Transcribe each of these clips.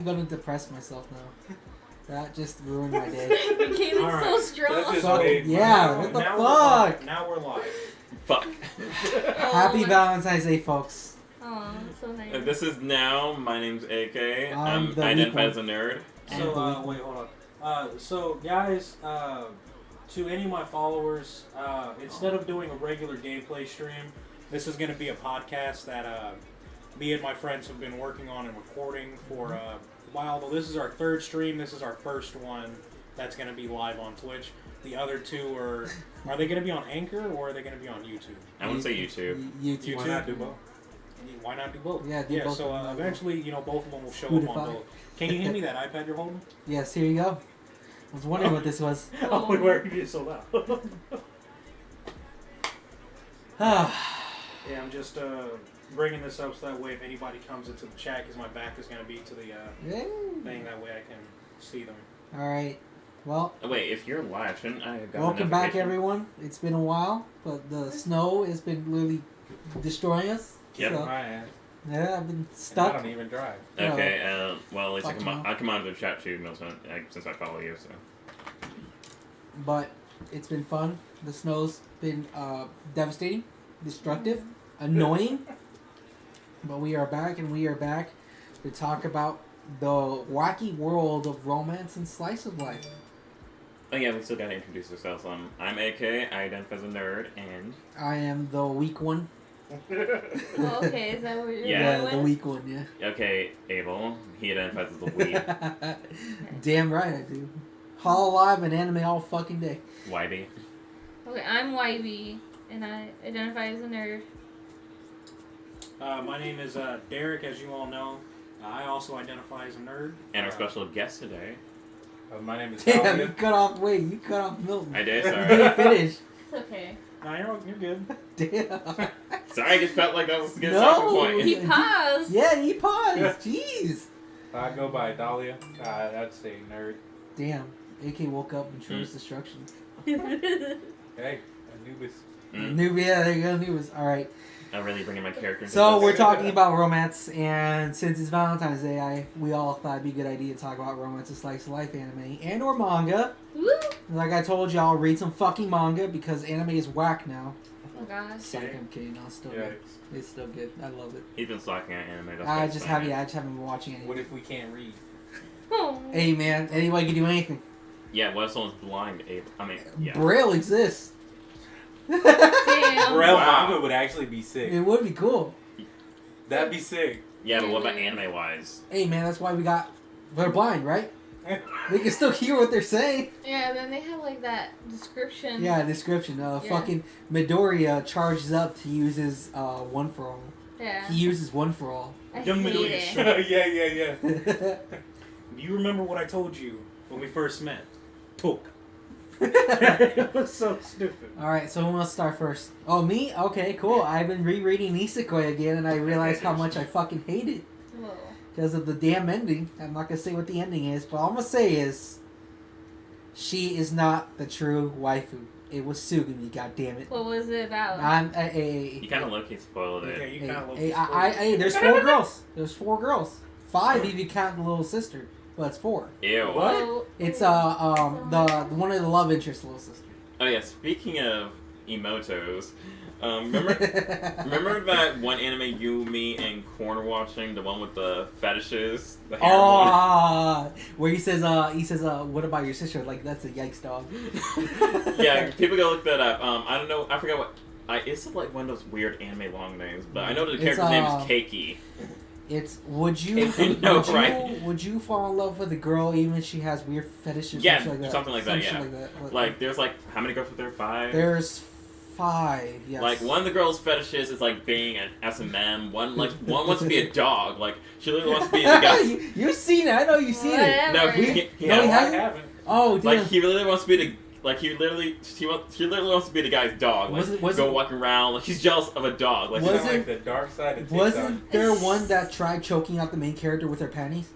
I'm gonna depress myself now. That just ruined my day. Became so strong. Yeah, what the fuck? Now we're live. Fuck. Happy Valentine's Day, folks. Oh, so nice. This is Now. My name's AK. I'm the I identify weak as a nerd. So, wait, hold on. So, guys, to any of my followers, instead of doing a regular gameplay stream, this is going to be a podcast that me and my friends have been working on and recording for a while. Though this is our third stream. This is our first one that's going to be live on Twitch. The other two are they going to be on Anchor or are they going to be on YouTube? I would say YouTube. YouTube. Why not do both? Why not do both? Yeah, do both. So eventually, both of them will show up on both. Can you hand me that iPad you're holding? Yes, here you go. I was wondering what this was. Oh, where you get so loud? Yeah, I'm just bringing this up so that way if anybody comes into the chat, because my back is going to be to the thing, that way I can see them. Alright. Well, wait, if you're live, shouldn't I have got welcome back, everyone. It's been a while, but the snow has been really destroying us. Yep. So, My ass. yeah, I've been stuck. I don't even drive. Okay, well, at least I Fuck come on to the chat too, Milton, since I follow you, so. But it's been fun. The snow's been devastating, destructive, annoying. But we are back, and we are back to talk about the wacky world of romance and slice of life. Oh yeah, we still gotta introduce ourselves. I'm AK, I identify as a nerd, and... I am the weak one. Oh, okay, is that what you're Yeah, going the with? weak one, yeah. Okay, Abel, he identifies as the weak. Damn right I do. Hall alive and anime all fucking day. YB. Okay, I'm YB, and I identify as a nerd. My name is Derek, as you all know. I also identify as a nerd. And our special guest today. My name is Damn, Calvin. you cut off Milton. I did, You sorry. didn't finish. It's okay. No, you're good. Damn. Sorry, I just felt like that was a good No. talking point. He paused. Yeah, he paused. Jeez. I go by Dahlia. That's a nerd. Damn. AK woke up and chose destruction. Hey, Anubis. Newbie, yeah, there you go, Newbies. Alright. I'm really bringing my character into So this. we're talking about romance, and since it's Valentine's Day, we all thought it'd be a good idea to talk about romance and slice of life anime and or manga. Woo! Like I told y'all, read some fucking manga because anime is whack now. Oh gosh. Psych, I'm kidding. No, it's still good. It's still good. I love it. He's been slacking on anime. That's I what's just funny. haven't been watching anything. What if we can't read? Oh. Hey man, anybody can do anything. Yeah, what if someone's blind, Abel? I mean, yeah. Braille exists. Damn. Braille Wow. manga would actually be sick. It would be cool. That'd be sick. Yeah, but what about anime-wise? Hey man, that's why they're blind, right? They can still hear what they're saying. Yeah, and then they have like that description. Yeah, description. Fucking Midoriya charges up to use his one for all. Yeah. He uses one for all. I Young hate Midoriya it. shit. yeah. Do you remember what I told you when we first met? Talk. It was so stupid. Alright, so who wants to start first? Oh, me? Okay, cool. I've been rereading Nisekoi again, and I realized how much I fucking hate it. Whoa. Because of the damn ending. I'm not going to say what the ending is, but all I'm going to say is she is not the true waifu. It was Sugumi, goddammit. What was it about? You kind of low-key spoiled it. Yeah, you kind of there's 4 girls. There's 4 girls. 5 if you count the little sister. But it's 4. Ew. What? Oh, It's the one of the love interest little sister. Oh yeah, speaking of emotos, remember that one anime you, me, and Corn were watching, the one with the fetishes, the hair one? Where he says what about your sister? Like that's a yikes dog. Yeah, people go look that up. I don't know, I forgot what. It's like one of those weird anime long names, but I know the character's name is Keiki. It's would you fall in love with a girl even if she has weird fetishes? Yeah, or something like that. something like that. Yeah, But, like there's like how many girls were there? 5. There's 5. Yes. Like one of the girls' fetishes is like being an S&M. One wants to be a dog. Like she literally wants to be the guy. You've seen it. I know you've seen it. No, Whatever. he No, he hasn't. hasn't? I haven't. Oh, damn. Like he literally wants to be the. Like she literally wants to be the guy's dog. Like go walking around. Like she's jealous of a dog. Like Was Like the dark side of TikTok. Wasn't there one that tried choking out the main character with her panties?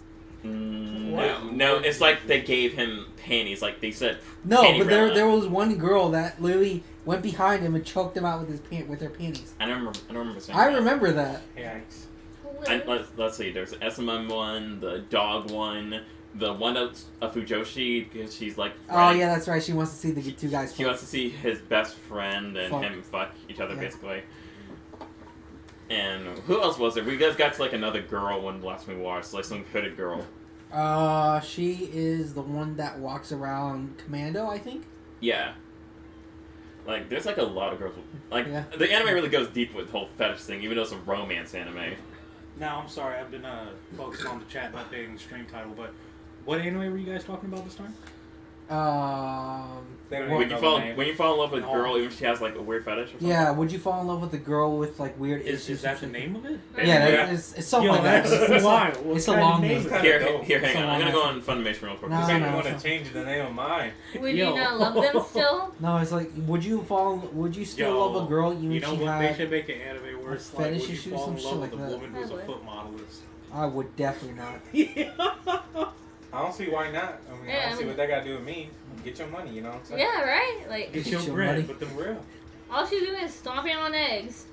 no, it's like they gave him panties. Like they said. No, panty but rella. there was one girl that literally went behind him and choked him out with her panties. I don't remember saying I that. remember that. Yikes. And let's see. There's the SMM one, the dog one, the one that's a Fujoshi because she's like. Oh yeah, that's right. She wants to see the two guys. She wants to see his best friend and Fuck. him fuck each other basically. And who else was there? We guys got to like another girl when last we watched, like some hooded girl. She is the one that walks around Commando, I think. Yeah. Like, there's like a lot of girls. Like, Yeah. the anime really goes deep with the whole fetish thing, even though it's a romance anime. Now, I'm sorry, I've been focused on the chat and updating the stream title, but what anime were you guys talking about this time? They don't When even you know fall the name. when you fall in love with a girl, even if she has like a weird fetish or something. Yeah, would you fall in love with the girl with like weird Is issues? that the name of it? Yeah, it's something Yo, like that. that's wild. What It's a kind of long name name. is that? Here, Dope. hang on. I'm gonna go Someone on Funimation real quick. No, You no, made no, me want no. to change the name of mine. Would Yo. you not love them still? No, it's like, would you still Yo, love a girl even You if know she what? They had? should make an anime where it's like, fetish would you issues, fall some in shit love like with a that. woman who's a I would. foot modelist? I would definitely not. Yeah. I don't see why not. I mean, Yeah, I I don't see mean- what that got to do with me. Get your money, you know what I'm saying? Yeah, right? Like, Get Get your your bread, money. but them real. all she's doing is stomping on eggs.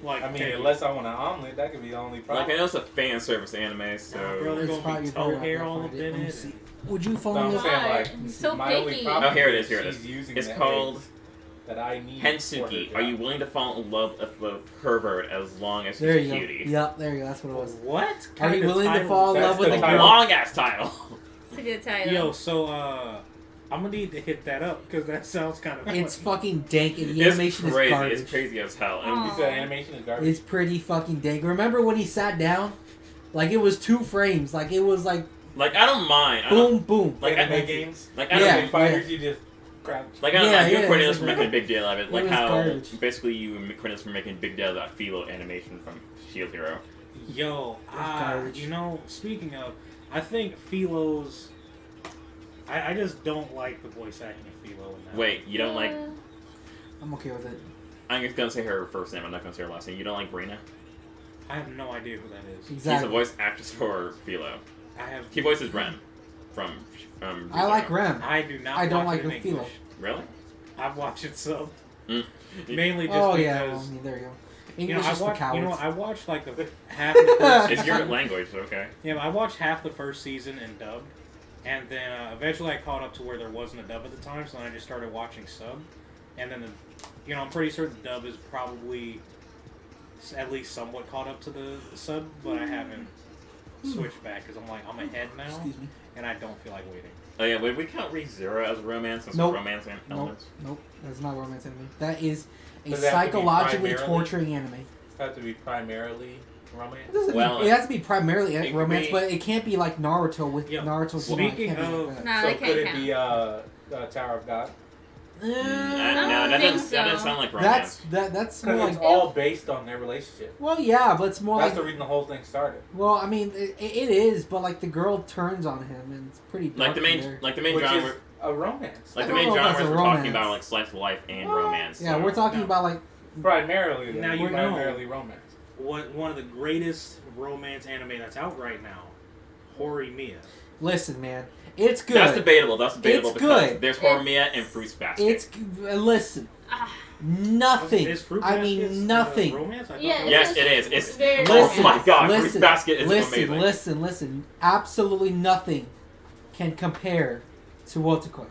Like, I mean, Peggy. unless I want an omelet, that could be the only problem. Like I know it's a fan service anime, so Nah, bro, It's there's gonna be probably toe better hair if I all find up it. in Let me it. see. Would you fall No, in I'm love? saying, Why? like, He's so my only picky. problem Oh, here it is, here it she's is. using It's the called eggs that I need for her Hensuki. job. Are you willing to fall in love with a pervert as long as There she's you a go. cutie? Yep, there you go. That's what it was. What? Are kind you of willing to title fall in is love That's with the a title. girl? Long ass title. It's a good title. that? Yo, so I'm gonna need to hit that up because that sounds kind of. It's fucking dank and the It's animation is crazy. garbage. It's crazy as hell. And Aw. You said animation is garbage. It's pretty fucking dank. Remember when he sat down? Like it was 2 frames. Like it was like like I don't mind. I don't, boom, boom. like anime I, games. like I Yeah. don't Anime fighters, you just crouch. Like, I don't Yeah, know, you're yeah, credited it's for like- making a big deal of it. Like was how, garbage. basically, you credited for making a big deal of that Philo animation from Shield Hero. Yo, garbage. you know, speaking of, I think Philo's. I just don't like the voice acting of Philo in that. Wait, you don't like... I'm okay with it. I'm just gonna say her first name, I'm not gonna say her last name. You don't like Brina? I have no idea who that is. She's Exactly. a voice actress for Philo. I have. He voices Ren from I like ReZero. Rem. I do not. I don't watch like it in the Philo. English. Really? I've watched it so Mm. mainly just Oh because. yeah, well, I mean, there you go. You know, English I is for watched. cowards. You know, I watched like the half of the first. It's your language, okay. Yeah, I watched half the first season in dub, and then eventually I caught up to where there wasn't a dub at the time, so then I just started watching sub, and then I'm pretty certain the dub is probably at least somewhat caught up to the sub, but I haven't switched back because I'm ahead now, Excuse me. and I don't feel like waiting. Oh yeah, would we count ReZero as romance? As Nope. romance Nope, elements? nope. That's not romance anime. That is a Does it have to be psychologically primarily? torturing anime. Have to be primarily It, romance. doesn't Well, it has to be primarily it could romance, be- but it can't be like Naruto with Yeah. Naruto. Speaking it can't be of- like that. Nah, So they could can't it count. be Tower of God? No, don't that think doesn't, that doesn't so. sound like romance. That's more Because like it's all based on their relationship. well, yeah, but it's more That's like the reason the whole thing started. well, I mean, it is, but like the girl turns on him, and it's pretty dark Like the main, in there. like the main Which genre, is a romance. like I the don't main know if genres that's a we're talking romance. about, like slice of life and romance. Yeah, so- we're talking No. about like Primarily, Now then. you know. Primarily romance. One of the greatest romance anime that's out right now, Horimiya. listen, man, it's good. That's debatable. That's debatable It's because good. there's Horimiya and Fruits Basket. It's listen, Ah, nothing. Is Fruit I Baskets, mean, nothing. romance? I thought Yeah, that was- Yes, it is. It's very oh Listen, my god, Fruits listen, Basket is listen, amazing. listen. Absolutely nothing can compare to Wotakoi.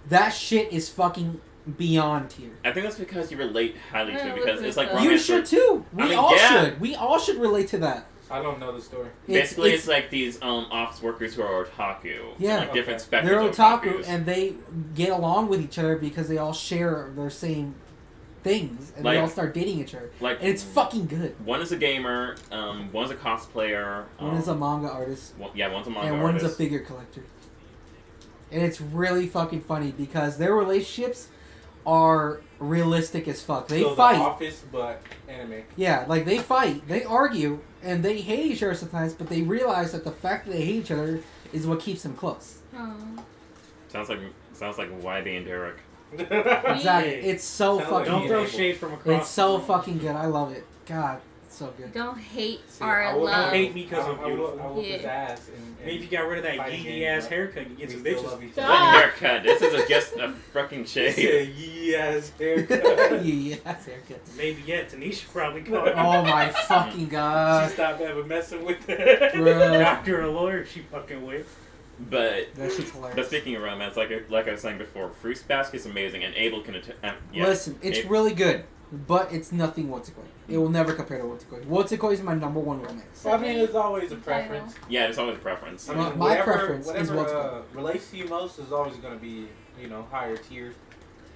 That shit is fucking beyond tier. I think that's because you relate highly to Yeah, it because listen, it's like so- romance. You should too. We I mean, all yeah. should. We all should relate to that. I don't know the story. Basically, it's like these office workers who are otaku. Yeah. like different Okay. spectrums they're of otaku otakus. and they get along with each other because they all share their same things and they Like- all start dating each other. like And it's fucking good. one is a gamer, one's a cosplayer. One is a manga artist one's a manga and one's a artist. figure collector. And it's really fucking funny because their relationships are realistic as fuck. They So fight. The Office, but anime. Yeah, like they fight, they argue, and they hate each other sometimes, but they realize that the fact that they hate each other is what keeps them close. oh. Sounds like YB and Derek. Exactly. It's so Sounds like fucking Don't good. throw shade from across. It's so the room. fucking good. I love it. God, So good. Don't hate See, our I would- love. Don't hate me because I'm I would beautiful. whoop his Yeah. ass. And Maybe if you got rid of that fighting geeky game, ass but haircut, you get we some still bitches. love each Stop. other. What haircut? This is just a fucking He shave. said, yes, haircut. Yeah, haircuts. Maybe yet. Tanisha probably called it. Oh my fucking She god. stopped ever messing with that. Bruh. Doctor or lawyer, she fucking with. But That shit's hilarious. but speaking of romance, like I was saying before, Fruits Basket's amazing, and Abel can yeah. Listen, it's Abel- really good, but it's nothing Wotakoi. It will never compare to Wotakoi. Wotakoi is my number one romance. I mean, there's always a preference. Yeah, it's always a preference. I My- mean, my whatever, preference is whatever, what's good. relates to you most is always going to be, higher tier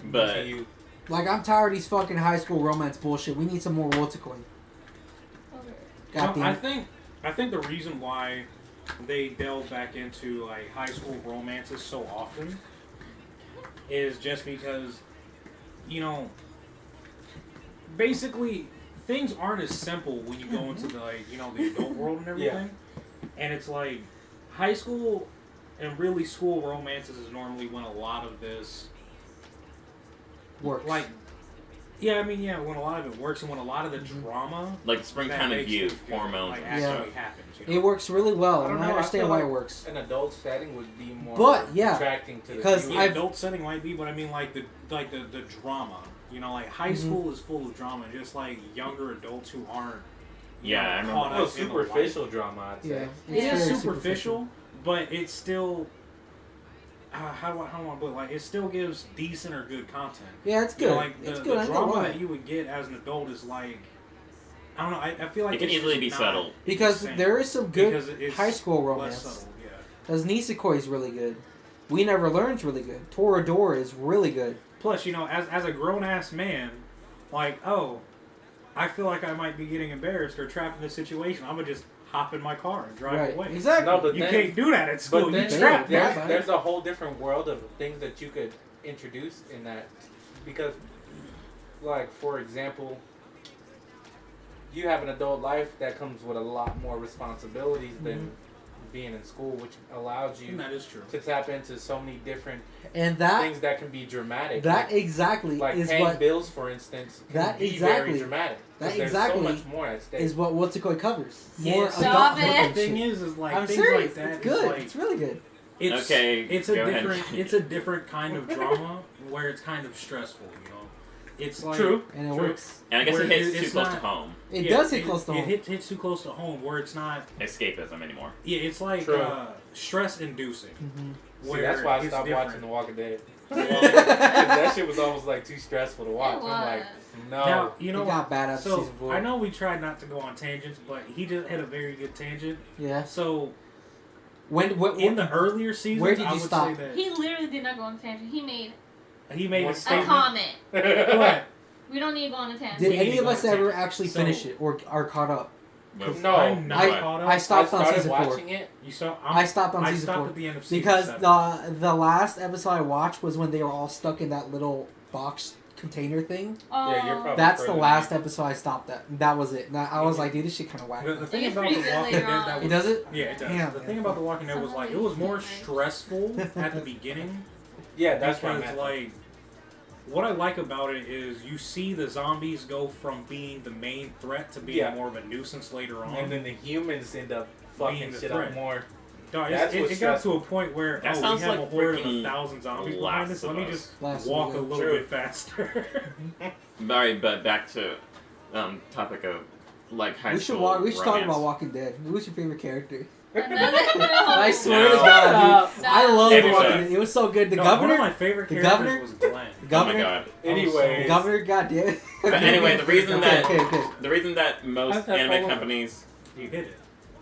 But to you. Like, I'm tired of these fucking high school romance bullshit. We need some more Wotakoi. God No, damn. I think the reason why they delve back into like high school romances so often is just because, basically things aren't as simple when you go into the the adult world and everything. And it's like high school and really school romances is normally when a lot of this Works. like when a lot of it works and when a lot of the drama like springtime that of makes youth, things good, hormones, like, and stuff. actually happens. It works really well, I don't and I know, I understand feel why like- it works. An adult setting would be more But, yeah, attracting to the because viewer. The I've- adult setting might be, but I mean like the drama. Like high Mhm. school is full of drama, just like younger adults who aren't. Yeah, I remember. caught Well, up in the superficial drama, I'd say. Yeah. life. It's It is very superficial, but it's still. How do I put it? Like it still gives decent or good content. Yeah, it's You good. know, like It's the good. I know drama why. that you would get as an adult is like, I don't know. I feel like It can it's easily just be not subtle. Because the same. there is some good Because it's high school less romance. subtle, yeah. Because Nisekoi is really good. We Never Learn's really good. Toradora is really good. Plus, as a grown ass man, like, I feel like I might be getting embarrassed or trapped in a situation. I'm gonna just hop in my car and drive Right. away. Exactly. No, but You then, can't do that at school. but then You trapped. Yeah. there's a whole different world of things that you could introduce in that. Because, like, for example, you have an adult life that comes with a lot more responsibilities than being in school, which allows you And that is true. to tap into so many different And that things that can be dramatic. that exactly like is paying what bills, for instance, can That be exactly- very dramatic. 'Cause that there's exactly so much more at stake. is what Wotakoi covers. More Yeah, adult stop it. The fucking thing shit. is like I'm things serious. like that. It's is good. like, It's really good. it's Okay, It's a go ahead. different. It's a different kind of drama where it's kind of stressful. It's like True. And it True. works. And I guess Where it hits it's too close not- to home. It yeah, does hit close to home. It hits too close to home where it's not. Escapism anymore. Yeah, it's like True. Stress inducing. Mhm. See, that's why I it's stopped different. watching The Walking Dead. 'Cause that shit was almost like too stressful to watch. It I'm like, was. no. Now you It know. got bad after So season 4. I know we tried not to go on tangents, but he just had a very good tangent. Yeah. So When in the earlier seasons, where did I you would stop? say that He literally did not go on a tangent. He made he made One a a statement. comment. But We don't need to go on a tangent. did We any need of to us go on ever tangent. actually So- finish it or are caught up? No, I'm not I- caught up. I stopped on started season 4 watching it. You saw. I stopped on I season stopped 4 at the end of season because 7. the last episode I watched was when they were all stuck in that little box container thing. Oh, Yeah, you're probably- That's the further last than episode I stopped at. That was it. And I was like, dude, this shit kind of whack. The thing gets about pretty the good Walking later Dead on. that It was does it? yeah, it does. Damn. The thing about the Walking Dead was like it was more stressful at the beginning. Yeah, that's what I because meant. like what I like about it is you see the zombies go from being the main threat to being Yeah. more of a nuisance later on. And then the humans end up fucking Being the shit threat. up more. Dog, that's it what's got to stressful. a point where That we sounds have a like horde of freaking 1,000 zombies Last behind us. of Let me Us. just Last walk of a Us. little True. bit faster. Alright, but back to topic of like high We should school we should talk romance. about Walking Dead. Who's your favorite character? Another I swear to No. God, dude. I love Maybe Walking so. Dead. It was so good. The No, governor, one of my favorite the characters governor- was Glenn. the Oh my governor, god. Anyway, the governor. Goddamn. it. But anyway, the reason Okay, that okay. the reason that How's most that anime follow? companies You hit it.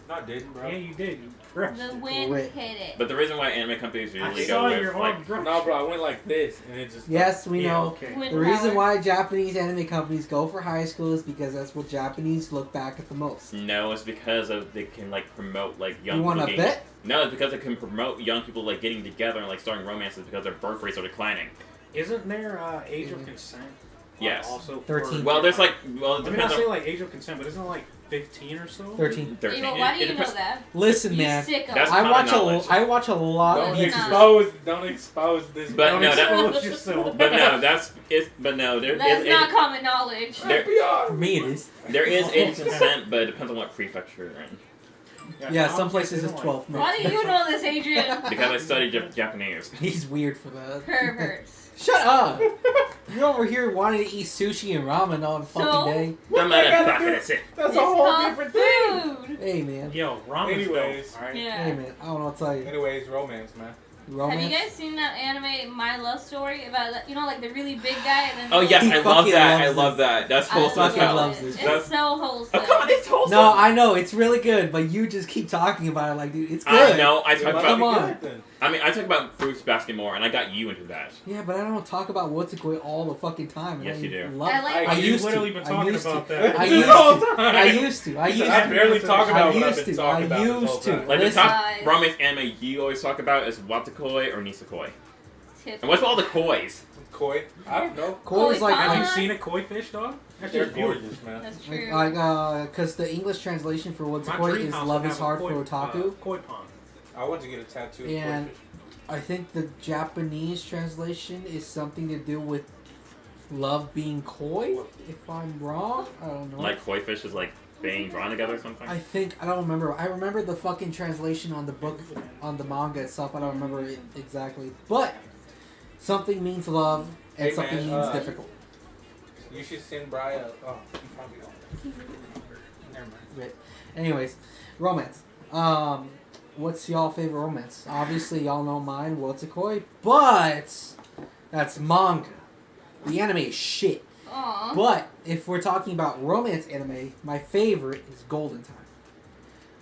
I didn't, bro. Yeah, you did. You crushed The it. wind Wait. hit it. but the reason why anime companies I usually saw go your with like arm brush. No, bro, I went like this, and it just. Yes, we Yeah, know. okay. Wind The reason power. why Japanese anime companies go for high school is because that's what Japanese look back at the most. no, it's because of they can like promote like young You want to people getting- bet? No, it's because they can promote young people like getting together and like starting romances because their birth rates are declining. Isn't there age of consent? Like, Yes. Also 13. For, Well, there's like I well it mean, not depends say on like age of consent, but isn't it like 15 or so. 13. 13. Ava, why do It you know depends- that? Listen, You man. sicko. That's I watch knowledge. I watch a lot Don't of You're YouTube. not. don't expose this. But Don't no, that- expose yourself. But no, there That's is not common knowledge. there, For me, it is. there is 80%, but it depends on what prefecture you're in. Yeah, some I'm places guessing, it's 12. No. Why do you know this, Adrian? Because I studied Japanese. He's weird for that. Perverts. Shut up! You're over here wanting to eat sushi and ramen all the fucking So? day. No matter back in the city. That's It's a whole called different thing. food. Hey, man. Yo, ramen. Anyways. Alright. Yeah. Hey, man. I don't know what to tell you. Anyways, romance, man. Romance? Have you guys seen that anime My Love Story about like the really big guy and then Oh yes, He I love fucking that. I loves love that. That's I wholesome as fucking hell. loves it. this. It's That's- so wholesome. Oh come on, it's wholesome. No, I know. It's really good, but you just keep talking about it like, dude, it's good. I know. I talk It must Come be about. on. good then. I mean, I talk about Fruits Basket more, and I got you into that. Yeah, but I don't talk about what's it all the fucking time. Yes, you do. Love I like- I You've used literally to. been I talking used about to. that. I This used whole to. time. I used to. I used I to. barely talk about I what I've used been to. talking I about this whole used to. time. Like the Listen. top romance anime you always talk about is Watakoi or Nisekoi. And what's with all the kois? Koi? I don't know. Koi is like, Have you Uh-huh. seen a koi fish, dog? That They're shit's beautiful. gorgeous, man. That's true. because the English translation for what's My koi dream is house love would is have a hard koi, for otaku. Koi pond. I want to get a tattoo. of And- koi fish. I think the Japanese translation is something to do with love being koi. If I'm wrong, I don't know. Like koi fish is like being drawn together or something? I think I don't remember. I remember the fucking translation on the book, on the manga itself. I don't remember it exactly, but something means love and Hey, something man, means uh, difficult. You should send Brian. Oh, he probably don't. Never mind. Right. Anyways, romance. What's y'all favorite romance? Obviously, y'all know mine. What's a koi? But that's manga. The anime is shit. Aw. But if we're talking about romance anime, my favorite is Golden Time.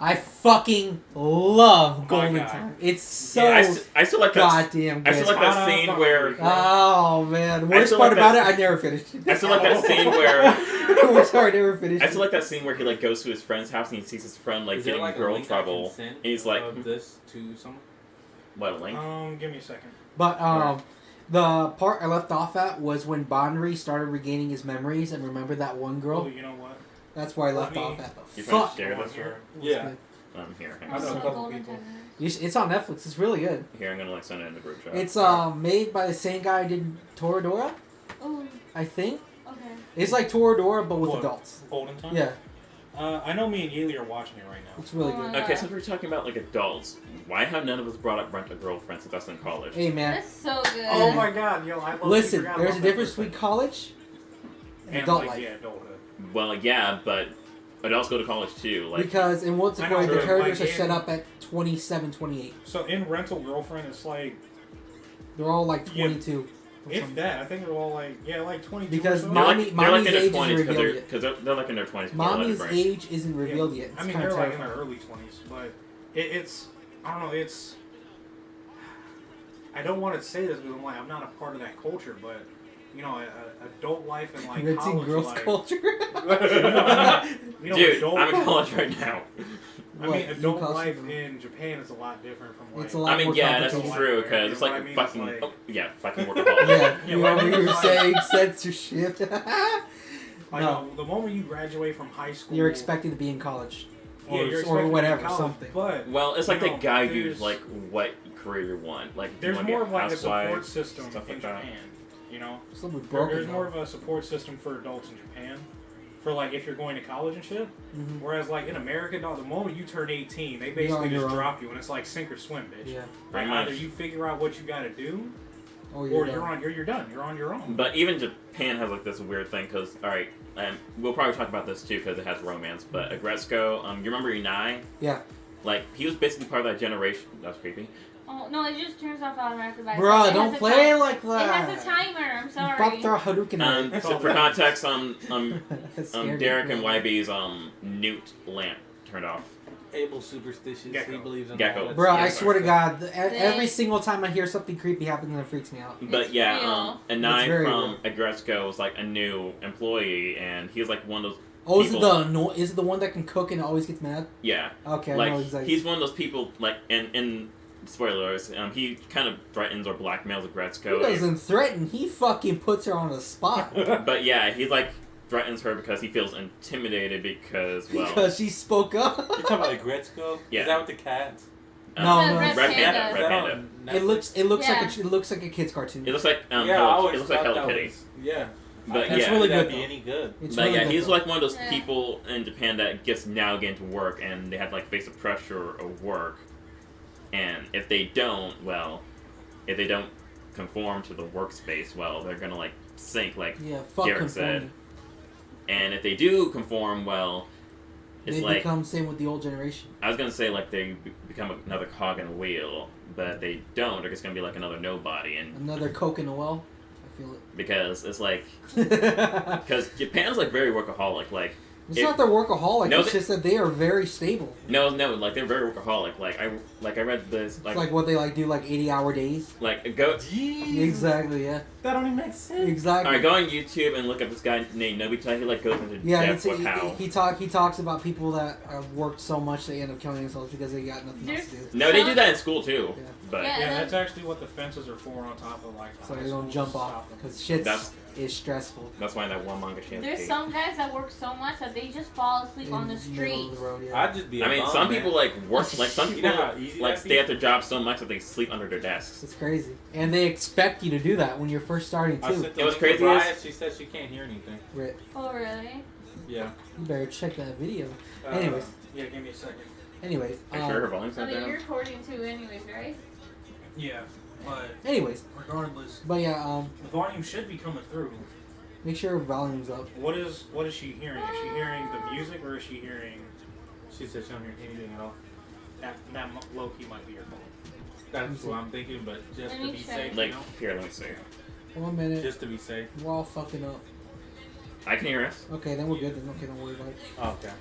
I fucking love Golden God. Time. It's so Yeah, I still like that. goddamn I good. still like that scene where. Oh man, the worst still part like about that- it, I never finished it. I still like that scene where. The worst part, I never finished I it. still like that scene where he like goes to his friend's house and he sees his friend like Is there getting like a girl link I trouble. can send And he's like, of this to someone? what a link? Give me a second. But the part I left off at was when Bonri started regaining his memories and remembered that one Oh, girl. you know what? That's where I left Let me- off at. But You trying to fuck, share Come on this? here. Yeah. Here, hang I on. know a So couple Golden people. Time. it's on Netflix. It's really good. Here, I'm gonna like send it in the group chat. It's made by the same guy who did Toradora, Oh, I think. okay. It's like Toradora but with What? adults. Golden time. Yeah, I know me and Yeli are watching it right now. it's really Oh, good. Okay, since we're talking about like adults, why have none of us brought up Rent a Girlfriend since us in college? Hey man, That's so good. Oh my god, yo! I love listen. There's a difference between college and and adult like, life. yeah, adulthood. Well, yeah, but adults go to college too. Like, Because in What's a I know, Koi, the but, characters like, are set in- up at 27, 28. So in Rental Girlfriend, it's like They're all like Yeah. 22. or if something. that. I think they're all like 22. Because or so. they're Mommy- like, mommy's they're like in age their isn't 20s because revealed they're like in their 20s. Mommy's age isn't revealed yet. It's I mean, kind they're of like in terrifying. their early 20s, but it's I don't know. It's I don't want to say this because I'm not a part of that culture, but you know, adult life and like Renting college girls life. culture. You know, Dude, adult, I'm in college right now. I What, mean, you adult cost life them- in Japan is a lot different from like. It's a lot I mean, more yeah, that's complicated. true because it's What like I mean is, fucking. like- Oh, yeah, fucking workaholic. Yeah, Yeah, you what I over mean here is, like- saying censorship. Like, No. the moment you graduate from high school, You're expected to be in college. yeah, Or, you're or expected to be in whatever, college, something. But Well, it's like you they know, guide you there's- like what career you want. Like, do you there's wanna be more of like a housewife, support system stuff in like that. Japan. You know, It's a little bit broken. there's more of a support system for adults in Japan, for like if you're going to college and shit. Mhm. Whereas like in America, dog, the moment you turn 18, they You're basically on your just own. drop you, and it's like sink or swim, bitch. Yeah. Like Pretty either much. you figure out what you got to do, Oh, or done. you're done. You're on your own. But even Japan has like this weird thing because, alright, and we'll probably talk about this too because it has romance. But Agretzko, you remember Inai? Yeah. Like he was basically part of that generation. That's creepy. Oh no, it just turns off automatically by Bruh, itself. It don't has a play time- like It that. has a timer. I'm You sorry. about to throw a Hadouken at it. So for context, That scared me. Derek and YB's Newt lamp turned off. Abel's superstitious. Gecko. He believes in Gecko. all that Bro, stuff. I Yeah, swear to sorry. God, every single time I hear something creepy happen, it freaks me out. But It's yeah, real. It's Inai very from Agretzko was like a new employee, and he was like one of those. Oh, People- is it the one that can cook and always gets mad? Yeah, Okay, I like know exactly. he's one of those people. Like in spoilers, he kind of threatens or blackmails He Agretzko. doesn't threaten. He fucking puts her on the spot. But yeah, he's like threatens her because he feels intimidated because, well... Because she spoke up. You're talking about like Gretzko? Yeah. Is that with the cats? No, Red Red Panda. Panda. Is Red that Panda. on It looks Yeah. like it looks like a kid's cartoon. It looks like Yeah, I Hello, always it looks like thought Hello that Kitty. was, yeah. But That's yeah, really that'd good, be though. any good. It's but really yeah, good, he's though. like one of those Yeah. people in Japan that gets now get into work and they have to like face the pressure of work, and if they don't conform to the workspace, well, they're gonna like sink, like Yeah, fuck Garrett conforming. said. And if they do conform, well, it's They like become same with the old generation. I was gonna say like they become another cog in a wheel, but they don't. They're just gonna be like another nobody, and Another Coke in the well. I feel because it's like it. because Japan's like very workaholic, like. It's It- not they're workaholic. No, It's just that they are very stable. No, like they're very workaholic. Like I read this It's like what they like do, like 80-hour days. like go. Exactly. Yeah. That don't even make sense. Exactly. Alright, go on YouTube and look up this guy named Nobita. He like goes into Yeah, depth it's, with how. he talks about people that have worked so much they end up killing themselves because they got nothing else to do. No, they do that in school too. Yeah. But Yeah. Yeah, that's actually what the fences are for on top of like. So high they don't schools jump to off stop them. because shit That's- is stressful. that's why that one manga chance. There's some guys that work so much that they just fall asleep on the middle street. of the road, yeah. I'd just be. I mean, some people like work. Like some You people know how easy like that'd stay be? at their job so much that they sleep under their desks. It's crazy, and they expect you to do that when you're first starting I too. sent It was the crazy crazy. is- She said she can't hear anything. Rit, Oh, really? Yeah. you better check that video. Anyways. Yeah, give me a second. Anyways, Make sure her volume's I not mean, you're down. recording too anyways, right? Yeah, but anyways, regardless, but yeah, the volume should be coming through. make sure volume's up. What is she hearing? Is she hearing the music or is she hearing She said she don't hear anything at all. that low key might be your phone? That's what I'm thinking, but just Let to me be check. safe, Like you know? here, let me see. 1 minute. Just to be safe. We're all fucking up. I can hear us. Okay, then we're good. Then okay, don't worry about it. Oh, okay.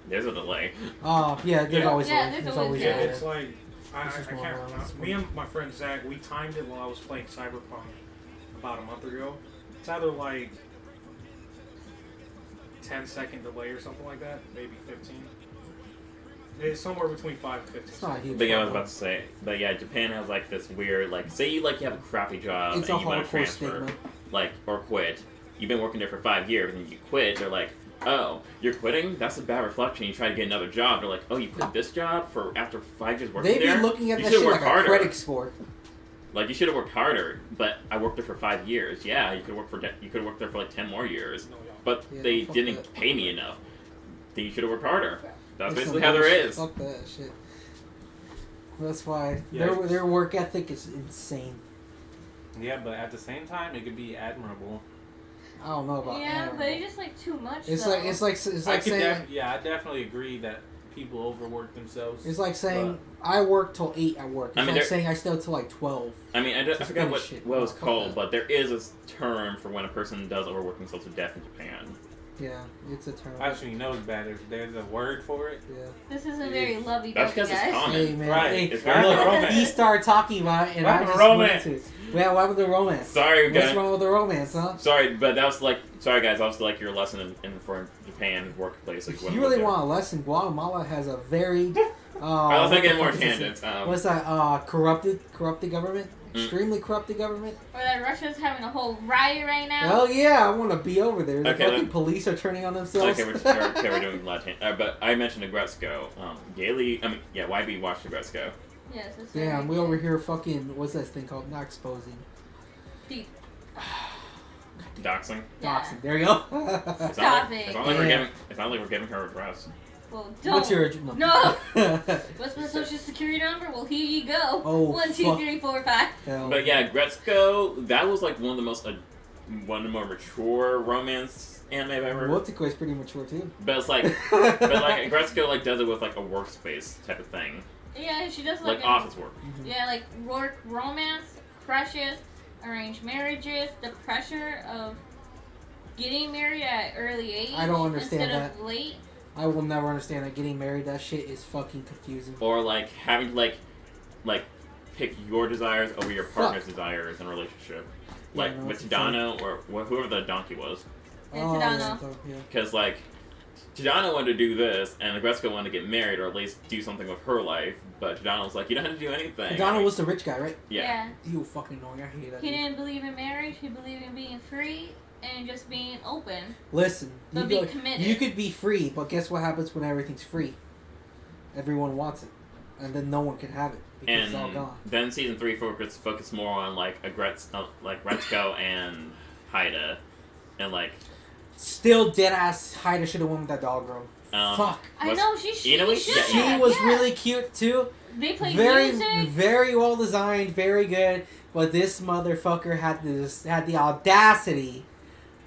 There's a delay. Yeah, there's Yeah. always Yeah, a there's there's always always a Yeah, delay. it's like I This is can't. one of those. Me and my friend Zach, we timed it while I was playing Cyberpunk about a month ago. It's either like 10-second delay or something like that, maybe 15. It's somewhere between 5 and 15. It's not a huge But yeah, I was problem. about to say. But yeah, Japan has like this weird like say you like you have a crappy job It's a and you want to hardcore transfer stigma. like or quit. You've been working there for 5 years and you quit. They're like, oh, you're quitting? That's a bad reflection. You try to get another job. They're like, oh, you quit this job for after 5 years working They be there. looking at You that should've shit like worked a harder. credit score. Like you should have worked harder. But I worked there for 5 years. Yeah, you could have worked there for like 10 more years. No, yeah. But Yeah, they fuck didn't that. pay me enough. Then you should have worked harder. That's It's basically some how there bullshit. is. Fuck that shit. That's why Yeah. their work ethic is insane. Yeah, but at the same time, it could be admirable. I don't know about Yeah, that. but it's just like too much. It's though. like it's like I saying definitely agree that people overwork themselves. it's like saying I work till 8 at work. It's I mean, like there- saying I stay till like 12. I mean, I Just forgot finish it. what it was Fuck called, that. but there is a term for when a person does overwork themselves to death in Japan. Yeah, it's a term. Actually, knows better. There's a word for it. Yeah. This isn't very lovey-dovey, That's because it's guys. common. Hey man, Right. hey, It's very Look, common. romance. he started talking about it, and What I happened just to went romance? to it. Yeah, what happened to romance? Sorry, What's guys. wrong with the romance, huh? Sorry, but that was like, sorry guys, that was like your lesson in for Japan workplace. Like, If you really want a lesson, Guatemala has a very. I was what thinking the more fuck is this? tangents. What's that? Corrupted government. Extremely corrupted government. Or that Russia's having a whole riot right now. Hell yeah, I want to be over there. The Okay, fucking then. police are turning on themselves. Okay, we're doing Latin. But I mentioned Agretzko. YB watched Agretzko. Yes, it's Damn, we very over good. here fucking. What's that thing called? Not exposing. Deep. Doxing. Yeah. Doxing. There you go. It's Stop not like, it. It's not like we're Yeah. giving. It's not like we're giving her a dress. Well, don't. What's your No. What's my social security number? Well, here you go. Oh, 1, 2, fuck. 3, 4, 5. Hell. But yeah, Agretzko. That was like one of the most one of the more mature romance anime I've ever. Motoko is pretty mature too. But it's like, but like Agretzko like does it with like a workspace type of thing, Yeah, she does like like office work. Yeah, like work, romance, crushes, arranged marriages, the pressure of getting married at early age. I don't understand instead of late. I will never understand that getting married. That shit is fucking confusing. Or like having to like pick your desires over your partner's desires in a relationship. Like Yeah, no, with it's Tadano or whoever the donkey was. And Oh, Tadano. yeah. Because like Tadano wanted to do this and Agretzko wanted to get married or at least do something with her life, but Tadano was like, you don't have to do anything. Tadano was the rich guy, right? Yeah. He was fucking annoying. I hate that. He dude. didn't believe in marriage. He believed in being free and just being open. Listen, But be committed. you could be free, but guess what happens when everything's free? Everyone wants it, and then no one can have it because it's all And gone. then season 3 focus more on like Retsuko and Haida, and like Still, dead ass Haida should have won with that dog girl. Fuck. I was- know, she you know what? should Yeah, She have, was yeah. really cute too. They played Very, music. very well designed, very good. But this motherfucker had the audacity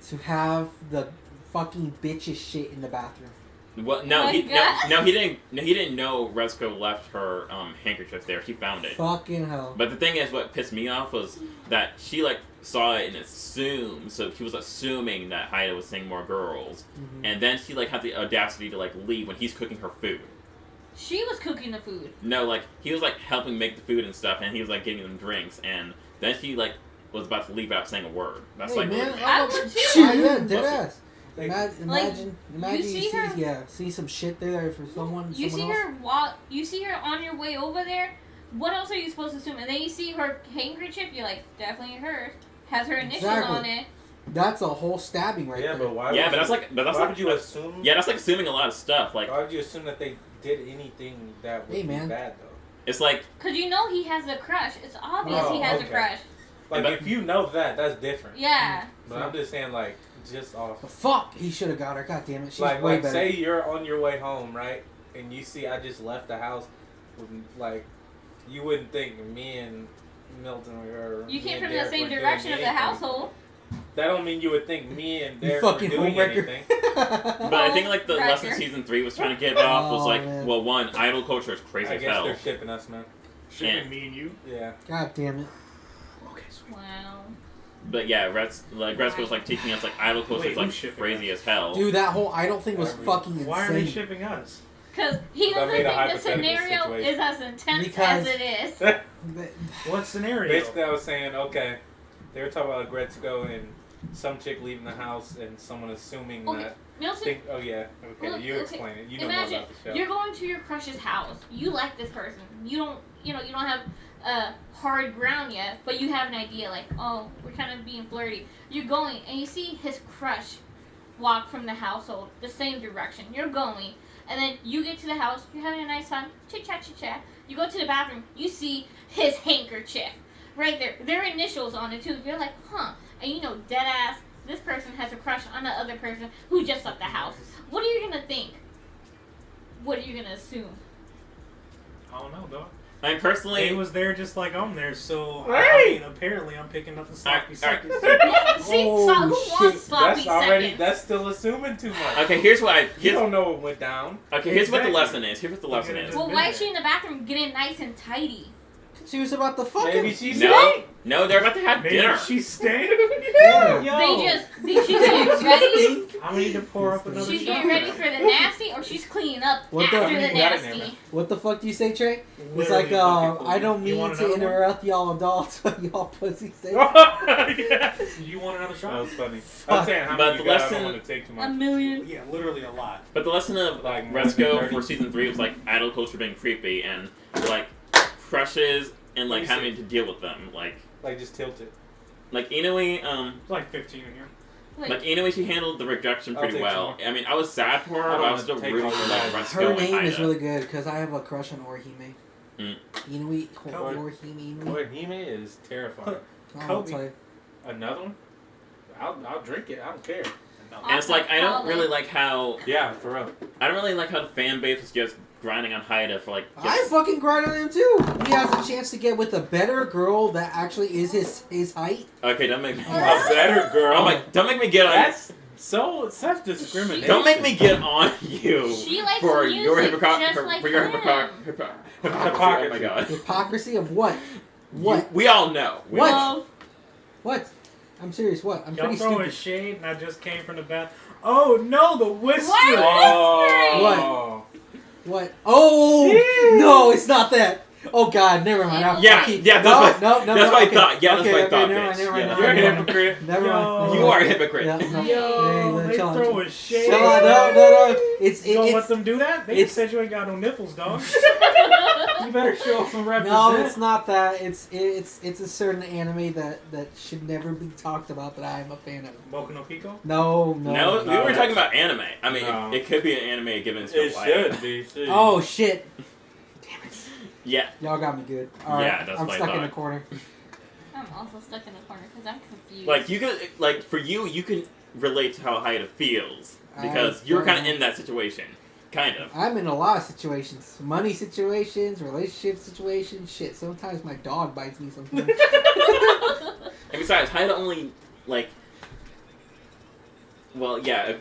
to have the fucking bitches shit in the bathroom. Well, Oh no, my he God. no, he didn't. No, he didn't know Retsuko left her handkerchief there. He found it. Fucking hell. But the thing is, what pissed me off was that she like saw it and assumed. So she was assuming that Haida was seeing more girls, Mhm. and then she like had the audacity to like leave when he's cooking her food. She was cooking the food. No, like he was like helping make the food and stuff, and he was like getting them drinks, and then she like was about to leave without saying a word. That's Hey like man, rude, man. I would too. Yeah, dead ass. Like, Imagine you see her- see some shit there for someone. You see someone else. her walk. You see her on your way over there. What else are you supposed to assume? And then you see her handkerchief. You're like, definitely hers. Has her initials Exactly. on it. That's a whole stabbing right yeah, there. but why? Yeah, would but that's you, like, but that's why like, would you assume? yeah, that's like assuming a lot of stuff. Like Why would you assume that they did anything that would Hey, be man. bad though? it's like Cause you know he has a crush. It's obvious Oh, he has okay. a crush. Like But- if you know that, that's different. Yeah. But I'm just saying, like, just off. But fuck, he should have got her. God damn it, she's Like, way better. say you're on your way home, right? And you see I just left the house. Like, you wouldn't think me and Milton or You me came and from the Derek same were doing direction of the anything. household. That don't mean you would think me and You Derek were fucking doing homewrecker. anything. But I think like the Wrecker. lesson season 3 was trying to give off was Oh, like, man. well, one, idol culture is crazy I as guess hell. they're shipping us, man. Shipping Yeah. me and you. Yeah. God damn it. Okay, sweet. Wow. But yeah, Retsuko was like teaching us like idol culture Wait, is like who's shipping crazy us? as hell. Dude, that whole idol thing was Why are we- fucking insane. Why are they shipping us? Cause he That doesn't made a think the hypothetical scenario situation. is as intense Because- as it is. But- What scenario? Basically, I was saying, okay, they were talking about Gretzko and some chick leaving the house and someone assuming Okay, that. Milton, Oh yeah, okay, Look, you okay, explain it. You know more imagine about the show. you're going to your crush's house. You like this person. You don't have hard ground yet, but you have an idea. Like, oh, we're kind of being flirty. You're going and you see his crush walk from the household the same direction. You're going, and then you get to the house. You're having a nice time. Chit chat, chit chat. You go to the bathroom. You see his handkerchief right there. Their initials on it too. You're like, huh? And you know, dead ass. This person has a crush on the other person who just left the house. What are you gonna think? What are you gonna assume? I don't know, dog. I mean, personally, He was there just like I'm there, so I Right. mean, apparently I'm picking up the sloppy Alright, seconds. Yeah, see, Oh, who shit. wants sloppy That's already. seconds? That's still assuming too much. okay, here's what You don't know what went down. okay, here's what the Exactly. lesson is. Here's what the lesson is. Well, why is she in the bathroom getting nice and tidy? She was about to fuck Maybe him. she's No, they're about to have Maybe dinner. she's staying. Yeah. Yo, She's getting ready. I'm gonna need to pour up another She's shot. getting ready for the nasty, or she's cleaning up What the- after You the got it there, nasty. man. What the fuck do you say, Trey? It's Literally like, fucking fool. I don't You mean want to another one? interrupt y'all adults, but y'all pussy say. Yeah. You want another That shot? was funny. I'm saying how But many the you got, I lesson- don't want to take too A much. million. Yeah, literally a lot. But the lesson of Like, Retsuko 30. for season 3 was like idol culture being creepy and like crushes and like Let me having to deal with them. Like, just tilt it. Like Inoue, It's like 15 in here. Wait, like Inoue, she handled the rejection I'll pretty take well. I mean, I was sad for I her, don't but I was wanna still take rooting all for the like bad. Retsuko Her and name is Haida. really good because I have a crush on Orihime. Mm. Inui, Kobe. Orihime, Inui. Boy, Hime is terrifying. I'll Kobe. tell you. Another one? I'll drink it. I don't care. And it's like I don't really like how Yeah, for real. I don't really like how the fan base was just grinding on Haida for like. I Just, fucking grind on him too. He has a chance to get with a better girl that actually is his height. okay, don't make me. A better girl. I'm like, don't make me get on. That's such discrimination. Don't make me get on you She likes for music your just like him. hypocrisy. Oh my Hypocrisy. god. Hypocrisy of what? What? We all know. We What? all- Love. What? I'm serious. What? I'm Y'all pretty throwing stupid. shade, and I just came from the bath. Oh no, the whisper! What? Oh. What? Oh Shit. no! It's not that. Oh God, never mind. Yeah, Okay. yeah, No, that's no, what I okay. thought. Yeah, that's Okay, what I okay, thought, never bitch. mind, never Yeah, mind, You're a never mind. hypocrite. Never mind. You are a hypocrite. Yeah, no. Yo, Hey, they chill out, throwing shade. Chill out, no. It's You don't let it's them do that? They it's- just said you ain't got no nipples, dog. You better show up and represent. no, it's not that. It's a certain anime that should never be talked about that I am a fan of. Boku no Pico? No. No, we were talking about anime. I mean, No. it could be an anime given its real It life. should be. Oh shit! Damn it! Yeah. Y'all got me good. All right, Yeah, that's I'm what I stuck in a thought. corner. I'm also stuck in the corner because I'm confused. Like you could, like for you can relate to how Haida feels because I you're kind of don't- in that situation, kind of. I'm in a lot of situations. Money situations, relationship situations, shit. Sometimes my dog bites me sometimes. And besides, Haida only like, well, yeah,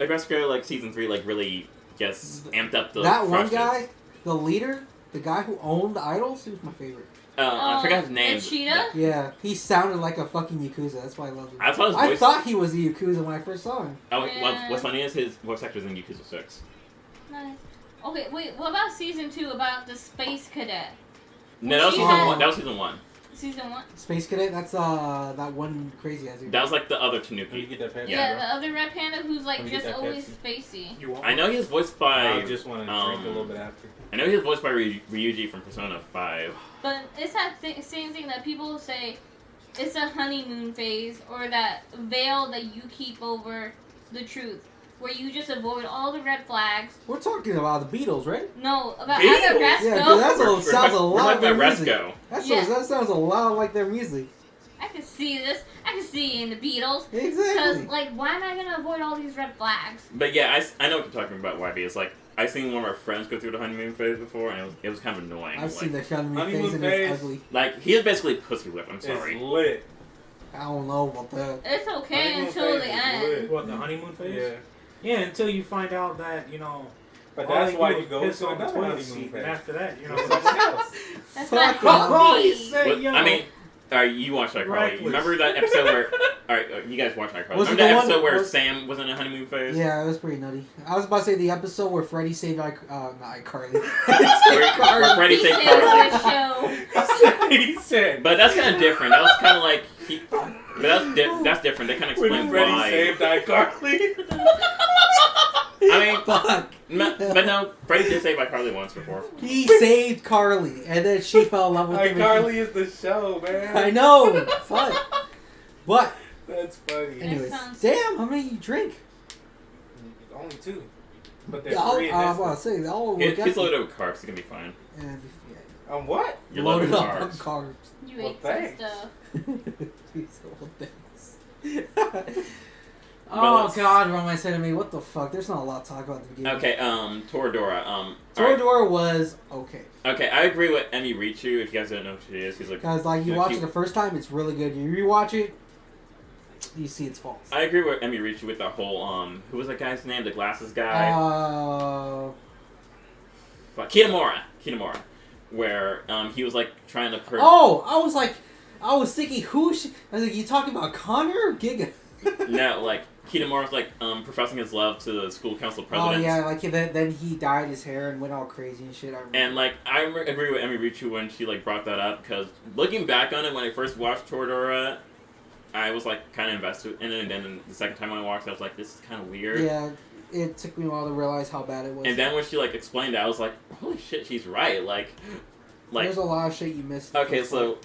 Aggressor like season 3 like really just amped up the That one crushes. guy, the leader, the guy who owned the idols, he was my favorite. I forgot his name. Cheetah? Yeah, he sounded like a fucking Yakuza. That's why I loved him. I thought his I voice. thought he was a Yakuza when I first saw him. Yeah. What's funny is his voice actor is in Yakuza 6. Nice. Okay, wait. What about season 2? About the space cadet? No, that was She season had- 1. That was season 1. Season 1. Space Cadet, that's that one crazy ass dude. That was like the other Let me Tanuki. get that Pepsi. Yeah, Yeah. the other red panda who's like Let me get just that always Pepsi. spacey. You want I know he was voiced by. I just want to drink a little bit after. I know he was voiced by Ryuji from Persona 5. But it's that same thing that people say. It's a honeymoon phase, or that veil that you keep over the truth, where you just avoid all the red flags. We're talking about the Beatles, right? No, about Beatles? either Yeah, Resco. dude, that's We're sounds a talking lot like their about music. Resco. Yeah. That sounds a lot like their music. I can see this. I can see in the Beatles. Because, Exactly. like, why am I going to avoid all these red flags? But yeah, I know what you're talking about, YB. It's like, I've seen one of our friends go through the honeymoon phase before, and it was kind of annoying. I've like, seen the honeymoon Honeymoon phase and phase. it's ugly. Like, he is basically pussy whip, I'm sorry. It's lit. I don't know about that. It's okay Honeymoon until phase the is end. lit. What, the honeymoon phase? Yeah. Yeah, until you find out that, But all that's they why do you is go piss to on the another toilet honeymoon seat, phase. and after that, That's Fuck not off. Oh, he healthy. said, But, yo. I mean, alright, you watched iCarly. Reckless. Remember that episode where... Alright, you guys watched iCarly. Was it Remember that the one- episode where was- Sam was in a honeymoon phase? Yeah, it was pretty nutty. I was about to say the episode where Freddy saved not iCarly. Where Freddy He saved said Carly. the show. He said. But that's kind of different. That was kind of like... But that's different. They kind of When explain Freddy why. saved iCarly. I mean... Fuck. But no, Freddy did save iCarly once before. He saved Carly, and then she fell in love with him. iCarly is the show, man. I know. Fuck. But That's funny. anyways, sounds- damn, how many you drink? Only 2. But there's Yeah, 3 in I this was about one. to say they all He's work out. loaded with carbs. He's gonna be fine. And, On what? You're loaded loaded with up on carbs. carbs. You Well, ate some thanks. stuff. These old things. But Oh let's- God, Roman said to me, "What the fuck?" There's not a lot to talk about the beginning. Okay, Toradora. Alright. Toradora was okay. Okay, I agree with Emi Richu. If you guys don't know who she is, he's like. Guys, like you Yeah, watch he- it the first time, it's really good. You rewatch it, you see its faults. I agree with Emi Richu with the whole who was that guy's name? The glasses guy. Fuck, Kitamura, where he was like trying to. Oh, I was thinking, I was like, you talking about Connor or Giga? No, like Kitamura's like professing his love to the school council Oh president. yeah, like then he dyed his hair and went all crazy and shit. I remember. And like I agree with Emi Richu when she like brought that up because looking back on it when I first watched Toradora, I was like kind of invested in it, and then the second time I watched it, I was like, this is kind of weird. Yeah, it took me a while to realize how bad it was. And then when she like explained it, I was like, holy shit, she's right. Like there's a lot of shit you missed. okay, so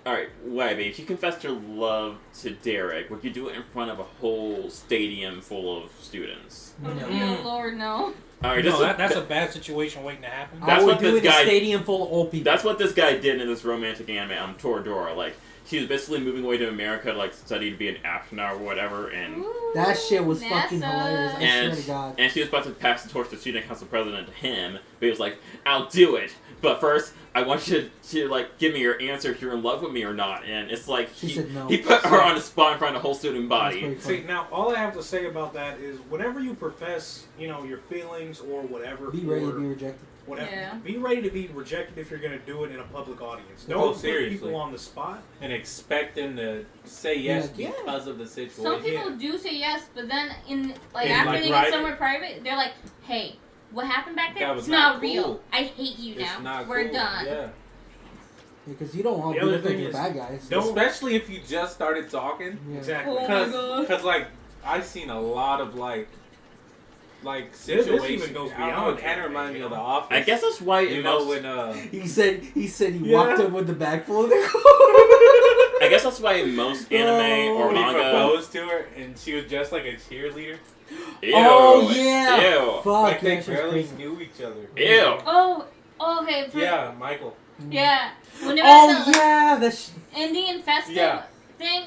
alright, Webby, if you confessed your love to Derek, would you do it in front of a whole stadium full of students? Oh, No. Lord, no. Alright, No, that's a bad situation waiting to happen. That's I would what do this it in guy- a stadium full of old people. that's what this guy did in this romantic anime, Toradora. Like, she was basically moving away to America to like study to be an astronaut or whatever, and Ooh, That shit was NASA. fucking hilarious. I And- swear to God. and she was about to pass the torch to student council president to him, but he was like, I'll do it. But first, I want you to like give me your answer if you're in love with me or not. And it's like She said no. he put her on the spot in front of the whole student That's body. pretty See, funny. now all I have to say about that is whenever you profess, your feelings or whatever, Be for ready to be rejected. whatever, Yeah. be ready to be rejected if you're going to do it in a public audience. Oh, Don't put seriously. people on the spot. And expect them to say yes Yeah. because of the situation. Some people do say yes, but then after like, they right- get somewhere private, they're like, "Hey, what happened back That there, was it's not not real. cool. I hate you It's now. not We're cool. done. Yeah. Because you don't want The to other look like thing you're is, bad guys. don't- Especially if you just started talking. Yeah. Exactly. Oh my god. Cause like I've seen a lot of like This situations. even goes I don't know, beyond it kind of anime, reminds me you of The know? Office. I guess that's why you in know most. when He said he Yeah. walked up with the bag full of their I guess that's why in most anime or when he manga. proposed to her and she was just like a cheerleader. Ew. Oh yeah. Ew. Fuck. Like they yeah, she's barely crazy. knew each other. Ew. Oh, okay. Yeah, Michael. Yeah. When they were Oh at the yeah, that's Indian festival Yeah. thing,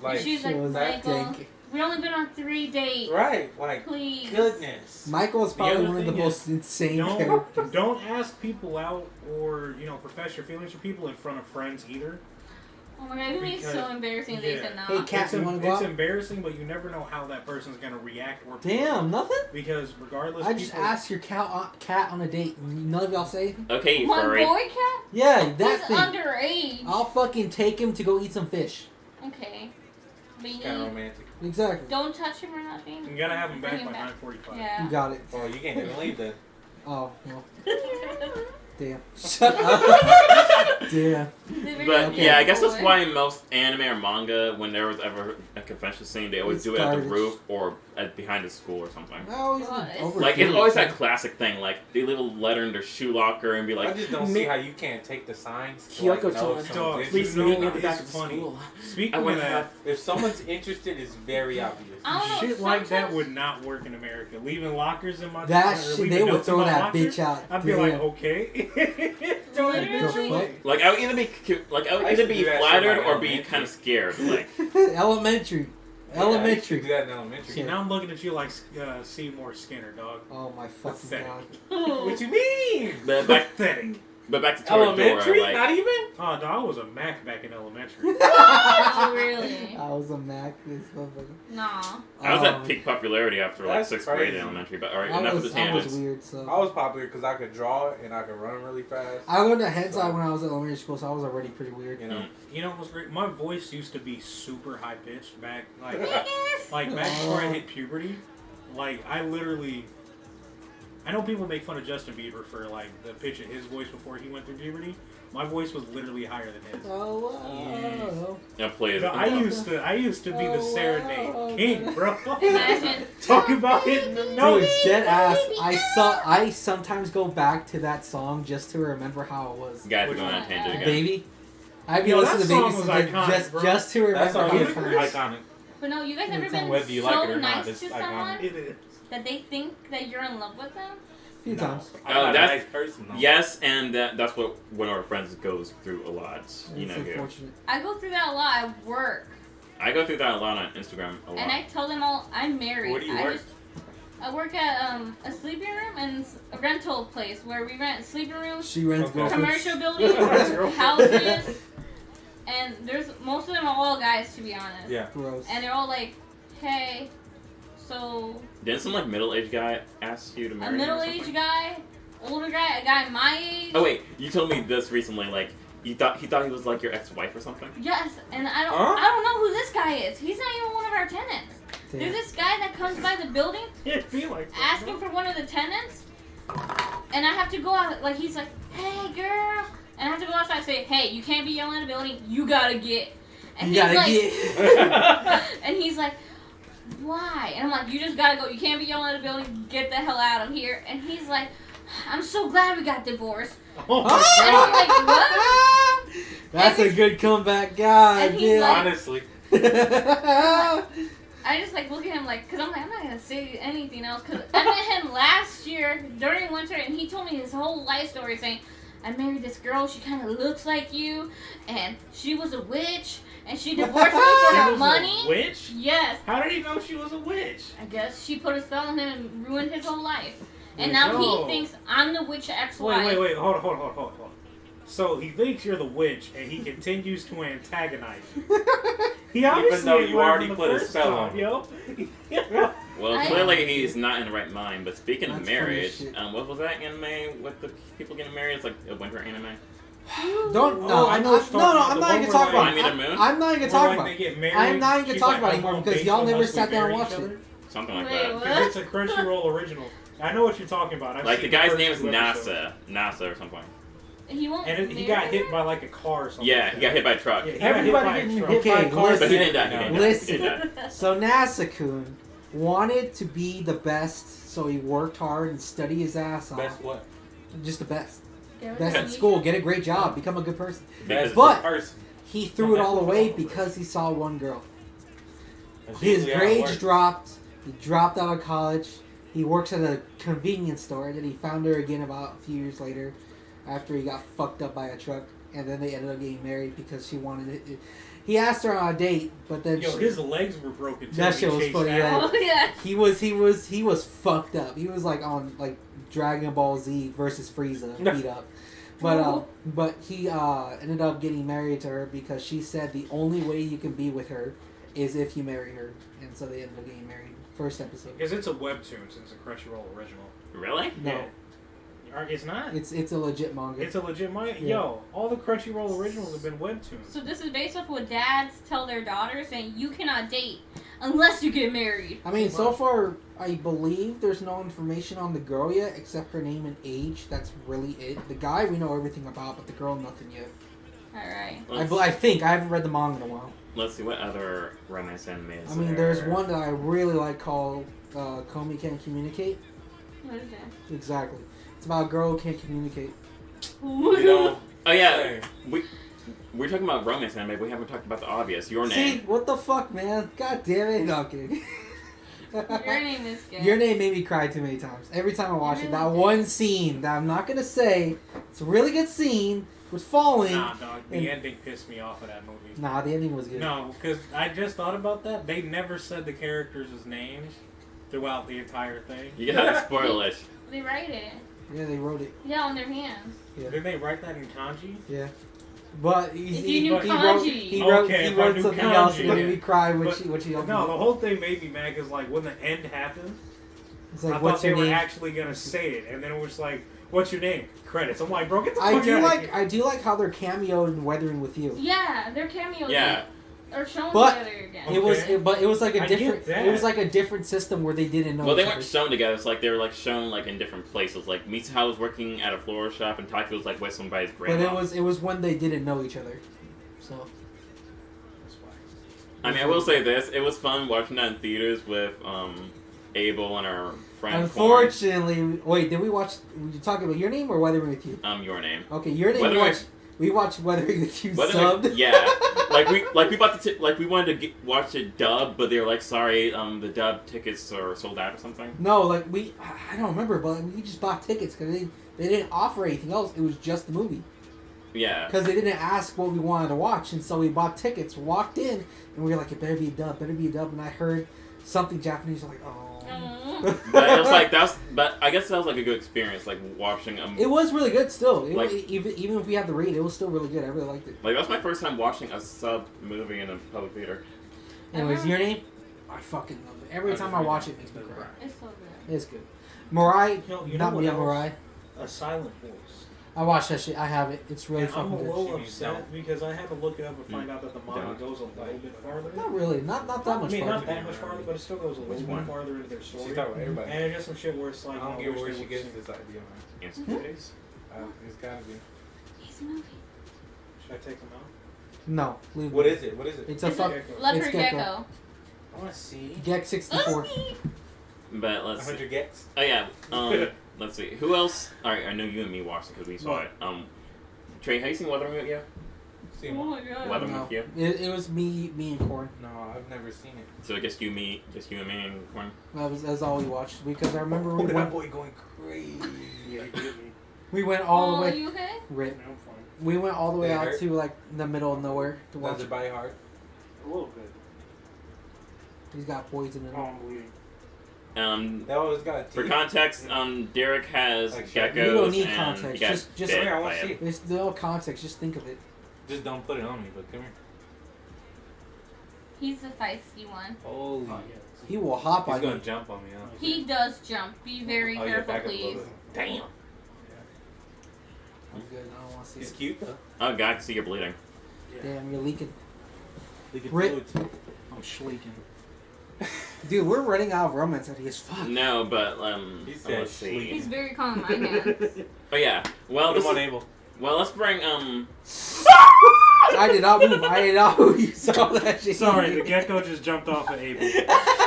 Like she's like, was that Michael, dank. we only been on 3 dates. right, like Please. goodness. Michael is The probably other one of the thing most insane Don't characters. don't ask people out or profess your feelings for people in front of friends either. Oh my god, it would be so Because- embarrassing if they yeah. said no. Hey, Kat, It's, you want to go it's out? embarrassing, but you never know how that person's gonna react or Damn, nothing. because regardless, I just people, asked your cat on a date. And none of y'all say anything. Okay, you My furry. boy cat? Yeah, He's that thing. underage. I'll fucking take him to go eat some fish. Okay. But you Kind of need, romantic. Exactly. don't touch him or nothing. you gotta have them Bring back him by back. 9:45. Yeah. You got it. Oh, you can't even leave then. Oh well. Damn. Shut up. Damn. But Okay. yeah, I guess that's why in most anime or manga, when there was ever a convention scene, they always It's do it at the garbage. roof or behind the school or something. No, he's Well, it's- over. Like it's always that classic thing. Like they leave a letter in their shoe locker and be I like, just don't see how you can't take the signs. To, Kyoko like, know told if me, Dog, someone's please interested meet or me not. at the back of school. I Speaking want of to that, have. If someone's interested, it's very obvious. I don't know, shit like that sometimes- would not work in America. Leaving lockers in my That or shit, leaving they would notes in throw my that locker, bitch out. I'd be like, Damn. okay, throw that bitch Literally? away. Like I would either be I used to do that shit flattered like or be elementary. kind of scared. Like Elementary. Yeah, I used to Elementary. do that in elementary. See, now I'm looking at you like Seymour Skinner, dog. Oh my fucking Pathetic. god. What you mean? but back, Pathetic. but back to Toradora. Elementary? Like Not even? Oh, dog, I was a Mac back in elementary. Oh, really? I was a Mac. This motherfucker. Nah. I was Um, at peak popularity after like That's 6th grade in crazy. elementary. But alright, I enough of was, the I was tangents. weird, so. I was popular because I could draw and I could run really fast. I learned a hentai when I was at elementary school, so I was already pretty weird. You know? You know what's great? My voice used to be super high pitched back, like Yes. back before I hit puberty. Like I literally, I know people make fun of Justin Bieber for like the pitch of his voice before he went through puberty. My voice was literally higher than his. Oh, Yeah, please. But I used to be the serenade king, bro. Imagine. Talk about hitting the Dude, notes. dead ass. I sometimes go back to that song just to remember how it was. Guys, we're going on a tangent again. Baby. I'd be Yo, listening to that Baby song was Singing iconic, just bro. just to That remember song how is it was. iconic. But no, you guys ever It's been Whether you so like it or nice not, it's to iconic. someone It is. that they think that you're in love with them? A few No, times. I'm not a that's- nice person, though. Yes, and that's what one of our friends goes through a lot. You It's know, here. unfortunate. I go through that a lot at work. I go through that a lot on Instagram a lot. And I tell them all I'm married. Where do you I work? I work at a sleeping room and a rental place where we rent sleeping rooms, She rents Okay. girlfriends. commercial buildings, houses, and there's most of them are all guys to be honest. Yeah. Gross. And they're all like, "Hey, so Didn't some like middle-aged guy ask you to a marry him or middle-aged something? guy, older guy, a guy my age." Oh wait, you told me this recently. Like he thought he was like your ex-wife or something. Yes, and I Huh? don't know who this guy is. He's not even one of our tenants. Damn. There's this guy that comes by the building It be like that, asking for one of the tenants, and I have to go out. Like he's like, "Hey, girl," and I have to go outside and say, "Hey, you can't be yelling at the building. You gotta get." And You he's gotta like, get. and he's like, "Why?" And I'm like, "You just gotta go. You can't be yelling at the building. Get the hell out of here." And he's like, "I'm so glad we got divorced." Oh my And I'm like, "What?" That's a good comeback, God. And he's damn. like- Honestly. I just like look at him like, cause I'm like, I'm not gonna say anything else. Cause I met him last year during winter, and he told me his whole life story, saying, "I married this girl. She kind of looks like you, and she was a witch, and she divorced me for She her was money." a witch? Yes, How did he know she was a witch? I guess she put a spell on him and ruined his whole life. And Yo. now he thinks I'm the witch ex-wife. Wait, hold on. So he thinks you're the witch, and he continues to antagonize you. He obviously though ain't you learned already from the put a first spell time, on yo. Well, I- clearly he's not in the right mind. But speaking of That's funny marriage, as shit. what was that anime with the people getting married? It's like a winter anime. Don't Oh, no, I I'm know not, what no, you're no, talking I'm about. not The even one talking where, about like, it. Fly Me the Moon? I'm not even Where, talking like, about they it. get married, I'm not even she's talking like, about it "I'm anymore going because based y'all on never once we sat down and marry watched each it. other." Something like Wait, that. what? Because it's a Crunchyroll original. I know what you're talking about. I've Like seen the guy's first name is two episodes. NASA or something. He won't. And he got hit by like a car or something. Yeah, he got hit by a truck. Yeah, he got hit Everybody by a getting truck. hit by Okay, cars. But he didn't No. die. He didn't die. Listen. He didn't die. So Nasa-kun wanted to be the best, so he worked hard and studied his ass off. Best what? Just the best. Get Best at school, get a great job, become a good person. Because But- person. He threw it all away because he saw one girl. His grades dropped. He dropped out of college. He works at a convenience store. Then he found her again about a few years later, after he got fucked up by a truck. And then they ended up getting married because she wanted it. He asked her on a date, but then Yo, his legs were broken too. That when shit he was chased funny, after yeah. her. Oh yeah. he was fucked up. He was like on like Dragon Ball Z versus Frieza beat up. But he ended up getting married to her because she said the only way you can be with her is if you marry her, and so they ended up getting married. First episode. Because it's a webtoon since it's a Crunchyroll original. Really? No, Yeah. It's not? it's a legit manga. It's a legit manga. Yeah. Yo, all the Crunchyroll originals have been webtoons. So this is based off what dads tell their daughters, saying you cannot date unless you get married. I mean, so far, I believe there's no information on the girl yet, except her name and age. That's really it. The guy we know everything about, but the girl, nothing yet. All right. I think. I haven't read the manga in a while. Let's see what other romance anime is I mean, there. there's one that I really like called Komi Can't Communicate. What is that? Exactly. It's about a girl who can't communicate. You know, Oh yeah, we're talking about romance anime. But we haven't talked about the obvious. Your See, name. what the fuck, man? God damn it. No, I'm kidding. Your name is good. Your Name made me cry too many times. Every time I watch it, that Really? one scene that I'm not going to say, it's a really good scene with falling. Nah, dog. The And- ending pissed me off of that movie. Nah, the ending was good. No, because I just thought about that. They never said the characters' names throughout the entire thing. You gotta spoil it. They write it. Yeah, they wrote it. Yeah, on their hands. Yeah. Didn't they write that in kanji? Yeah. But If you knew wrote, kanji. he wrote, Okay, he if I wrote knew something else kanji, that made yeah. me cry when But- she opened No, it. the whole thing made me mad because, like, when the end happened, It's I like, thought what's they your were name? actually going to say it. And then it was like, what's your name? Credits. I'm like, bro, get the I fuck do out like of here. I do like how they're cameoed in Weathering with You. Yeah, their cameos Yeah. are shown But together again. Okay. It was like a I get different that. it was like a different system where they didn't know. Well, they each weren't other. shown together. It's like they were like shown like in different places. Like Mitsuha was working at a floral shop, and Taki was like with somebody's But grandma. it was when they didn't know each other. So That's why. I mean, I will say this: it was fun watching that in theaters with Abel and our friend. unfortunately, wait, did we watch? Were you talking about Your Name or Weathering with You? Your name. Okay, Your Name. Weathering- We watched Weathering with You Weathering- subbed. yeah, we bought we wanted to watch it dub, but they were like, sorry, the dub tickets are sold out or something. No, like I don't remember, but we just bought tickets because they didn't offer anything else. It was just the movie. Yeah. Because they didn't ask what we wanted to watch, and so we bought tickets, walked in, and we were like, it better be a dub, and I heard something Japanese, like, oh. But it was like but I guess that was like a good experience, like watching It was really good still. Like- Even if we had to read, it was still really good. I really liked it. Like that's my first time watching a sub movie in a public theater. Anyways, Your Name, I fucking love it. Every time I watch it, it makes me cry. It's so good. It's good. Mariah, You know not what me, else? Mariah. A silent voice. I watched that shit. I have it. It's really And I'm a fucking good. little upset because I had to look it up and find out that the manga Don't. goes a little bit farther. Not really. Not that much I mean, fun. not that much farther, but it still goes a little bit one? farther into their story. She's talking about everybody. And there's just some shit where it's I like, don't oh, get wish where they she would gets sing- this idea, man. Instant It's gotta be. It's a movie. Should I take them out? No. Leave What it. is it? What is it? It's a fuck. Leopard It's Gecko. Gecko. I want to see. Gek 64. But let's see. 100 gets. Oh yeah. Let's see. Who else? All right, I know you and me watched it because we saw it. Trey, have you seen Weathering with You? See Oh one. my god. Weathering No. with You. It was me and Corn. No, I've never seen it. So I guess you and me and Corn. That's all we watched because I remember Oh, we that went, boy going crazy. Yeah, you get me. we went all the Are way. you okay? Right. I'm fine. We went all the way Did it out hurt? to like the middle of nowhere to watch Does it. it bite hard? A little bit. He's got poison in Oh, him. I'm bleeding. That always got a For teeth. context, Derek has Like, geckos you don't need and context, he got just- bit Come here, I by want to him. see it. There's no context. Just think of it. Just don't put it on me, but come here. He's the feisty one. Holy. Oh, yeah. He will hop He's on gonna you. jump on me, huh? He does jump. Be very Oh, yeah, careful, back up a little please. bit. Damn. I'm good. I don't want to see He's it. cute though. Oh God, I can see you're bleeding. Yeah. Damn, you're leaking. Look at Rip. fluids. I'm schleeking. Dude, we're running out of romance ideas. Fuck. No, but He said let's see. sleep. He's very calm. I can. Oh yeah. Well, Put this him on is, Abel. well, let's bring I did not move. I did not move. You saw that shit. Sorry, the gecko just jumped off of Abel.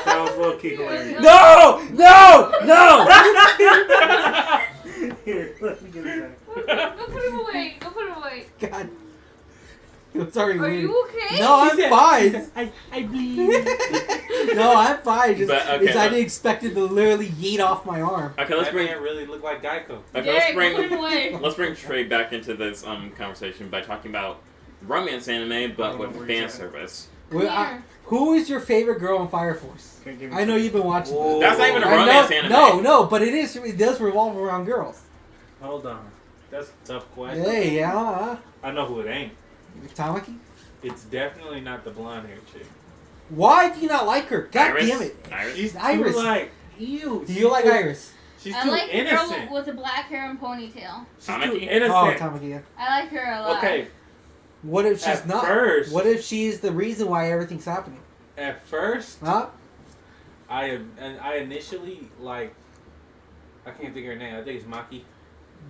That was low key hilarious. No! No! No! Here, let me get it back. Go put him away. Go put him away. God. It's already Are weird. you okay? No, I'm fine. I bleed. No, I'm fine. Just, But, okay, it's, I didn't expect it to literally yeet off my arm. Okay, let's That bring. man really look like Geico. Okay, let's Derek, go put him bring. away. Let's bring Trey back into this conversation by talking about romance anime, but I don't with know where fan he's at. service. Come Well, here. who is your favorite girl in Fire Force? Okay, give me I know two. you've been watching. Whoa. that. That's not even a I know- romance anime. No, but it is. It does revolve around girls. Hold on. That's a tough question. Hey, yeah. I know who it ain't. Tamaki? It's definitely not the blonde hair chick. Why do you not like her? God Iris? damn it. Iris? She's Iris. too like, ew. Do you like Iris? She's I too like the innocent. girl with the black hair and ponytail. She's too Tamaki? Oh, innocent. Tamaki, yeah. I like her a lot. Okay, What if she's at not? first, What if she's the reason why everything's happening? at first, Huh? I initially like, I can't think of her name. I think it's Maki.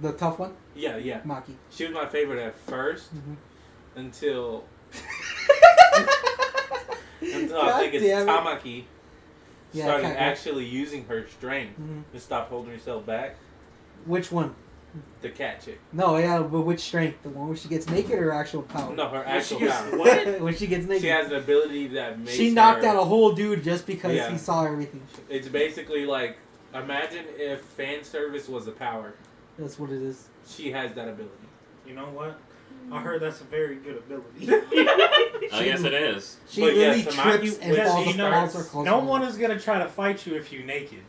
The tough one? Yeah, yeah. Maki. She was my favorite at first Mhm. until I God think it's damn it. Tamaki Yeah, started kinda. actually using her strength Mhm. and stopped holding herself back. Which one? The cat chick. No, yeah, but which strength? The one where she gets naked or actual power? No, her actual she gets power. what? When she gets naked. She has an ability that makes She knocked her, out a whole dude just because Yeah. he saw everything. It's basically like, imagine if fan service was a power. That's what it is. She has that ability. You know what? I heard that's a very good ability. I guess it is. She But yeah, literally Tamaki- trips and when falls she apart. starts- her No one is gonna try to fight you if you naked.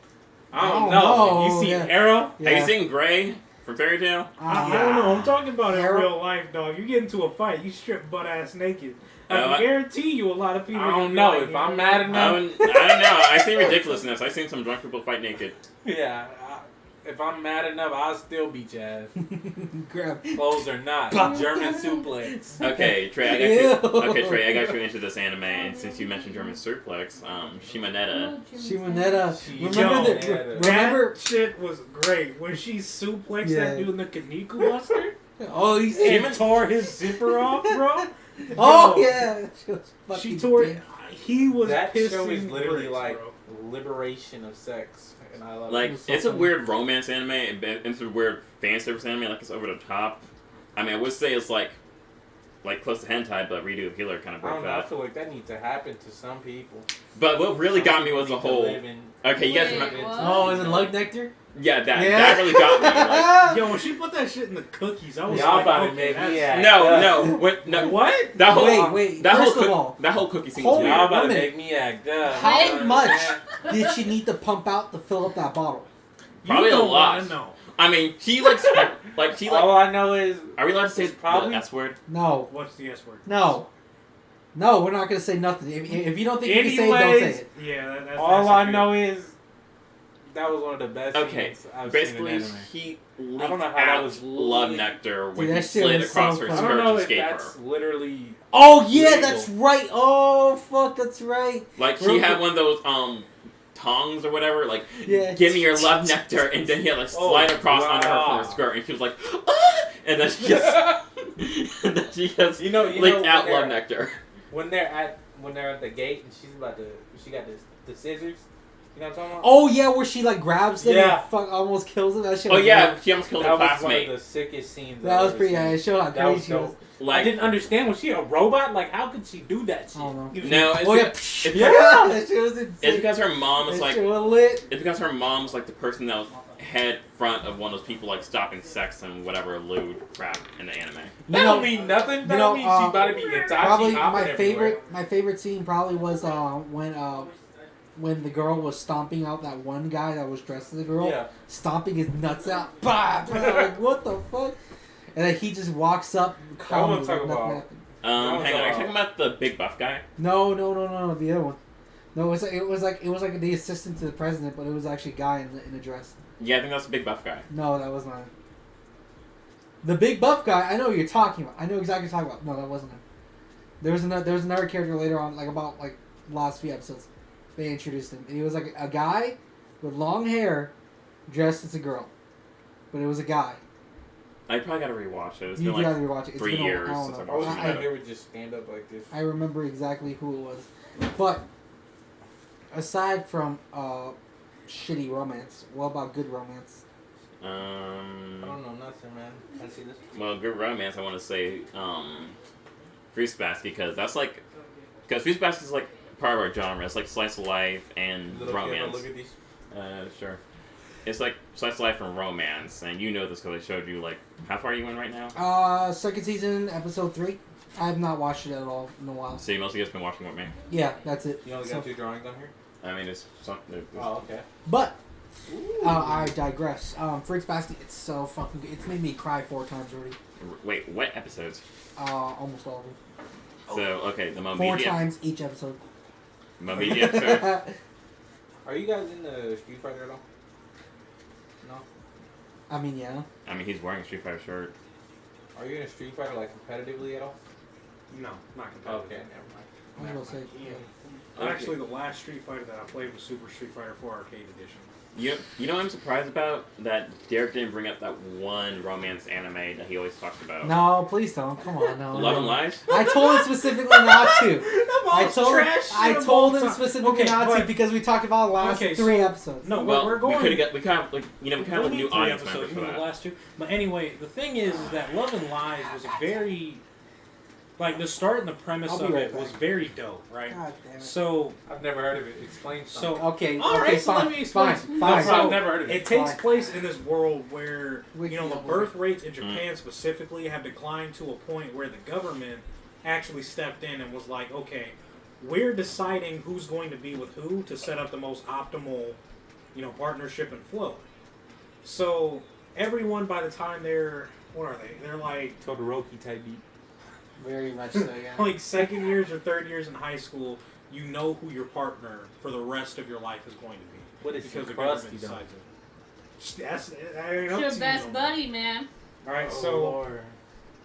I don't Oh, know. no, You see yeah. Arrow? Yeah. Have you seen Gray from Fairy Tail? I don't know. I'm talking about in Harold- real life, dog. You get into a fight, you strip butt ass naked. I Oh, can guarantee you, a lot of people. I don't gonna be know. like, If you I'm know mad what? enough- I don't know. I see ridiculousness. I've seen some drunk people fight naked. Yeah. If I'm mad enough, I'll still beat your ass. Grab. Clothes or not. Bah. German suplex. Okay, Trey, I got you. Ew. Okay, Trey, I got you into this anime, and since you mentioned German suplex, Shimonetta. Shimonetta. Yo, Remember yeah, remember? That shit was great when she suplexed Yeah. that dude in the Kaniku Buster. Oh, he's She tore his zipper off, bro. Oh Yo, yeah. She, was She fucking tore dead. it. He was That pissing show is literally bricks, like bro. liberation of sex. And I love Like, was so it's a funny. weird romance anime, and it's a weird fan service anime, like it's over the top. I mean, I would say it's like close to hentai, but redo of healer kind of I don't broke know. I that. feel like that needs to happen to some people. But what really Some got me people was the need to whole. live in- Okay, you guys Wait, remember? what? Oh, is it Lug Nectar? Yeah, that Yeah. that really got me. Like, Yo, when she put that shit in the cookies, I was Y'all like, about to okay, make me that's- act no, up. no, what, no. What? That whole Wait. that First whole of all, that whole cookie scene hold was on. Y'all weird. about to minute. make me act up. How You much understand? did she need to pump out to fill up that bottle? Probably you a don't lot. wanna know. I mean, she like she like. All I know is Are we allowed to say it's probably- the S word? No. What's the S word? No. No, we're not gonna say nothing. If you don't think you can say it, don't say Anyways, it. Yeah, that's all I good. know is that was one of the best Okay, scenes I've basically, seen in anime. he I leaked don't know how that out was love leaked. nectar when Dude, he that shit slid was across so her funny. I skirt don't to know if escape that's her. literally Oh yeah, Legal. that's right. Oh fuck, that's right. Like she had one of those tongs or whatever. Like, Yeah. give me your love nectar, and then he had like slide Oh, across under her from wow. her skirt, and she was like, ah! And then she just and then she just you know licked out when love they're- nectar. when they're at the gate and she got the scissors. You know what I'm talking about? Oh yeah, where she like grabs them Yeah. and fuck almost kills him. That shit. Oh was yeah, dope. she almost killed that her was classmate. one of the sickest scenes. That I've was ever pretty. seen. Yeah, it showed how That was crazy she was. dope. I Like, didn't understand. Was she a robot? Like, how could she do that shit? I don't know. no, it's Oh yeah, because, yeah, that shit was it's insane. because her mom was That like, shit was lit. it's because her mom was like the person that was head front of one of those people like stopping sex and whatever lewd crap in the anime. That You don't know, mean nothing. That you don't know, mean she's about to be Itachi Probably hopping my favorite scene probably was when the girl was stomping out that one guy that was dressed as a girl, Yeah. stomping his nuts out. Bah, bah, like what the fuck? And then he just walks up calmly. wanna talk like nothing about- happened. Hang on, are you talking about the big buff guy? No, the other one. No, it was like the assistant to the president, but it was actually a guy in a dress. Yeah, I think that's the big buff guy. No, that was not him. The big buff guy, I know what you're talking about. I know exactly what you're talking about. No, that wasn't him. There was another character later on, like about like last few episodes. they introduced him. And he was like a guy with long hair dressed as a girl. But it was a guy. I probably gotta rewatch it. It's You been gotta like rewatch it. It's 3 been years I don't since know. I've I was watched thinking it. they would just stand up like this. I remember exactly who it was. But aside from shitty romance, what about good romance? I don't know nothing, man. I see this. Well, good romance. I want to say Fruits Basket because that's like Fruits Basket is like part of our genre. It's like slice of life and Little romance. kid, look at these. Sure. It's like slice of life and romance, and you know this because I showed you. Like, how far are you in right now? Second season, episode 3. I have not watched it at all in a while. So you mostly just been watching with me. Yeah, that's it. You only got 2 drawings on here? I mean, it's something. Oh, okay. But I digress. Fruits Basket, it's so fucking good. It's made me cry 4 times already. Wait, what episodes? Almost all of them. So okay, the 4 Momiji times each episode. Momiji episode. Are you guys in the Street Fighter at all? No? I mean, yeah. I mean, he's wearing a Street Fighter shirt. Are you in a Street Fighter like competitively at all? No, not competitive. Okay, never mind. I was gonna say. Yeah. Actually, the last Street Fighter that I played was Super Street Fighter 4 Arcade Edition. You know what I'm surprised about? That Derek didn't bring up that one romance anime that he always talks about. No, please don't. Come on, no. Love and Lies? I told him specifically not to. I told him specifically not to because we talked about the last 3 episodes. No, Well, we're going. we kind of like new audience members for The that. last 2. But anyway, the thing is that Love and Lies was a very, like, the start and the premise I'll be of right it back. was very dope, right? God damn it. So I've never heard of it. Explain So- something. Okay. All okay, right, so fine, let me explain. fine. I've never heard of it. it takes Fine. place in this world where Wiki the up, birth rates in Japan specifically have declined to a point where the government actually stepped in and was like, okay, we're deciding who's going to be with who to set up the most optimal, partnership and flow. So everyone, by the time they're like Todoroki type beat. Very much so, yeah. like second years or third years in high school, you know who your partner for the rest of your life is going to be. What is Because the crusty government though? decides it. That ain't up Your to you best no more. buddy, man. Alright, Oh, so Lord.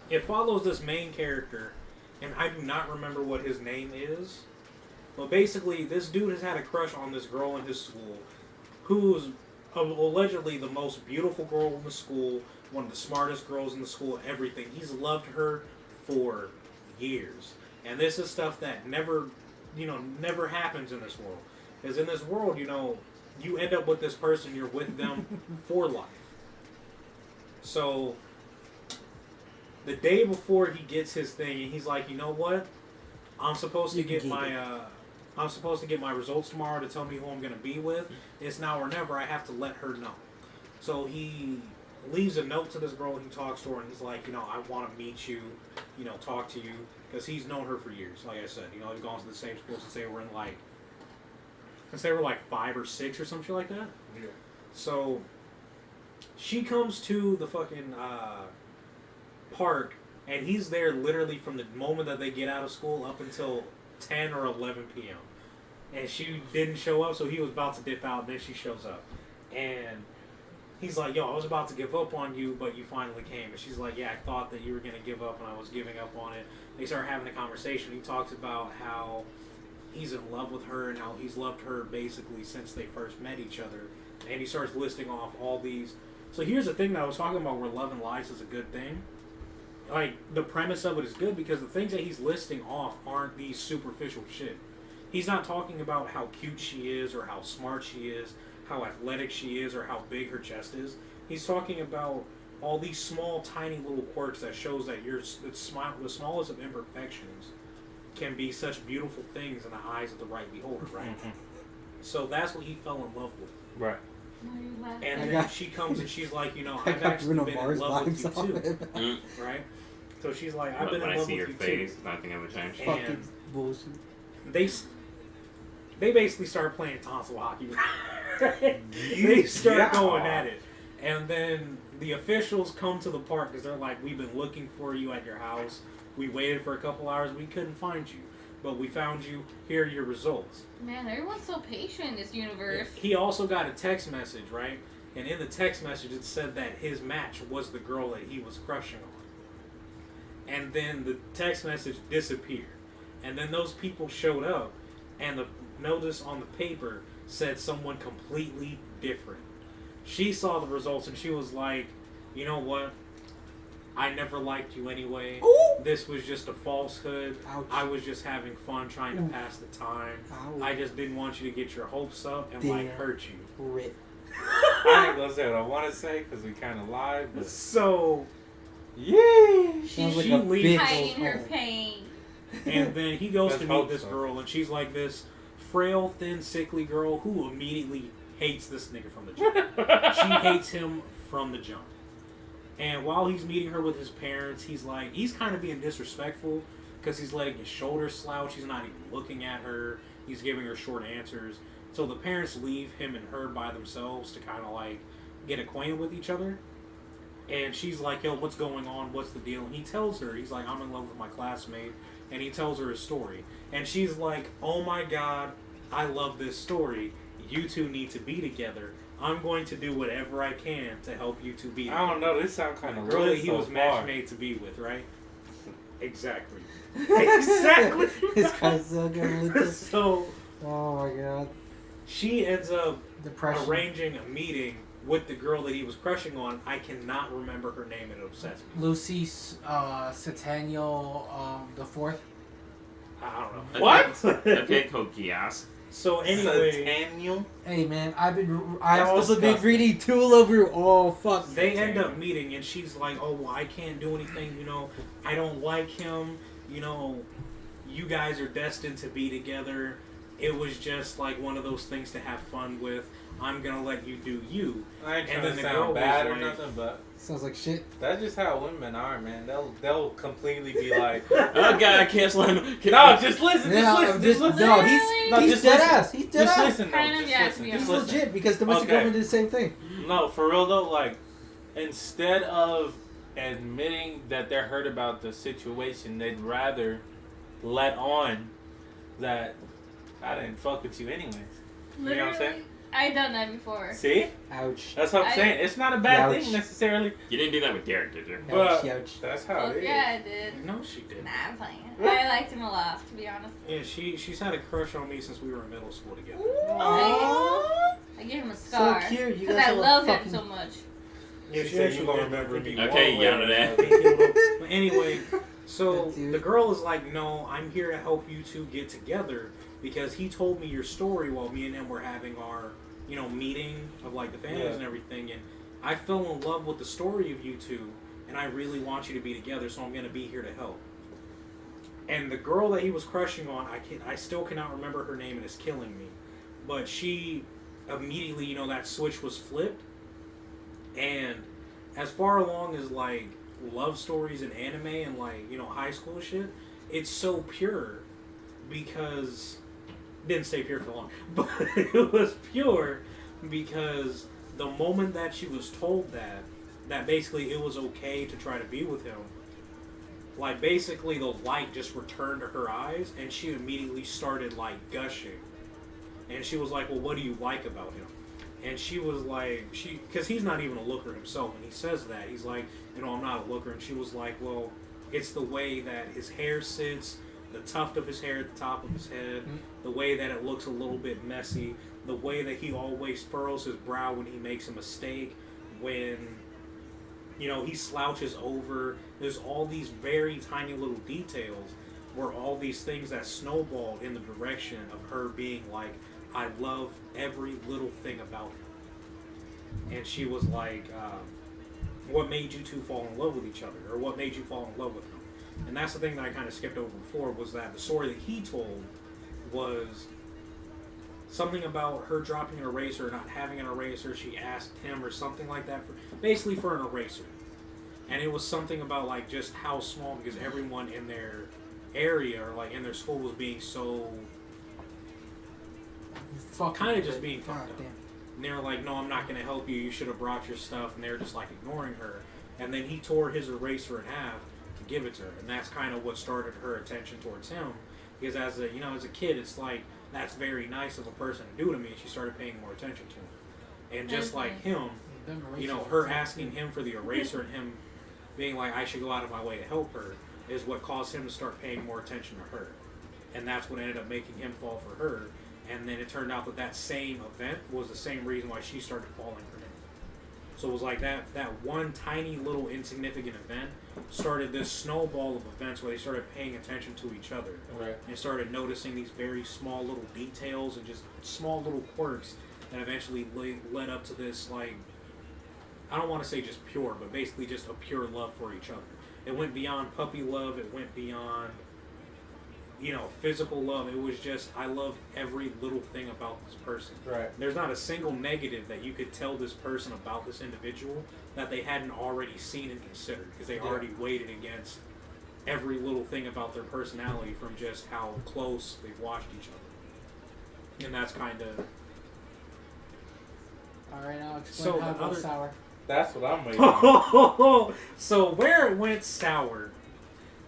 it follows this main character, and I do not remember what his name is. But basically, this dude has had a crush on this girl in his school, who's allegedly the most beautiful girl in the school, one of the smartest girls in the school, everything. He's loved her for years. And this is stuff that never happens in this world. Because in this world, you end up with this person, you're with them for life. So the day before he gets his thing, and he's like, you know what? I'm supposed to get my results tomorrow to tell me who I'm gonna be with. It's now or never. I have to let her know. So he leaves a note to this girl. He talks to her, and he's like, I want to meet you. Talk to you, because he's known her for years. Like I said, they've gone to the same school since they were like 5 or 6 or some shit like that. Yeah. So she comes to the fucking park, and he's there literally from the moment that they get out of school up until 10 or 11 p.m. And she didn't show up, so he was about to dip out, and then she shows up. And he's like, yo, I was about to give up on you, but you finally came. And she's like, yeah, I thought that you were going to give up, and I was giving up on it. They start having a conversation. He talks about how he's in love with her and how he's loved her basically since they first met each other. And he starts listing off all these. So here's the thing that I was talking about where Love and Lies is a good thing. Like, the premise of it is good because the things that he's listing off aren't these superficial shit. He's not talking about how cute she is or how smart she is, how athletic she is, or how big her chest is. He's talking about all these small, tiny little quirks that shows that the smallest of imperfections can be such beautiful things in the eyes of the right beholder, right? So that's what he fell in love with. Right. And then she comes and she's like, I've actually been in love with you too, Mm. right? So she's like, I've But been when in I love see your with you face, too. nothing ever changed. And Fucking bullshit. they basically start playing tonsil hockey. They start going at it. And then the officials come to the park because they're like, we've been looking for you at your house. We waited for a couple hours. We couldn't find you. But we found you. Here are your results. Man, everyone's so patient in this universe. He also got a text message, right? And in the text message, it said that his match was the girl that he was crushing on. And then the text message disappeared. And then those people showed up, and notice on the paper said someone completely different. She saw the results and she was like, you know what? I never liked you anyway. Ooh. This was just a falsehood. Ouch. I was just having fun trying to pass the time. Ouch. I just didn't want you to get your hopes up and Damn. hurt you. Rip. I ain't gonna say what I want to say because we kind of lied, but So, yeah. Sounds like she a leaves. bitch. Hiding her pain. And then he goes Let's to meet hope this so. girl, and she's like this frail, thin, sickly girl who immediately hates this nigga from the jump. She hates him from the jump. And while he's meeting her with his parents, he's kind of being disrespectful because he's letting his shoulders slouch. He's not even looking at her. He's giving her short answers. So the parents leave him and her by themselves to kind of like get acquainted with each other. And she's like, yo, what's going on? What's the deal? And he tells her, he's like, I'm in love with my classmate. And he tells her his story. And she's like, oh my God, I love this story. You two need to be together. I'm going to do whatever I can to help you two be together. I don't know. This sounds kind of The girl that he was match made to be with, right? Exactly. Exactly. This guy's so good with this. So Oh my god. she ends up Depression. arranging a meeting with the girl that he was crushing on. I cannot remember her name. It obsessed me. Lucy Centennial the fourth. I don't know. What? Okay, Kokias. So anyway, Centennial? Hey man, I That's also been disgusting. reading Tulip. Oh fuck. they end up meeting, and she's like, "Oh, well, I can't do anything. You know, I don't like him. You know, you guys are destined to be together. It was just like one of those things to have fun with. I'm gonna let you do you." I ain't And trying then to the sound girl bad was or like- nothing, but Sounds like shit. that's just how women are, man. They'll completely be like, Oh god, I can't slam. no, just listen, Yeah, just listen, just listen. no, Literally? he's just dead listen. ass. He's dead Just ass. listen, though. Kind of, Just yeah, to listen. be Just He's honest. listen. legit because domestic Okay. girlfriend did the same thing. No, for real though, like, instead of admitting that they're hurt about the situation, they'd rather let on that I didn't fuck with you anyways. You know what I'm saying? I done that before. See? Ouch. That's what I'm saying. It's not a bad Ouch. thing necessarily, You didn't do that with Derek, did you? but Ouch. that's how Fuck it is. yeah, I did. No, she didn't. Nah, I'm playing. I liked him a lot, to be honest. Yeah, she's had a crush on me since we were in middle school together. I gave him a scar. So cute. You Because guys I are love fucking- him so much. Yeah, She she said actually you gonna did. remember I think me. he- Okay, one yada way or that. I think he'll- But anyway, so Dude. the girl is like, no, I'm here to help you two get together because he told me your story while me and him were having our, you know, meeting of like the families Yeah. and everything, and I fell in love with the story of you two, and I really want you to be together, so I'm gonna be here to help. And the girl that he was crushing on, I still cannot remember her name, and it's killing me, but she immediately, you know, that switch was flipped, and as far along as like love stories and anime and like, you know, high school shit, it's so pure because didn't stay pure for long, but it was pure because the moment that she was told that basically it was okay to try to be with him, like basically the light just returned to her eyes and she immediately started like gushing, and she was like, well, what do you like about him? And she was like, because he's not even a looker himself, and he says that. He's like, you know, I'm not a looker. And she was like, well, it's the way that his hair sits, the tuft of his hair at the top of his head, the way that it looks a little bit messy, the way that he always furrows his brow when he makes a mistake, when, you know, he slouches over. There's all these very tiny little details where all these things that snowballed in the direction of her being like, I love every little thing about him. And she was like, what made you two fall in love with each other? Or what made you fall in love with him? And that's the thing that I kind of skipped over before, was that the story that he told was something about her dropping an eraser, not having an eraser. She asked him or something like that, basically for an eraser. And it was something about like just how small, because everyone in their area or like in their school was being so kind of just being fucked up. damn. And they were like, no, I'm not going to help you. You should have brought your stuff. And they were just like ignoring her. And then he tore his eraser in half to give it to her. And that's kind of what started her attention towards him. Because as a, you know, as a kid, it's like, that's very nice of a person to do to me. And she started paying more attention to him. And just like him, you know, her asking him for the eraser and him being like, I should go out of my way to help her, is what caused him to start paying more attention to her. And that's what ended up making him fall for her. And then it turned out that that same event was the same reason why she started falling for him. So it was like that one tiny little insignificant event started this snowball of events where they started paying attention to each other. Right. And started noticing these very small little details and just small little quirks that eventually led up to this, like, I don't want to say just pure, but basically just a pure love for each other. It went beyond puppy love. It went beyond, physical love. It was just, I love every little thing about this person. Right. There's not a single negative that you could tell this person about this individual that they hadn't already seen and considered, because they already weighed it against every little thing about their personality from just how close they've watched each other. And that's kind of... Alright, now explain how it goes sour. That's what I'm waiting on. So where it went sour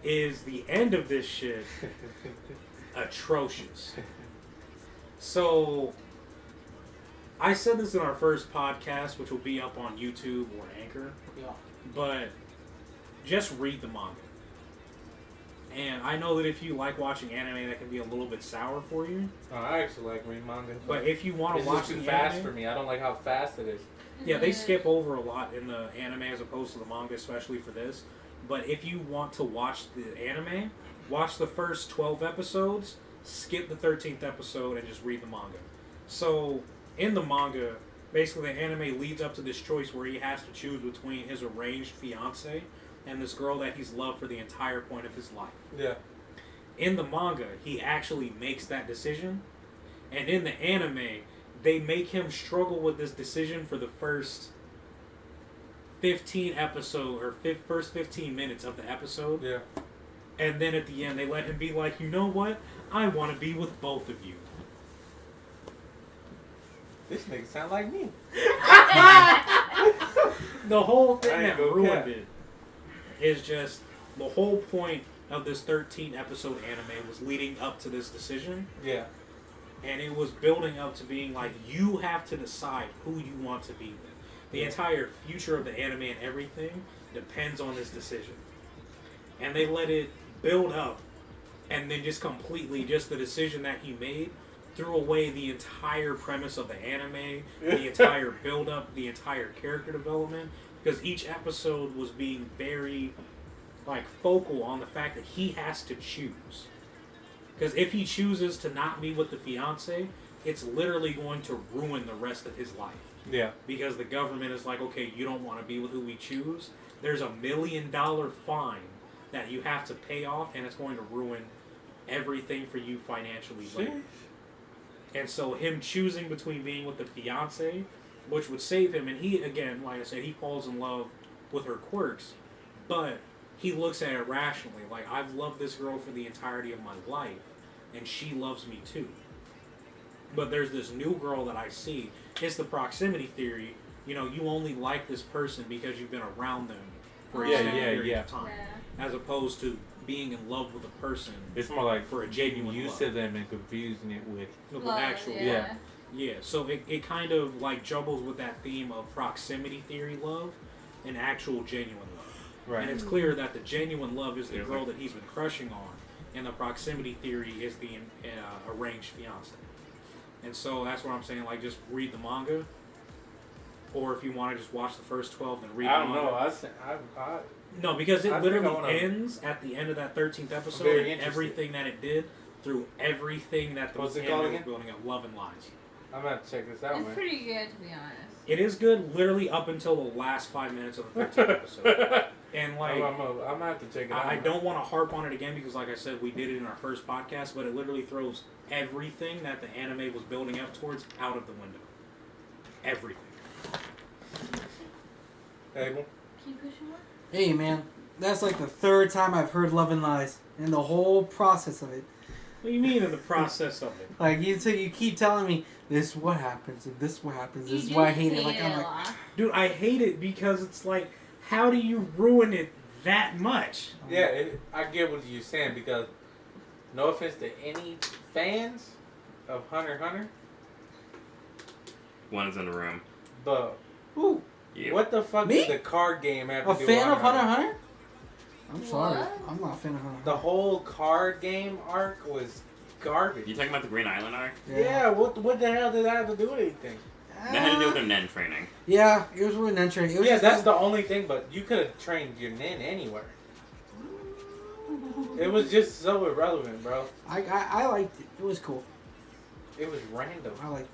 is the end of this shit atrocious. So I said this in our first podcast, which will be up on YouTube or Anchor. Yeah. But just read the manga. And I know that if you like watching anime, that can be a little bit sour for you. Oh, I actually like reading manga. But if you want to it's watch just too the fast anime, for me. I don't like how fast it is. yeah, they skip over a lot in the anime as opposed to the manga, especially for this. But if you want to watch the anime, watch the first 12 episodes, skip the 13th episode, and just read the manga. So, in the manga, basically the anime leads up to this choice where he has to choose between his arranged fiance and this girl that he's loved for the entire point of his life. Yeah. In the manga, he actually makes that decision. And in the anime, they make him struggle with this decision for the first 15 first 15 minutes of the episode. Yeah. And then at the end, they let him be like, you know what? I want to be with both of you. This nigga sound like me. The whole thing I ain't that gonna ruined cap. it is just the whole point of this 13 episode anime was leading up to this decision. Yeah. And it was building up to being like, you have to decide who you want to be with. The entire future of the anime and everything depends on this decision. And they let it build up, and then just completely, just the decision that he made threw away the entire premise of the anime, the entire build up, the entire character development, because each episode was being very, focal on the fact that he has to choose. Because if he chooses to not be with the fiance, it's literally going to ruin the rest of his life. Yeah. Because the government is like, okay, you don't want to be with who we choose. There's $1 million fine that you have to pay off, and it's going to ruin everything for you financially later. And so him choosing between being with the fiance, which would save him, and he, again, like I said, he falls in love with her quirks, but he looks at it rationally. Like, I've loved this girl for the entirety of my life, and she loves me too. But there's this new girl that I see. It's the proximity theory. You only like this person because you've been around them for an extended period of time. Yeah. As opposed to being in love with a person. It's more like for a genuine used love. to them and confusing it with Love, actual yeah. Yeah. Yeah, so it kind of jumbles with that theme of proximity theory love and actual genuine love. Right. And it's clear that the genuine love is the girl that he's been crushing on, and the proximity theory is the arranged fiance. And so that's what I'm saying, just read the manga, or if you want to just watch the first 12 and read I the don't manga. know. No, because it I think literally I wanna- ends at the end of that 13th episode, very and interested. everything that it did through everything that the What's it anime called was again? building up, Love and Lies. I'm gonna have to check this out, It's man. pretty good, to be honest. It is good, literally up until the last 5 minutes of the 13th episode. And I'm gonna have to check it out. I man. don't want to harp on it again because, like I said, we did it in our first podcast, but it literally throws everything that the anime was building up towards out of the window. Everything. Abel? Can you push more? Hey, man. That's the third time I've heard Love and Lies. And the whole process of it. What do you mean in the process of it? You keep telling me, this is what happens, and this is what happens, this is You why I do hate it. hate I'm a like, lot. Dude, I hate it because it's how do you ruin it that much? Yeah, I get what you're saying because, no offense to any fans of Hunter x Hunter, One is in the room. but ooh, Yeah. what the fuck Me? did the card game have to a do fan with of Hunter x Hunter? I'm sorry. What? I'm not a fan of Hunter x The Hunter. whole card game arc was garbage. You talking about the Green Island arc? Yeah, what the hell did that have to do with anything? That had to do with their nen training. Yeah, it was with nen training. It was Yeah, just that's the only thing, but you could have trained your nin anywhere. It was just so irrelevant, bro. I liked it. It was cool. It was random. I liked it.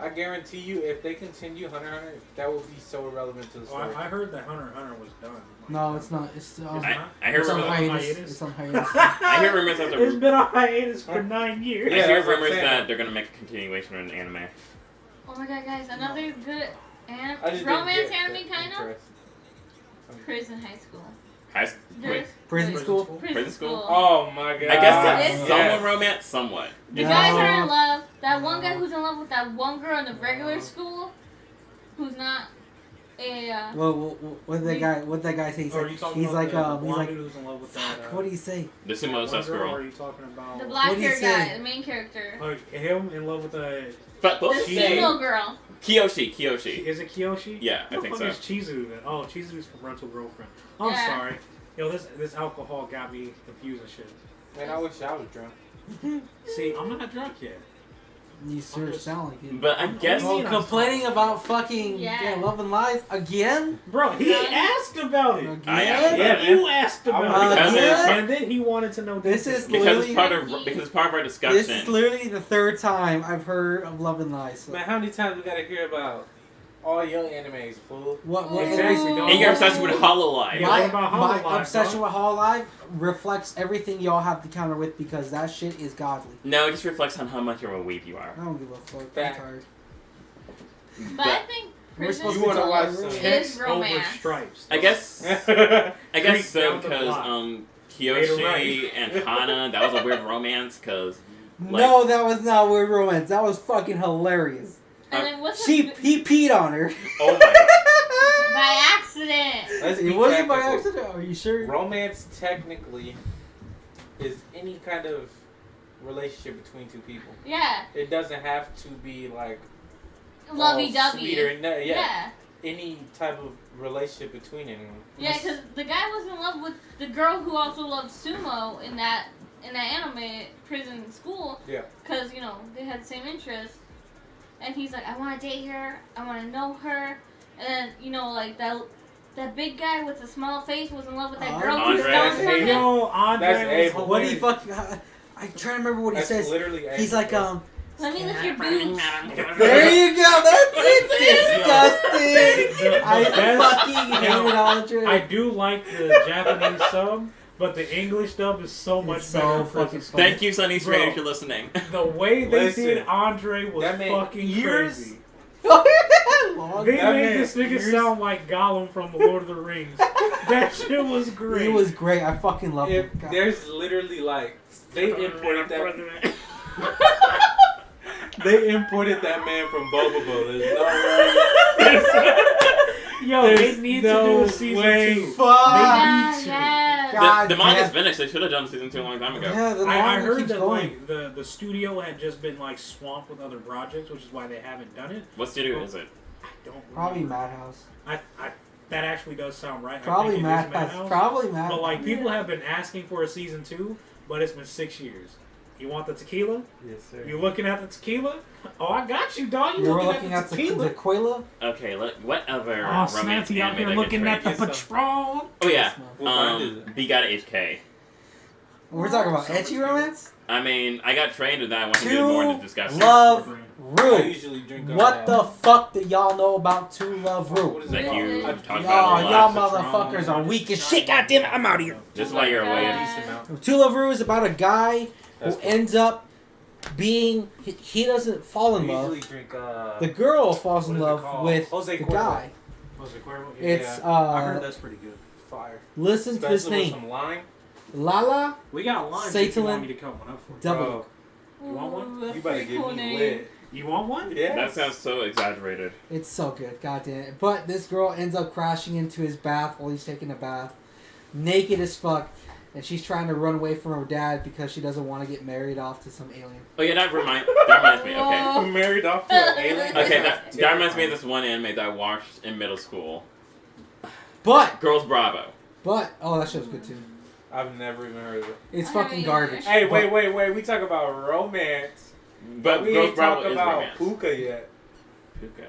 I guarantee you, if they continue Hunter x Hunter, that will be so irrelevant to the story. I heard that Hunter x Hunter was done. No, it's not. It's I hear it's on rumors. hiatus. It's on hiatus. I hear rumors that It's been on hiatus for 9 years. I Yeah, hear that's what I'm rumors saying. that they're gonna make a continuation of an anime. Oh my god, guys! Another good I just romance didn't get anime, that kind of. interest. Prison High School. Wait, There's Prison school. prison school. Oh my god. I guess that's Yes. somewhat romance, somewhat. The No. guys are in love. That one guy who's in love with that one girl in the regular school, who's not a. Well, what did that guy say? He's Or are like, you talking he's about like, the he's blonde like, dude who's in love with fuck. that? What do you say? The sumo one sus Or girl. are you talking about The black What'd he hair say? guy, the main character. like him in love with the? But The both She- sumo girl. Kiyoshi. Is it Kiyoshi? Yeah, I Who think the fuck so. is Chizu then? Oh, Chizu's from Rental Girlfriend. I'm Yeah. sorry. Yo, this alcohol got me confused and shit. Man, I wish I was drunk. See, I'm not drunk yet. You sure sound like it. But I guess Well, Yeah. complaining about fucking Yeah. Love and Lies again? Bro, he Yeah. asked about it. Again? I asked Yeah, about it. you asked about it. Because it's- And then he wanted to know This details. is because literally- it's part of our discussion. This is literally the third time I've heard of Love and Lies. So. Man, how many times we gotta hear about all young animes, fool? What Exactly, dog. and your obsession with Hololive. Yeah, My, what about my Hololive, obsession dog? with Hololive reflects everything y'all have to counter with because that shit is godly. No, it just reflects on how much of a weeb you are. I don't give a fuck. I'm Fact. tired. But I think We're prison supposed You to wanna school watch talk some is Checks over romance. stripes. I guess I I guess Creep so down the because block. Kiyoshi Made it and Hana, that was a weird romance because No, that was not weird romance. That was fucking hilarious. And then what's He the, peed on her. oh my god. by accident? Let's be It wasn't by technical. accident. Are you sure? Romance technically is any kind of relationship between two people. Yeah, It doesn't have to be like lovey all sweet or dovey. no, yeah. Yeah, Any type of relationship between anyone. yeah, because the guy was in love with the girl who also loved sumo in that anime prison school. Yeah. Because they had the same interests, and he's like, I want to date her, I want to know her, and then like that big guy with the small face was in love with that girl who Andre. stones from him. Yo, Andre That's was Abel. What do you hilarious. fucking? I try to remember what he That's says. literally He's Abel, like bro. Let me lick your boobs. There you go. That's it. Disgusting. The I best- fucking hate Yo, it, Andre. I do like the Japanese sub, but the English dub is so much It's better. so in fucking Prison funny. Thank you, Sunny Bro. Straight, if you're listening. The way they Listen, did Andre was that man fucking ears- crazy. Long They That made man this nigga ears- sound like Gollum from the Lord of the Rings. That shit was great. It was great. I fucking love If it. God. there's literally like they imported that they imported that man from Bobobo. There's no way. Yo, There's they need no to do a season way. 2. Fuck. Yeah, too. yeah. God The manga's damn. finished. They should have done season 2 a long time ago. Yeah, the I manga heard keeps that going. like the studio had just been like swamped with other projects, which is why they haven't done it. What studio is it? I don't Probably remember. Madhouse. I that actually does sound right. Probably I think it is Madhouse. Probably Madhouse. But like people have been asking for a season 2, but it's been 6 years. You want the tequila? Yes, sir. You looking at the tequila? Oh, I got you, dog. You You were looking at the tequila? the Tequila? Okay, what other Oh, romance Snappy out anime here that looking gets at the rated? Patron. Oh yeah, What kind is it? B got HK. We're talking about Summer etchy tequila. romance? I mean, I got trained with that. I want to get more into discussion. Love I Rue. usually drink. What the fuck do y'all know about To Love What Rue? is Is that it you called? talking Y'all, about y'all a lot? motherfuckers are weak as shit. God damn it, I'm out of here. Just while you're away. Yeah. Decent amount. To Love Rue is about a guy That's who cool. ends up being he doesn't fall in We love. usually drink. The girl falls What in is it love called? with Jose the Cuervo. guy. Was it Cuervo? Yeah. It's I heard that's pretty good. fire. listen to this Especially with name. some lime. Lala We got lines if you Satan want me to cut one up for you. Double. Bro, You want one? Ooh, that's you better pretty get cool me name. lit. You want one? Yeah. That sounds so exaggerated. It's so good, goddamn it. But this girl ends up crashing into his bath while he's taking a bath, naked as fuck, and she's trying to run away from her dad because she doesn't want to get married off to some alien. Oh yeah, that reminds me. Okay. Whoa. Married off to an alien. Okay, that reminds me of this one anime that I watched in middle school. But Girls Bravo. oh, that show's good too. I've never even heard of it. It's I fucking haven't garbage. either. Hey, wait. We talk about romance, But we Ghost ain't Bravo talk is about romance. Puka yet. Puka.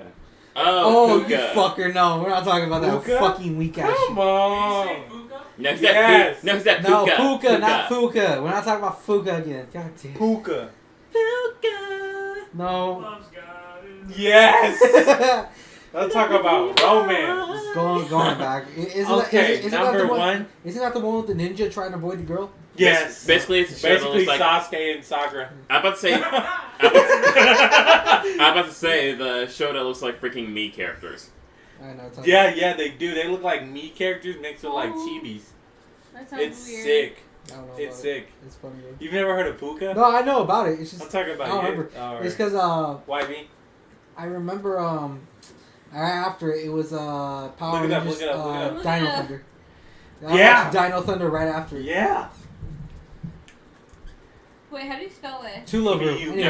Oh, Puka. you fucker! No, we're not talking about that Puka? fucking weak ass shit. Come on. No, it's Yes. that. No, it's that No, Puka. Puka, not Fuka. We're not talking about Fuka again. God damn. Puka. Puka. No. Yes. Let's talk about romance. Going back. Okay, isn't number that the one. Isn't that the one with the ninja trying to avoid the girl? Yes. Basically, it's a show that Basically, looks like. Sasuke and Sakura. I'm about to say the show that looks like freaking me characters. I know. Yeah, they do. They look like me characters mixed with like chibis. That sounds It's weird. sick. I don't know. It's about sick. It. It's funny. Though. You've never heard of Puka? No, I know about it. It's just I'm talking I about don't you. remember. All It's right. because YB? I remember right after it was Power Look it up, Rangers look it up, look it up. Dino Yeah. Thunder. Yeah. watched Dino Thunder right after. Yeah. Wait, how do you spell it? Tularu. P-U-K-A.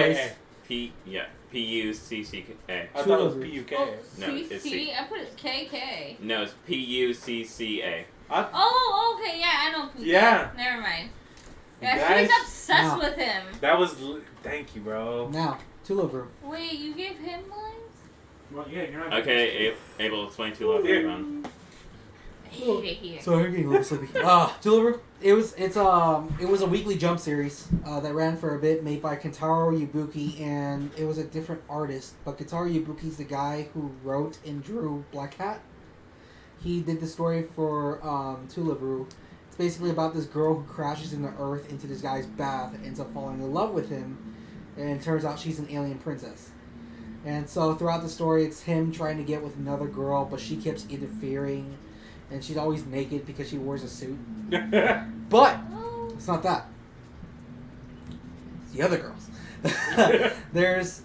Anyways, P-U-C-C-A. I thought it was P-U-K. Oh, No, it's CC? I put it KK. No, it's P-U-C-C-A. Oh, okay, yeah, I know Puka. Yeah. Never mind. Yeah, Guys, she's obsessed no. with him. that was... Thank you, bro. now Tularu. Wait, you gave him lines? Well, yeah, you're not. Okay, Abel, explain to love everyone. I hate it here. Sorry, I'm getting a little sleepy. Tularu. It was a weekly Jump series that ran for a bit, made by Kentaro Yabuki, and it was a different artist. But Kentaro Yabuki's the guy who wrote and drew Black Hat. He did the story for Tularu. It's basically about this girl who crashes into Earth into this guy's bath and ends up falling in love with him, and it turns out she's an alien princess. And so throughout the story, it's him trying to get with another girl, but she keeps interfering, and she's always naked because she wears a suit. But Oh. it's not that. It's the other girls. There's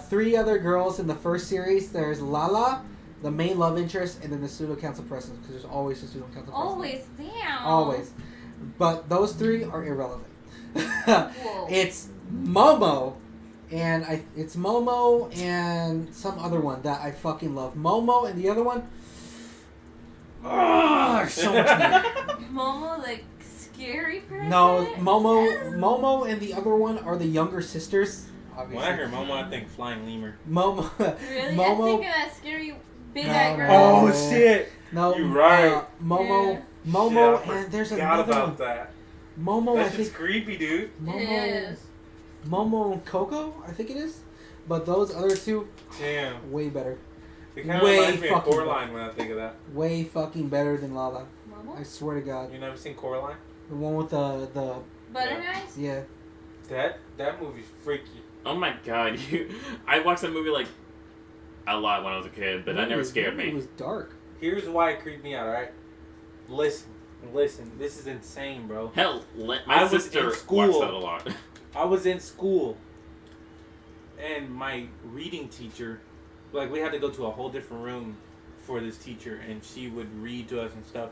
3 other girls in the first series. There's Lala, the main love interest, and then the pseudo council president, because there's always a pseudo council president. Always down. Always. But those 3 are irrelevant. Whoa. It's Momo, and it's Momo and some other one that I fucking love. Momo and the other one. Oh, so much better. Momo, like, scary person? No, Momo and the other one are the younger sisters. When Obviously. I hear Momo, I think Flying Lemur. Momo. Really? I think Momo. of that scary big No, eyed no, girl. Oh, no. shit. No, You're right. Momo. Yeah. Momo, Shit, I and there's forgot another about one. that. Momo, I That's just think. creepy, dude. It Momo. is. Momo and Coco, I think it is. But those other 2, Damn. way better. It kind of Way reminds me of fucking Coraline when I think of that. Way fucking better than Lala. I Momo? swear to God. You never seen Coraline? The one with the Butter Eyes? yeah. That movie's freaky. Oh my god, I watched that movie like a lot when I was a kid, but that never scared It me. was dark. Here's why it creeped me out, alright? Listen. This is insane, bro. Hell, I my was sister in watched school. that a lot. I was in school, and my reading teacher, like, we had to go to a whole different room for this teacher, and she would read to us and stuff.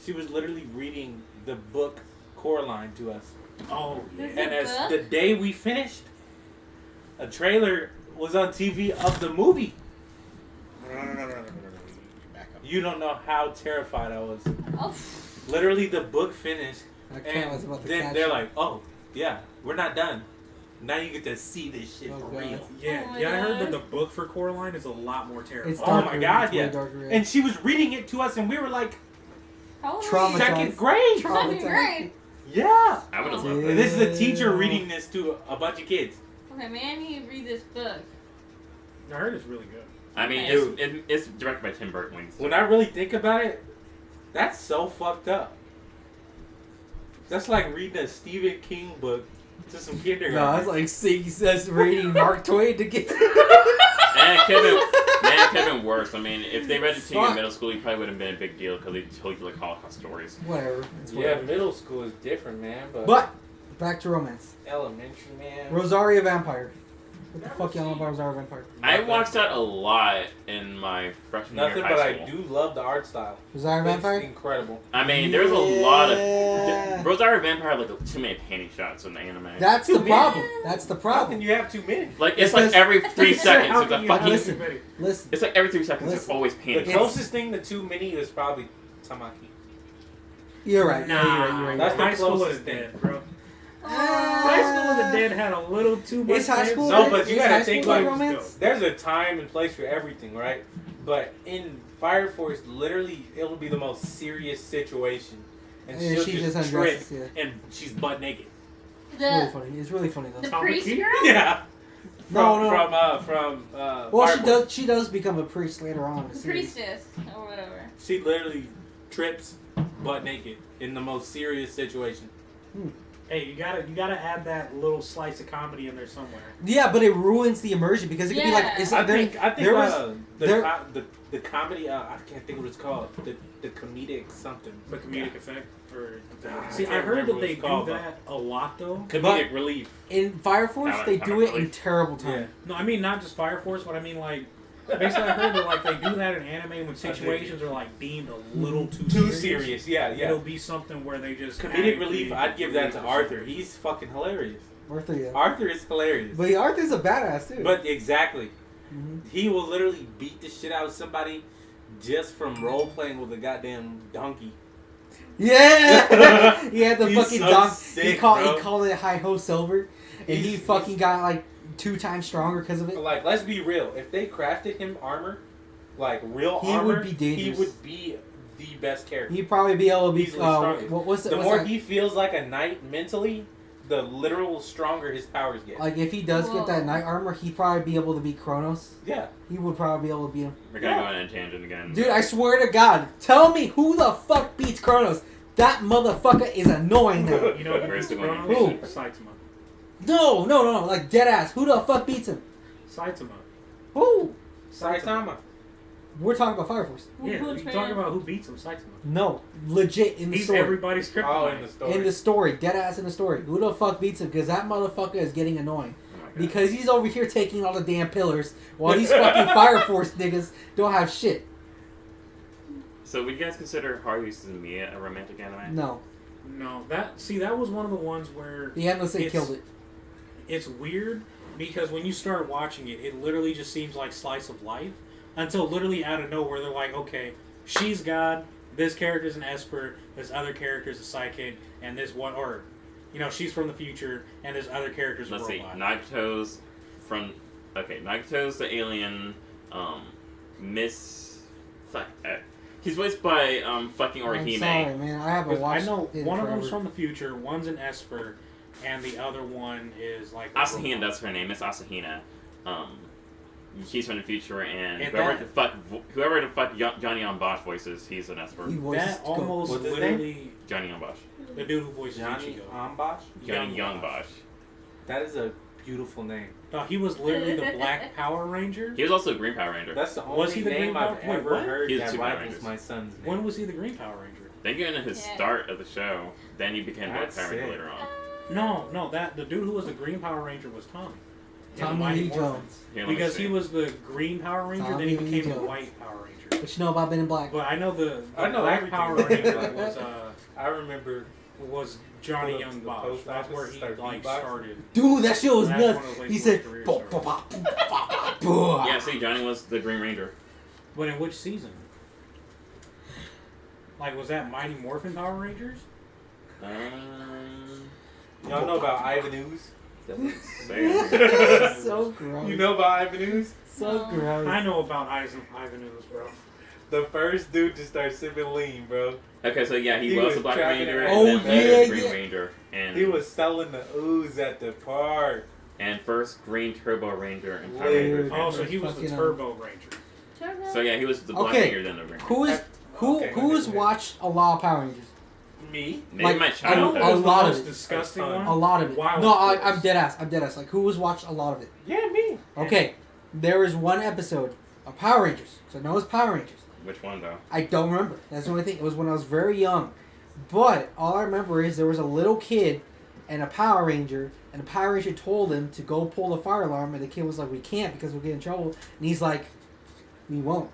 She was literally reading the book Coraline to us. Oh, yeah. Is And it as book? the day we finished, a trailer was on TV of the movie. No. Back up. You don't know how terrified I was. Oh, Literally, the book finished, That cat was and about to then catch they're you. like, "Oh, yeah, we're not done. Now you get to see this shit Oh, for God. real." Yeah, Oh my yeah. I heard God. that the book for Coraline is a lot more terrifying. It's Oh darker. my God, it's way yeah. darker, yeah. And she was reading it to us, and we were like, how old Traumatized. were you? second grade. Second grade. Yeah. I would have Yeah. loved And it. this is a teacher reading this to a bunch of kids. Okay, man, you need to read this book. I heard it's really good. I mean, Dude. it's directed by Tim Burton. When I really think about it, that's so fucked up. That's like reading a Stephen King book to some No, kindergarten. it's like Siggy says reading Mark Twain to get. And it could have been worse. I mean, if they read it to you in Fuck. middle school, you probably wouldn't have been a big deal because they told you like Holocaust stories. Whatever. It's Yeah, whatever. middle school is different, man. But back to romance. elementary, man. Rosaria Vampire. What the fuck y'all know about Rosaria Vampire? I watched that a lot in my freshman Nothing, year of but high I school. do love the art style. Rosaria It's Vampire? incredible. I mean, there's a lot Yeah. of Rosario Vampire had like too many panty shots in the anime. That's Too the many. problem. That's the How can problem. you have too many? Like it's Because- like every 3 seconds. How It's a can you have fucking. Listen. too many? Listen. It's like every 3 seconds. There's Listen. always The panty. It's- closest thing to too many is probably Tamaki. You're right. Nah, You're right. That's the High School of closest the thing. Dead, bro. Oh. High School of the Dead had a little too much. Is High School? No, but you is gotta High think School like romance. There's a time and place for everything, right? But in Fire Force, literally, it'll be the most serious situation, and Yeah, she'll she just just trip, undresses, and she's butt naked. It's really The funny. It's really funny though. the Tom priest McKee? girl. Yeah. From Well, Fire she Force. does. She does become a priest later on. In the The series. priestess or whatever. She literally trips butt naked in the most serious situation. Hey, you gotta add that little slice of comedy in there somewhere. Yeah, but it ruins the immersion because it could be like. Yeah. Is I there, think there was there- the comedy. I can't think of what it's called. The comedic something. The comedic effect. Or I see, I can't heard remember that what they it's do called, that a lot though. Comedic relief. in Fire Force How- they how do much it in relief? terrible time. No, I mean not just Fire Force, but I mean like basically I heard that like they do that in anime when situations are like deemed a little Too serious. Yeah, yeah. It'll be something where they just Comedic add relief. comedic I'd give that to relief or Arthur. something. He's fucking hilarious. Arthur, yeah. Arthur is hilarious. But Arthur's a badass too. But exactly, Mhm. he will literally beat the shit out of somebody just from role playing with a goddamn donkey. Yeah, he had the He's fucking so dog. sick, He bro. called it Hi Ho Silver, and he He's- fucking got like 2 times stronger because of it. Like, let's be real. If they crafted him armor, like real He armor, would be dangerous. he would be the best character. He'd probably be able to be. Easily strongest. What's it? The What's more that? he feels like a knight mentally, the literal stronger his powers get. Like if he does get that Whoa. knight armor, he'd probably be able to beat Kronos. Yeah. He would probably be able to beat him. We're gonna go on a tangent again. Dude, I swear to God, tell me who the fuck beats Kronos. That motherfucker is annoying now. You know who Where's beats the one? Kronos? Who? Saitama. No, like dead ass. Who the fuck beats him? Saitama. Who? Saitama. We're talking about Fire Force. Yeah, Who you trained- talking about who beats him? Saitama. No, legit in the He's story. everybody's kryptonite. Oh, in the story. In the story, dead ass in the story. Who the fuck beats him? Because that motherfucker is getting annoying. Oh my God. Because he's over here taking all the damn pillars while these fucking Fire Force niggas don't have shit. So would you guys consider Haruhi Suzumiya a romantic anime? No. No, that was one of the ones where The Endless Eight It's- killed it. it's weird because when you start watching it, it literally just seems like slice of life until literally out of nowhere they're like, okay, she's God, this character's an Esper, this other character's a psychic, and this one, or she's from the future, and this other character's a Let's see. robot. Nagato's from. Okay, Nagato's the alien. Miss. Fuck. He's voiced by fucking I'm Orihime. sorry, man. I haven't Because I watched know it one of forever. them's from the future, one's an Esper, and the other one is like a Asahina, robot. that's her name. It's Asahina. He's from the future, and And whoever that- the fuck Johnny on Bosch voices, he's an Esper. He voices That go. almost What's his literally Johnny on Bosch. the dude who voices Johnny Ichigo. Ambosh? Johnny Young Bosch. That is a beautiful name. No, he was literally the Black Power Ranger. He was also a Green Power Ranger. That's the Was only he the name Green I've Power- wait, ever what? heard He's that two Power rivals Rangers. my son's name. When was he the Green Power Ranger? Then you get into his Yeah. start of the show. Then he became Black That's Power Ranger sick. later on. No, that the dude who was the Green Power Ranger was Tommy. In the Tommy Mighty Lee Morphin. Jones. Here, let me Because see. he was the Green Power Ranger, then he Tommy Lee became the Jones. White Power Ranger. What you know about Men in Black? But I know the I know Black everything. Power Ranger I remember. was Johnny Go to Young the Bosch. post That's office, where he start like beatboxing. started. Dude, that shit was That's nuts. one of the He places said, where his "Bo- career bo- bo- bo- bo- bo." Yeah, see, Johnny was the Green Ranger. But in which season? Like, was that Mighty Morphin Power Rangers? Y'all know about Ivan Ooze? So gross. You know about Ivan Ooze? So gross. I know about Ivan Ooze, bro. The first dude to start sipping lean, bro. Okay, so yeah, he He was was the Black tracking Ranger it. and Oh, then yeah, the Green yeah. Ranger. And He was selling the ooze at the park. and first Green Turbo Ranger and Power Weird. Ranger. Oh, so he was the Fucking, Turbo Ranger. So yeah, he was the Black Okay. Ranger then the Green Ranger. Okay, Who has okay. watched a lot of Power Rangers? Me? Maybe like, my I child. know a it was the lot of most it. disgusting A ton. one. A lot of it. Wild No, Force. I'm dead ass. Like, who has watched a lot of it? Yeah, me. Okay, there was one episode of Power Rangers. So I know it's Power Rangers. Which one though? I don't remember. That's the only thing. It was when I was very young. But all I remember is there was a little kid and a Power Ranger, and the Power Ranger told him to go pull the fire alarm, and the kid was like, "We can't because we'll get in trouble." And he's like, "We won't."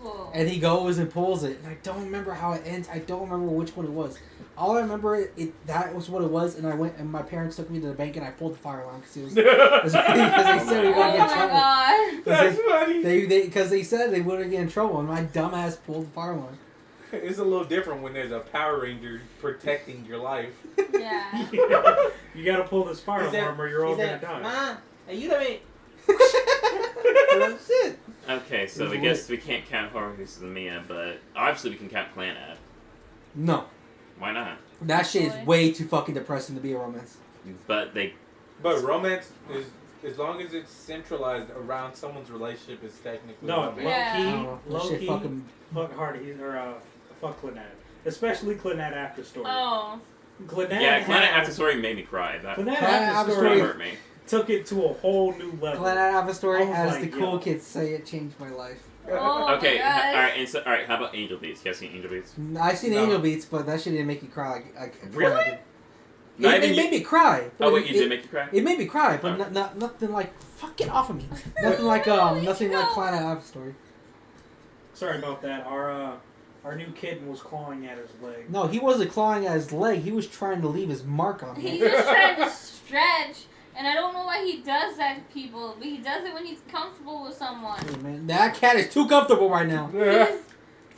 Whoa. And he goes and pulls it. And I don't remember how it ends. I don't remember which one it was. All I remember that was what it was. And I went and my parents took me to the bank and I pulled the fire alarm because it was because they said we were Oh gonna get in my trouble. god. That's funny. Because they said they wouldn't get in trouble, and my dumb ass pulled the fire alarm. It's a little different when there's a Power Ranger protecting your life. Yeah. You gotta pull this fire He said- alarm or you're all he gonna said, die. Ma, ayúdame. That's it. Okay, so It's I guess we can't count Horus and Mia, but obviously we can count Clan Ad. No, Why not? that shit is way too fucking depressing to be a romance. But they. But romance is, as long as it's centralized around someone's relationship, is technically No, romance. Yeah. I don't know. That low shit key, fucking. fuck Hardy or fuck Clanad, especially Clanad after story. Oh. Clanad Yeah, Clan Ad had- after story made me cry. That Clanad Clanad after After story really Story- hurt me. took it to a whole new level. Glenn I have a story, I was as like, the cool yo. kids say, it changed my life. Oh Okay, my gosh. alright, and so, alright, how about Angel Beats? You guys seen Angel Beats? I've seen No. Angel Beats, but that shit didn't make you cry. Really? It, Not it even made me cry. but Oh, wait, you it, did make you cry? It made me cry, but Oh. nothing like fuck it off of me. Nothing like nothing like Clan I have a story. Sorry about that. Our new kitten was clawing at his leg. No, he wasn't clawing at his leg. He was trying to leave his mark on He's me. just trying to stretch, and I don't know why he does that to people, but he does it when he's comfortable with someone. Hey, man, that cat is too comfortable right now.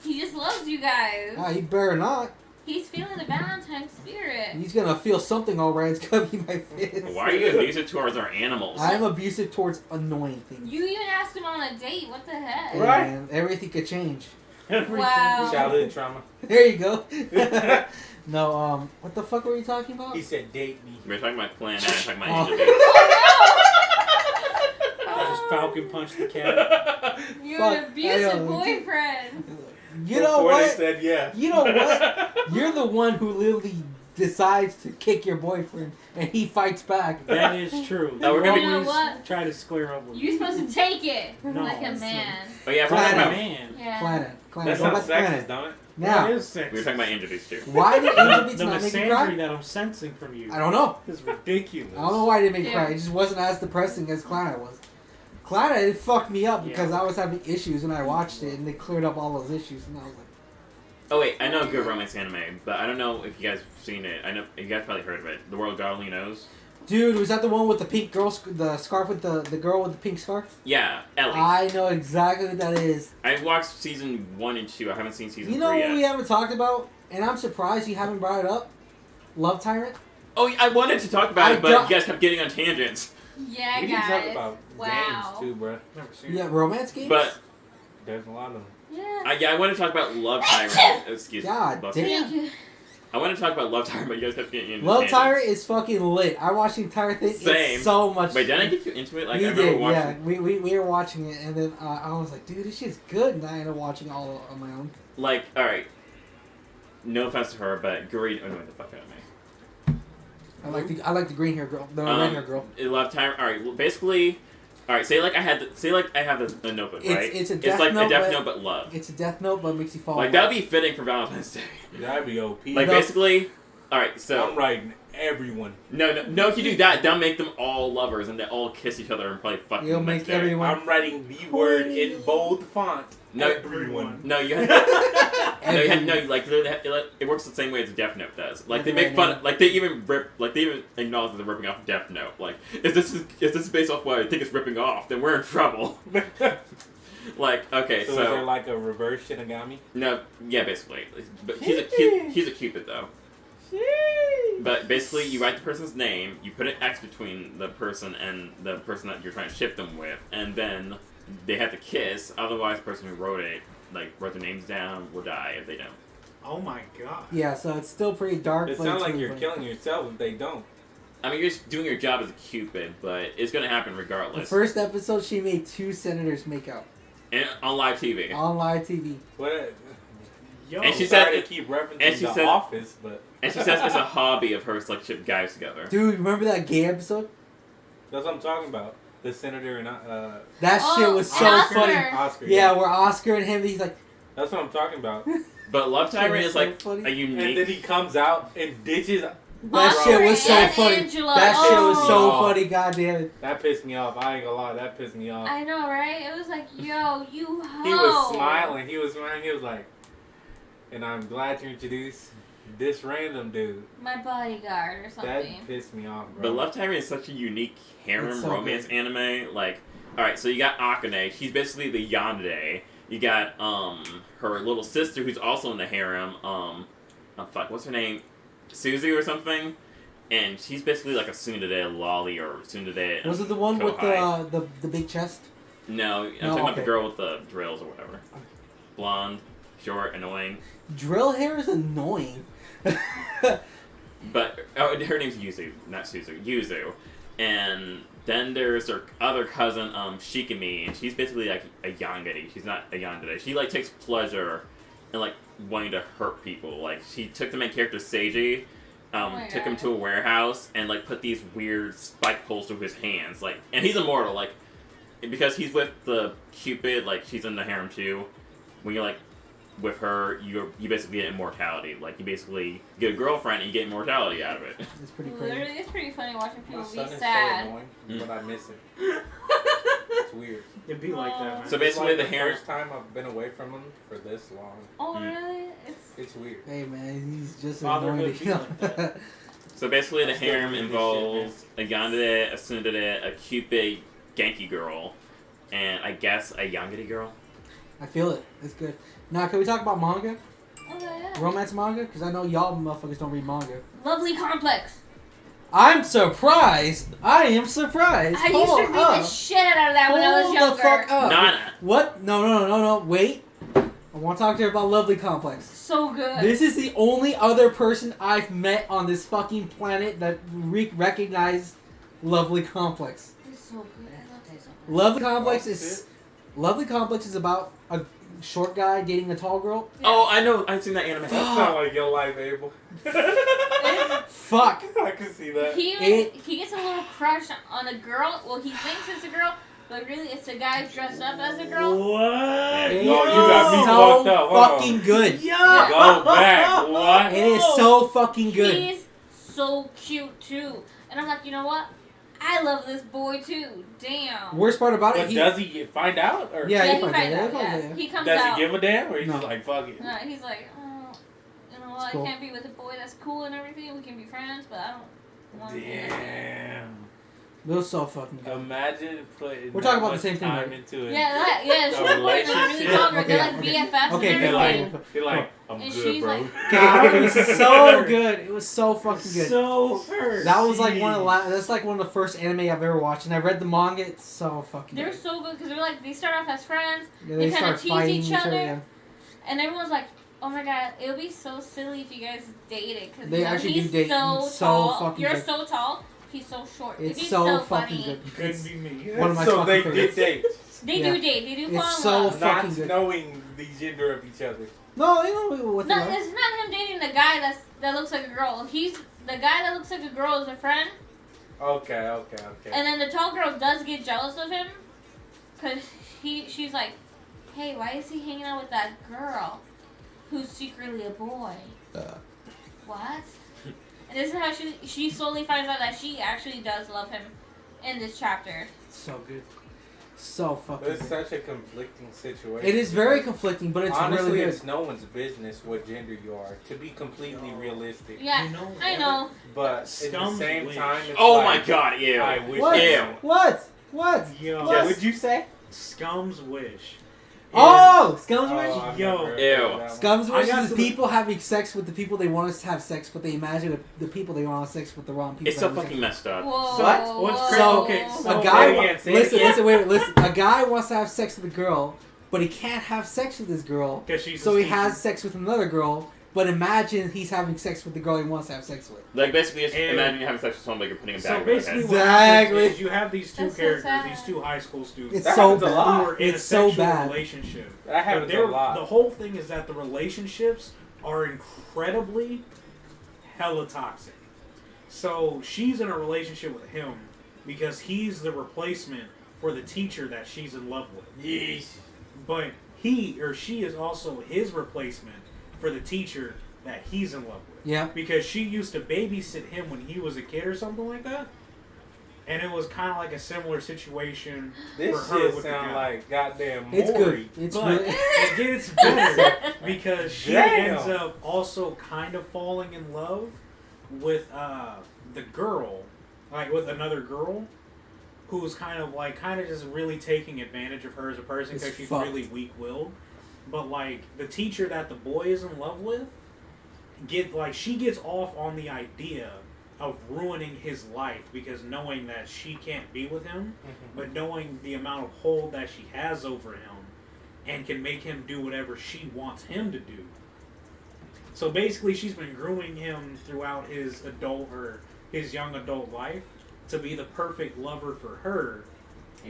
He just loves you guys. Ah, he better not. He's feeling the Valentine spirit. He's gonna feel something alright. It's gonna be my fist. Why are you abusive towards our animals? I'm abusive towards annoying things. You even asked him on a date. What the heck? Hey, Right. man, everything could change. Everything. Wow. Childhood trauma. There you go. No, what the fuck were you talking about? He said, "Date me." We're talking about Clan Ad, talking about Oh. Angel Beats. I just Falcon punched the cat. You're Fuck, an abusive I know. boyfriend. You know Before they what? said yeah. You know what? You're the one who literally decides to kick your boyfriend, and he fights back. That is true. No, we're gonna You know Always what? Try to square up with You're supposed to take it No, like a it's man. Oh yeah, we're Clan talking Ad. about, man. Yeah. Planet. That Go back sounds to sexist, planet. don't it? Now, That is sexy. we were talking about Angel Beats too. why did Angel Beats The not make you misandry cry? that I'm sensing from you I don't know. is ridiculous. I don't know why it didn't make me Yeah. cry. It just wasn't as depressing as Clan was. Clan it fucked me up because Yeah. I was having issues when I watched it, and they cleared up all those issues, and I was like, Oh wait, I know a good romance anime, but I don't know if you guys have seen it. I know you guys probably heard of it. The World God Only Knows. dude, was that the one with the pink girl, the scarf with the girl with the pink scarf? Yeah, Ellie. I know exactly what that is. I watched season 1 and 2. I haven't seen season You know 3 what yet. we haven't talked about, and I'm surprised you haven't brought it up? Love Tyrant? Oh, yeah, I wanted to talk about I it, but don't- you guys kept getting on tangents. Yeah, We guys. can talk about Wow. games too, bro. Never seen Yeah, it. romance games? But There's a lot of them. Yeah. I want to talk about Love Tyrant. Excuse God me. damn. Thank you. I want to talk about Love Tyrant, but you guys kept getting into Love tangents. Tyrant is fucking lit. I watched the entire thing. Same. It's so much. Wait, didn't I get you into it? Like, You I remember did, watching. yeah. We were watching it, and then I was like, dude, this shit's good, and I ended up watching all on my own. Like, alright. No offense to her, but Guri annoyed the fuck out of me. I like the green hair girl, the red hair girl. Love Tyrant. Alright, well, basically. Alright, say like I have a notebook, right? It's a Death like Note, a Death but- Note, but love. It's a Death Note, but makes you fall. Like, in that love. would be fitting for Valentine's Day. That'd be OP. Like, No. basically. Alright, so. I'm writing everyone. No, if you do that, they'll make them all lovers and they all kiss each other and probably fuck You'll the next make day. everyone. I'm writing the word in bold font. No, Everyone. No, you have like literally, it works the same way as Death Note does. Like they make fun, like they even acknowledge that they're ripping off Death Note. Like if this is based off what I think it's ripping off, then we're in trouble. Like okay, So is there like a reverse Shinigami? no, yeah, basically, but he's a Cupid though. But basically, you write the person's name, you put an X between the person and the person that you're trying to ship them with, and then they have to kiss. Otherwise, the person who wrote it, like wrote their names down, will die if they don't. Oh my god. Yeah, so it's still pretty dark. It but sounds it's like really you're funny. killing yourself if they don't. I mean, you're just doing your job as a Cupid, but it's gonna happen The regardless. first episode, she made 2 senators make out And on live TV. on live TV. What? Yo. And she Sorry said- to keep referencing and she The said- Office, but And she says it's a hobby of hers to like ship guys together. Dude, remember that gay episode? that's what I'm talking about. The senator and That shit was so and funny. Oscar. Yeah, where Oscar and him, he's like, That's what I'm talking about. But Love Tyrant is so like funny. a And then unique. he comes out and ditches. that Oscar shit was so and funny. Angela. That shit was so Oh. funny, goddamn it. That pissed me off. I ain't gonna lie. That pissed me off. I know, right? It was like, yo, you hoe. He was smiling. He was smiling. He was like, and I'm glad to introduce this random dude. My bodyguard or something. That pissed me off, bro. But Love Tyrant is such a unique harem It's so romance good. anime. Like, alright, so you got Akane. She's basically the yandere. You got her little sister who's also in the harem. What's her name? Susie or something. And she's basically like a tsundere lolly or tsundere. Was it the one with the big chest? No, I'm talking about the girl with the drills or whatever. Blonde, short, annoying. Drill hair is annoying. But her name's Yuzu, not Suzu. Yuzu. And then there's her other cousin, Shikimi, and she's basically like a yandere. She's not a yandere. She like takes pleasure in like wanting to hurt people. Like she took the main character Seiji, took him to a warehouse and like put these weird spike poles through his hands. Like, and he's immortal. Like, because he's with the Cupid. Like she's in the harem too. When you're like with her, you basically get immortality. Like you basically get a girlfriend and you get immortality out of it. It's pretty crazy. Literally, it's pretty funny watching people be My son is sad. so annoying when I miss him. It's weird. It'd be like that, man. So basically, It's like the harem. first time I've been away from him for this long. Oh, really? It's weird. Hey man, he's just Fatherhood annoying be to kill. like that. So basically, the I'm still harem doing this involves a yandere, a tsundere, a Cupid, Genki girl, and I guess a yandere girl. I feel it. It's good. Now, can we talk about manga? Oh, yeah. Romance manga? Because I know y'all motherfuckers don't read manga. Lovely Complex. I'm surprised. I am surprised. I used to read the shit out of that when I was Hold younger. the fuck up. Nana. What? No. Wait. I want to talk to her about Lovely Complex. So good. This is the only other person I've met on this fucking planet that recognized Lovely Complex. It's so good. I love that so much. Lovely Complex is about a short guy dating a tall girl. Oh, I know. I've seen that anime. That sounds like your life, Abel. Fuck. I can see that. He gets a little crush on a girl. Well, he thinks it's a girl, but really it's a guy dressed up as a girl. What? It No, is you got me so fucked up. Hold on. fucking good. Yo! Go back. What? It is so fucking good. He's so cute too, and I'm like, you know what? I love this boy too. Damn. Worst part about it, But does he find out? Or Yeah, Yeah, he he finds finds out. out. Yeah, Yeah, yeah. he comes does out. he give a damn? Or he's No. just like, fuck it? No, he's like, oh, you know what? It's cool. I can't be with a boy that's cool and everything. We can be friends, but I don't want to. Damn. it was so fucking good. Imagine putting We're talking that about the much same thing, time right? into it. Yeah, she's a boy and a really relationship. tall girl. They're Okay, like okay. BFFs Okay, and They're everything. like, they're like, I'm And good, she's bro. like- God, it was so good. It was so fucking good. So hurt. That was like one of the that's like one of the first anime I've ever watched, and I read the manga. It's so fucking They're good. so good because they're like they start off as friends, Yeah, they kinda start tease fighting each other. yeah. and everyone's like, "Oh my god, it would be so silly if you guys dated." Because They actually he's do date. so It's so tall. fucking You're good. so tall. He's so short. It's He's so funny. fucking good. Couldn't It's be me. one of my So fucking they favorites. did date, They Yeah. do date. They do fall It's in so love. fucking not good. knowing the gender of each other. No, you know what No, they are. it's not him dating the guy that looks like a girl. He's the guy that looks like a girl is a friend, Okay. and then the tall girl does get jealous of him, cause she's like, "Hey, why is he hanging out with that girl, who's secretly a boy?" What? And this is how she slowly finds out that she actually does love him, in this chapter. So good. So fucking It's good. such a conflicting situation. It is very conflicting, but it's Honestly, really good. it's no one's business what gender you are. To be completely realistic. Yeah, You know I know. But at the Scum's same wish. time, it's Oh like, my god, ew. I wish What? I Ew. knew. What? What? Yo, Yes. What'd you say? Scum's wish. Oh, Scum's Oh, Wish. I've Yo. never heard Ew. of that one. Scum's I Wish got is some- people having sex with the people they want us to have sex, but they imagine the people they want to have sex with the wrong people. It's so having fucking messed up. Whoa. What? What's whoa. crazy? So, Okay, so- a guy, Say it again, say it again. listen. A guy wants to have sex with a girl, but he can't have sex with this girl, Because she's so a he species. has sex with another girl. But imagine he's having sex with the girl he wants to have sex with. Like, basically, just And- imagine you having sex with someone, like you're putting a So bag over their basically, head. what happens Exactly. is you have these two That's so characters, sad. these two high school students, It's That so happens a bad. lot. who are in a It's so sexual bad. relationship. That But happens a they're- lot. The whole thing is that the relationships are incredibly hella toxic. So she's in a relationship with him because he's the replacement for the teacher that she's in love with. Yeesh. But he or she is also his replacement for the teacher that he's in love with. Yeah. Because she used to babysit him when he was a kid or something like that. And it was kind of like a similar situation This for her shit with the sound guy. like goddamn It's Maury. good. It's But really. it gets better because she Damn. ends up also kind of falling in love with the girl, like with another girl, who's kind of just really taking advantage of her as a person because she's really weak-willed. But like the teacher that the boy is in love with, she gets off on the idea of ruining his life because knowing that she can't be with him, but knowing the amount of hold that she has over him, and can make him do whatever she wants him to do. So basically, she's been grooming him throughout his young adult life to be the perfect lover for her,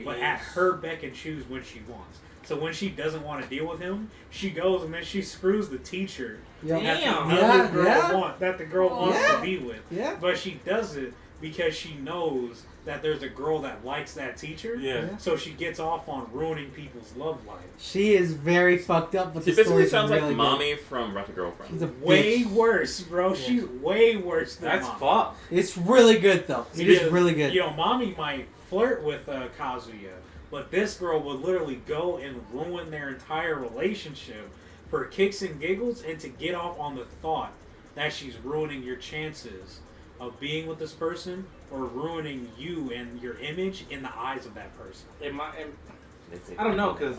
but at her beck and choose when she wants. So when she doesn't want to deal with him, she goes and then she screws the teacher that the girl wants to be with. Yeah. But she does it because she knows that there's a girl that likes that teacher. Yeah. So she gets off on ruining people's love life. She is very fucked up, but she basically sounds like Mommy from Wreck-It Girlfriend. She's a way worse, bro. Yeah. She's way worse than That's fucked. It's really good though. It is really good. Mommy might flirt with Kazuya. But this girl would literally go and ruin their entire relationship for kicks and giggles and to get off on the thought that she's ruining your chances of being with this person or ruining you and your image in the eyes of that person. I don't know, because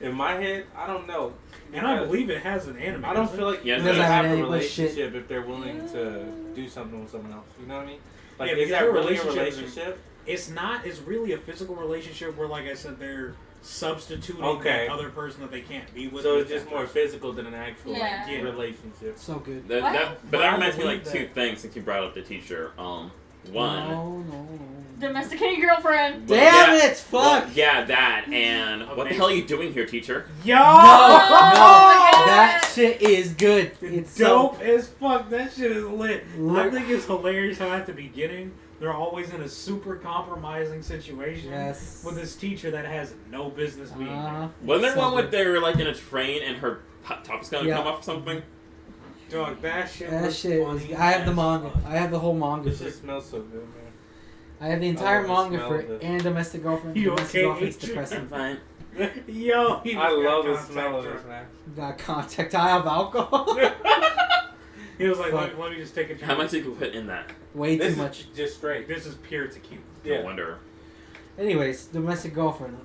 in my head, I don't know. And I believe it has an anime. I don't feel like you have a relationship if they're willing to do something with someone else. You know what I mean? Like, is that really a relationship? It's not. It's really a physical relationship where, like I said, they're substituting that other person that they can't be with. So it's just more physical than an actual relationship. So good. But that reminds me like two things since you brought up the teacher. One. No. Domesticated girlfriend. Damn it! Fuck. Well, yeah, that and what the hell are you doing here, teacher? Yo! No! That shit is good. It's dope as fuck. That shit is lit. I think it's hilarious how at the beginning they're always in a super compromising situation with this teacher that has no business being there. Wasn't there one where they were like in a train and her top is gonna come off or something? Dog, that shit is funny. I have the manga. I have the whole manga. This just smells so good, man. I have the entire manga for And Domestic Girlfriend. You Domestic okay? Girlfriend's depressing. Fine. Yo, I love the smell of this, man. Got contact. I have alcohol. He was like, let me just take a drink. How much did you put in that? Way too much. Just straight. This is pure tequila. No wonder. Anyways, Domestic Girlfriend.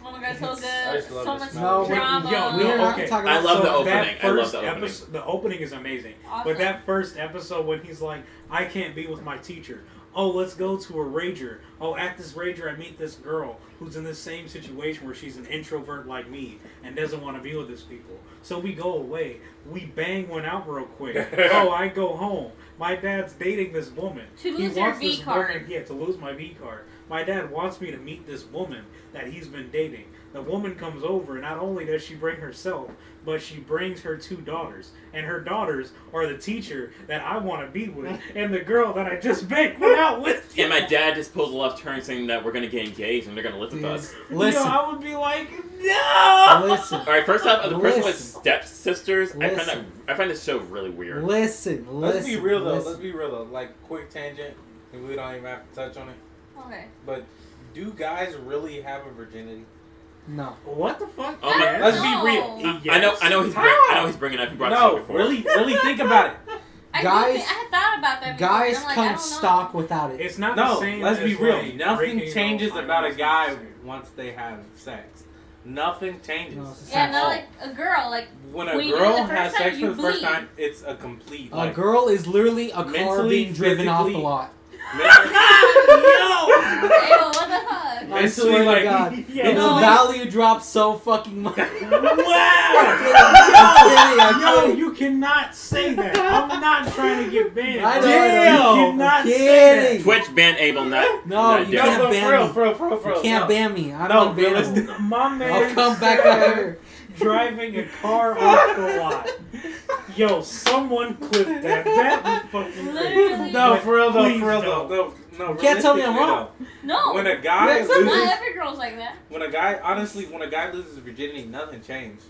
Oh my god, so good. I just love so the much smell. drama. We are not talking about I love the opening. That I love first the opening. episode, the opening is amazing. Awesome. But that first episode when he's like, I can't be with my teacher. Oh, let's go to a rager. Oh, at this rager I meet this girl who's in the same situation where she's an introvert like me and doesn't want to be with these people. So we go away. We bang one out real quick. Oh, I go home. My dad's dating this woman. To lose your V card. To lose my V card. My dad wants me to meet this woman that he's been dating. The woman comes over, and not only does she bring herself, but she brings her 2 daughters. And her daughters are the teacher that I want to be with, and the girl that I just went out with. And my dad just pulls a left turn saying that we're going to get engaged and they're going to live with us. Listen. I would be like, no! Listen. Alright, first off, the person with stepsisters, I find this show really weird. Listen. Let's be real though. Like, quick tangent, and we don't even have to touch on it. Okay. But do guys really have a virginity? No. What the fuck? Oh my, let's be real. I know he's bringing up. He brought this up before. really think about it. I had thought about that before. Guys I'm like, come stock without it. It's not the same. Let's be real. Like Nothing changes about a guy once they have sex. Nothing changes. No, like a girl. Like when a girl has sex for the first time, it's a complete. A girl is literally a car being driven off the lot. Yo! What the fuck? I swear to God. Its value drops so fucking much. Wow! Yo, you cannot say that. I'm not trying to get banned. I know. You cannot say that. Twitch ban Abel, not. No, you can't ban me. You can't ban me. I don't ban me. My man. I'll come back out here. Driving a car off the lot. Yo, someone clip that. That was fucking crazy. No, for real though. No, you can't tell me I'm wrong. No. When a guy loses, not every girl's like that. When a guy loses virginity, nothing changed.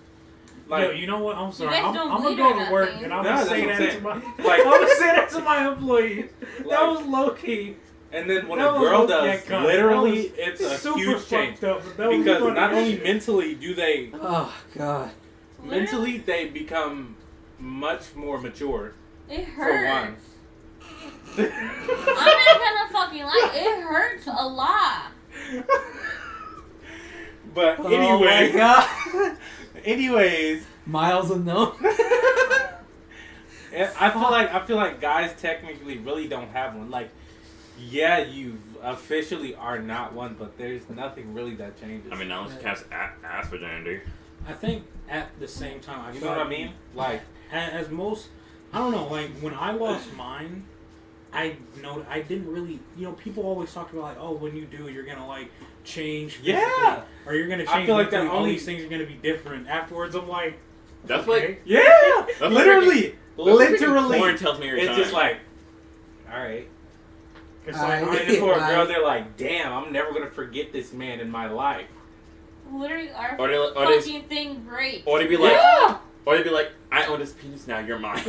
Like, yo, you know what? I'm sorry. I'm gonna go to work and I'm gonna say that to my. I'm gonna say that to my employees. That was low key. And then when a girl does, literally, it's a huge change. Because not only mentally do they... Oh, God. Mentally, they become much more mature. It hurts. For one. I'm not gonna fucking lie. It hurts a lot. But Oh anyway, my God. anyways, Miles unknown. I feel like guys technically really don't have one. Like, yeah, you officially are not one, but there's nothing really that changes. I mean, now it's cast ass virginity. I think at the same time, I You feel know what I like mean? Like, as most, I don't know, like when I lost mine, I didn't really, people always talked about like, oh, when you do, you're gonna like change physically, Yeah. or you're gonna I change feel like mentally, that all only- these things are gonna be different. Afterwards, I'm like, That's okay. like yeah, That's what literally, literally. Porn tells me every it's time. just like, all right. It's I- like, And then for a girl, I- they're like, damn, I'm never gonna forget this man in my life. Literally, our Or they- fucking thing breaks. Or they'd be like, Yeah. or they'd be like, I own this penis now, you're mine.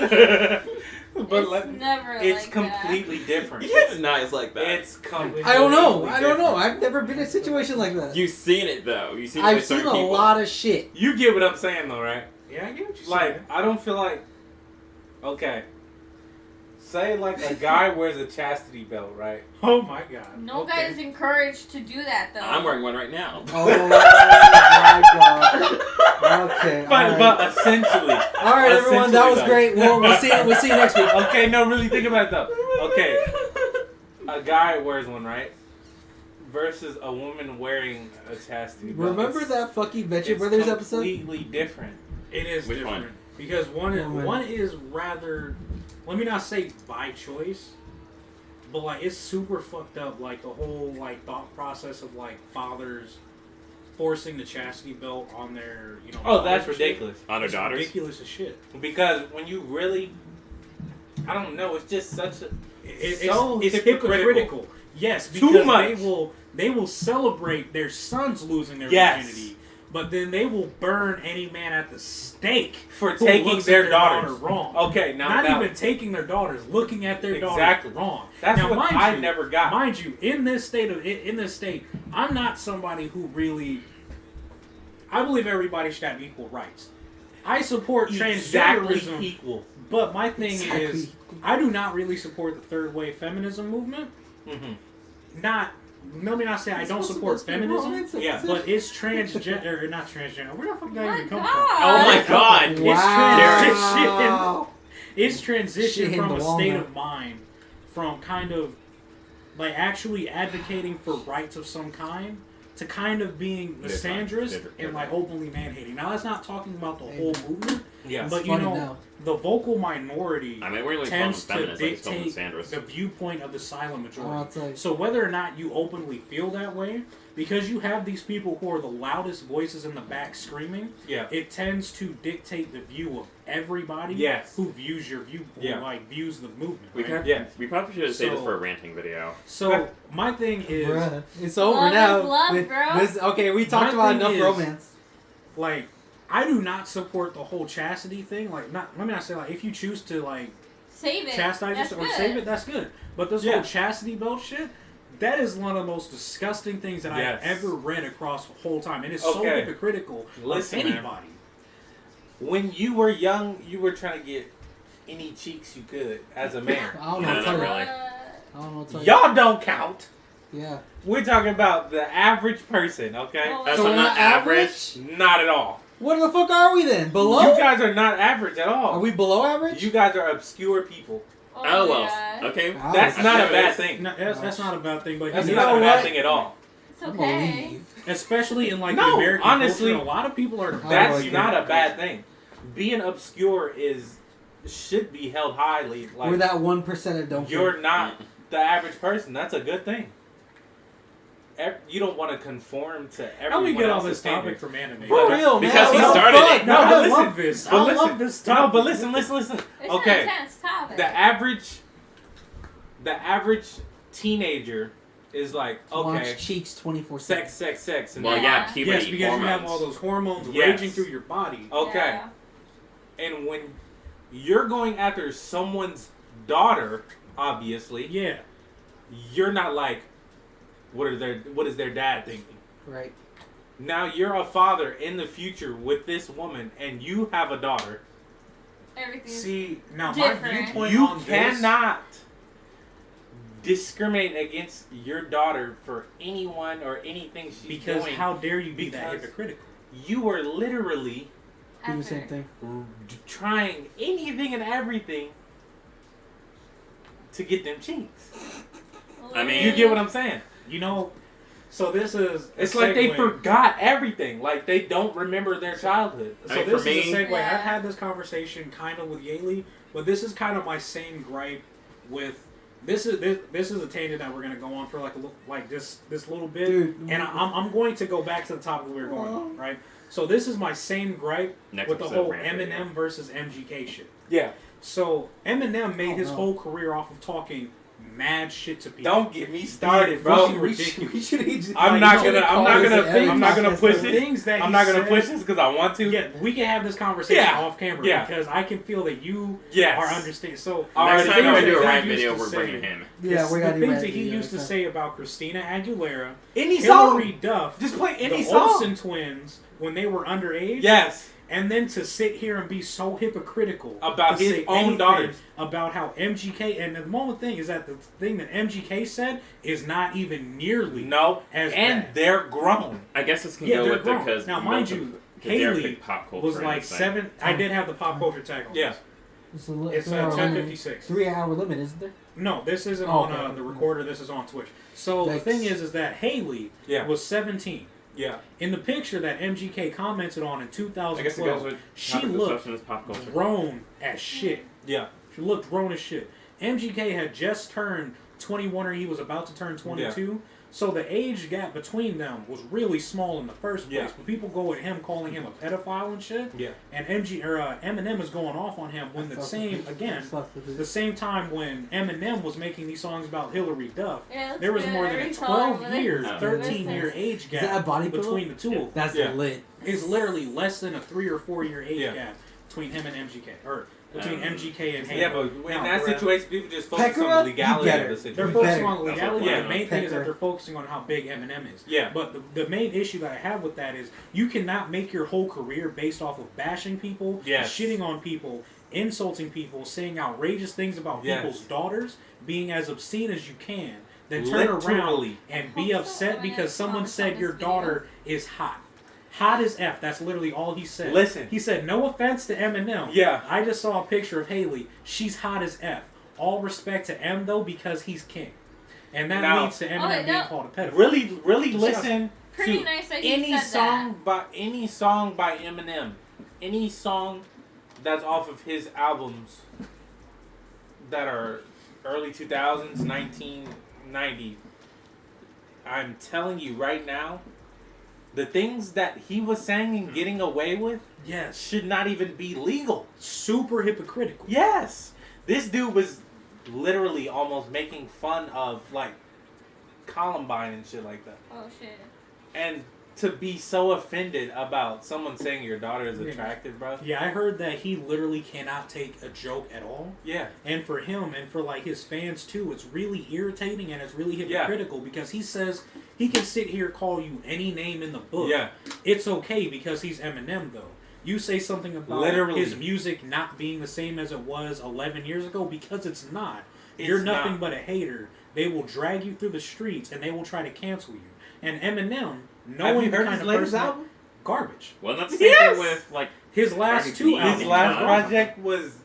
But It's never it's like completely different. It's not. It's like that. It's completely I don't know. I don't know. different. I've never been in a situation like that. You've seen it though. You've seen it I've with seen certain a people. lot of shit. You get what I'm saying, though, right? yeah, I get what you're Like, saying. I don't feel like. Okay. Say, like, a guy wears a chastity belt, right? Oh my god. that. No Okay. guy is encouraged to do that though. I'm wearing one right now. Oh my God. Okay. But essentially. All right, everyone. That was great. We'll see you next week. Okay, no, really think about it, though. Okay. A guy wears one, right? Versus a woman wearing a chastity belt. Remember It's- that fucking Venture it's Brothers episode? completely different. It is Which different one? because one Yeah, man. one is rather, let me not say by choice, but like it's super fucked up. Like the whole like thought process of like fathers forcing the chastity belt on their Oh, that's daughters and shit. ridiculous. On their It's daughters. ridiculous as shit. Because when you really. I don't know, it's just such a. It's hypocritical. hypocritical. Yes, Too because much. they will celebrate their sons losing their Yes. virginity, but then they will burn any man at the stake For who taking looks at their daughters. daughter wrong. Okay, now Not that- even taking their daughters, looking at their Exactly. daughters wrong. That's now, what mind I you, never got. Mind you, in this state, I'm not somebody who really. I believe everybody should have equal rights. I support Exactly transgenderism, equal. but my thing Exactly. is, I do not really support the third wave feminism movement. Mm-hmm. Let me not say I don't support feminism, Yeah. but it's transgender, or not transgender. Where the fuck did I even come God. from? Oh my god. It's Wow. It's Shit transition hitting from the a wall state now. of mind, from kind of like actually advocating for rights of some kind, to kind of being misandrous Different. and like openly man-hating. Now that's not talking about the whole movement, Yes. but you funny know, now. the vocal minority I mean, we're really calling them tends to feminists, like it's called dictate Sandras. the viewpoint of the silent I'll majority. tell you. So whether or not you openly feel that way, because you have these people who are the loudest voices in the back screaming, Yeah. it tends to dictate the view of everybody Yes. who views your view, who Yeah. like views the movement. We, Right? have, Yes. we probably should have saved this So- for a ranting video. So my thing is Bruh, it's over Love now. is love, bro. Okay, we talked My about thing enough is- romance. like I do not support the whole chastity thing. Like, not let me not say like if you choose to like Save it. chastise That's yourself or good. save it, that's good. But this Yeah. whole chastity belt shit, that is one of the most disgusting things that Yes. I've ever read across the whole time. And it's so Okay. hypocritical Listen, of man. anybody. When you were young, you were trying to get any cheeks you could as a man. I don't know. No, what to tell not you. really. I don't know. What to tell you. Y'all don't count. Yeah. We're talking about the average person, okay? Oh, That's So not we're not average. Not at all. What the fuck are we then? Below? You guys are not average at all. Are we below average? You guys are obscure people. Oh well. God. Okay. Wow. That's not a feel bad it. thing. No, that's not a bad thing, but That's You you not know a bad what? thing at all. It's I'm okay. gonna leave. especially in like the No, American honestly, culture, a lot of people are. That's like not it. a bad thing. Being obscure should be held highly. Like We're that 1% that don't you're care. not the average person. That's a good thing. You don't want to conform to everyone How we get on else's this topic standards. from anime? For real, man. Because he What the started fuck? it. No, No, I but listen, love this. but I listen. love this No, topic. but listen. It's Okay. an intense topic. The average teenager is like, okay, Watch cheeks 24/7. sex, and Well, then- yeah, puberty, Yes, because you have hormones. all those hormones Yes. raging through your body. Okay. Yeah. And when you're going after someone's daughter, obviously, Yeah. you're not like, what is their dad thinking? Right. Now you're a father in the future with this woman, and you have a daughter. Everything. See, now Different. my viewpoint You on this, cannot discriminate against your daughter for anyone or anything she's Because doing. how dare you be that Because- hypocritical? You were literally Do the same thing. trying anything and everything to get them cheeks. I mean- You get what I'm saying? You know, so this is a It's like they segue. forgot everything. Like they don't remember their childhood. So I mean, this for is me- a segue. Yeah. I've had this conversation kind of with Yaley, but this is kind of my same gripe with. This is a tangent that we're gonna go on for like this little bit, Dude. and I'm going to go back to the topic we were going on, right? So this is my same gripe Next with the episode, whole rant video. Eminem versus MGK shit. Yeah. So Eminem made his no. whole career off of talking mad shit to people. Don't get me started, bro. Fucking ridiculous. I'm Like, not you know, gonna. I'm not calls gonna. it I'm not gonna every push the it. things that I'm he not gonna said- push this because I want to. Yeah, we can have this conversation Yeah. off camera Yeah. because I can feel that you Yes. are understanding. So Already Next time know we do a exactly rant he used video, to we're say- bringing him. Yeah, we're gonna the do things that that he video used to next say about Christina Aguilera, Any song. Hillary Duff, Just play any the song. Olsen twins when they were underage. Yes. And then to sit here and be so hypocritical About to his say own anything daughters. about how MGK and the moment thing is that the thing that MGK said is not even nearly No. as And bad. they're grown. I guess this can Yeah, go they're with grown. because Now, mind you, Haley pop culture was and like everything. 7. I did have the pop culture tag on. Yeah. This. It's It's a 10:56. 3-hour limit, isn't there? No, this isn't Oh, on okay. the recorder. This is on Twitch. So Thanks. the thing is that Haley Yeah. was 17. Yeah. In the picture that MGK commented on in I guess it goes 2012, with she topic looked discussion is pop culture. grown as shit. Yeah. She looked grown as shit. MGK had just turned 21 or he was about to turn 22. So the age gap between them was really small in the first place. Yeah. But people go at him calling him a pedophile and shit. Yeah. And Eminem is going off on him when the same time when Eminem was making these songs about Hillary Duff, Yeah, there was that's more good. than a Every 12 song, years, really. 13-year age Is that gap a body pillow? between the two of them. That's Yeah. lit. It's literally less than a 3 or 4 year age Yeah. gap between him and MGK, or between Um, MGK and Haley. Yeah, but in Now, that bruh, situation, people just focus Pecker on up, the you legality get of it. the They're situation. focusing better. on the legality. Yeah. The main thing is that Pecker. they're focusing on how big Eminem is. Yeah. But the main issue that I have with that is you cannot make your whole career based off of bashing people, Yes. shitting on people, insulting people, saying outrageous things about Yes. people's daughters, being as obscene as you can, then turn around Literally. and be upset because someone said your daughter is hot. Hot as F. That's literally all he said. Listen. He said, no offense to Eminem. Yeah. I just saw a picture of Haley. She's hot as F. All respect to M, though, because he's king. And that Now- leads to Eminem Okay, being no. called a pedophile. Really Just- listen Pretty to nice that you any said song by Eminem, any song that's off of his albums that are early 2000s, 1990. I'm telling you right now, the things that he was saying and getting away with Yes. should not even be legal. Super hypocritical. Yes, this dude was literally almost making fun of like Columbine and shit like that. Oh shit. And to be so offended about someone saying your daughter is Yeah. attractive, bro. Yeah, I heard that he literally cannot take a joke at all. Yeah. And for him and for like his fans too, it's really irritating and it's really hypocritical because he says he can sit here call you any name in the book. Yeah. It's okay because he's Eminem though. You say something about Literally. his music not being the same as it was 11 years ago because it's not. It's You're nothing not. but a hater. They will drag you through the streets and they will try to cancel you. And Eminem, Have knowing you the heard kind his of latest person, album? garbage. Well, that's the same Yes! thing with like His last Cardi two B. albums. His mean, last wow. project was,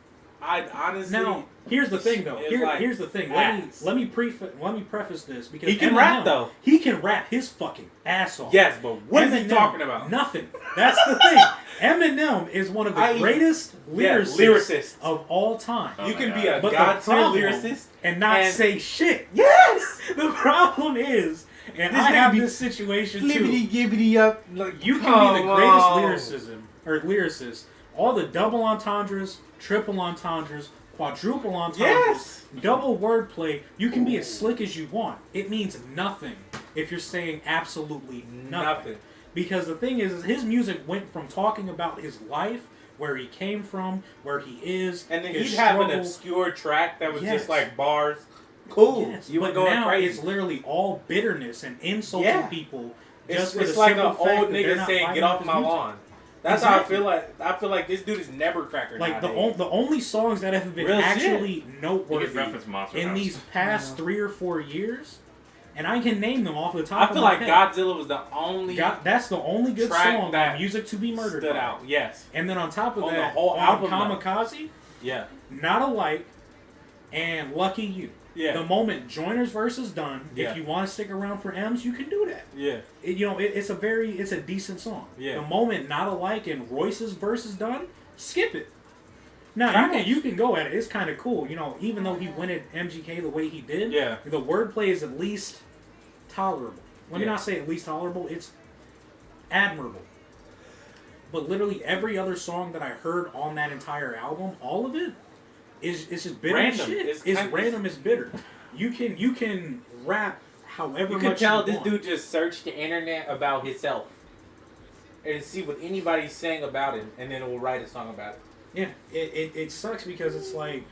I honestly. Now, here's the thing, though. It's like Here's the thing. ass. Let me preface this because He can Eminem, rap, though. He can rap his fucking ass off. Yes, but what is he Eminem, talking about? Nothing. That's the thing. Eminem is one of the greatest lyricists lyricist. of all time. Oh You my can be God. a But the god tier problem- lyricist and not and- say shit. Yes. The problem is, and This I nigga have be this situation too. Flippity gibbity up. Like, You can be the greatest on. lyricist. All the double entendres, triple entendres, quadruple entendres, Yes. double wordplay. You can be as slick as you want. It means nothing if you're saying absolutely nothing. Because the thing is his music went from talking about his life, where he came from, where he is, And then his he'd have an struggle. obscure track that was Yes. just like bars. Cool. Yes, You were but going now crazy. it's literally all bitterness and insulting Yeah. people. It's, Just for it's the like an simple fact old that they're nigga not saying, vibing "Get with off his my music." lawn." That's how I feel like. I feel like this dude is never cracker. Like nowadays. the only songs that have been Real actually You could noteworthy reference Monster in House. these past 3 or 4 years, and I can name them off the top I of feel my like head. Godzilla was the only That's the only good track song that on Music to Be Murdered stood by. out. Yes. And then on top of On that, the whole on album, Kamikaze, Yeah. Not Alike, and Lucky You. Yeah. The moment Joyner's verse is done, Yeah. if you want to stick around for M's, you can do that. Yeah. It's a decent song. Yeah. The moment Not Alike and Royce's verse is done, skip it. Now you can go at it. It's kind of cool. Even though he went at MGK the way he did, Yeah. the wordplay is at least tolerable. Let me Yeah. not say at least tolerable. It's admirable. But literally every other song that I heard on that entire album, all of it, is just bitter as Random. shit. It's It's kind of- random. It's bitter. You can rap however You much can tell you this want. dude just searched the internet about himself and see what anybody's saying about him, and then will write a song about it. Yeah, it sucks because it's like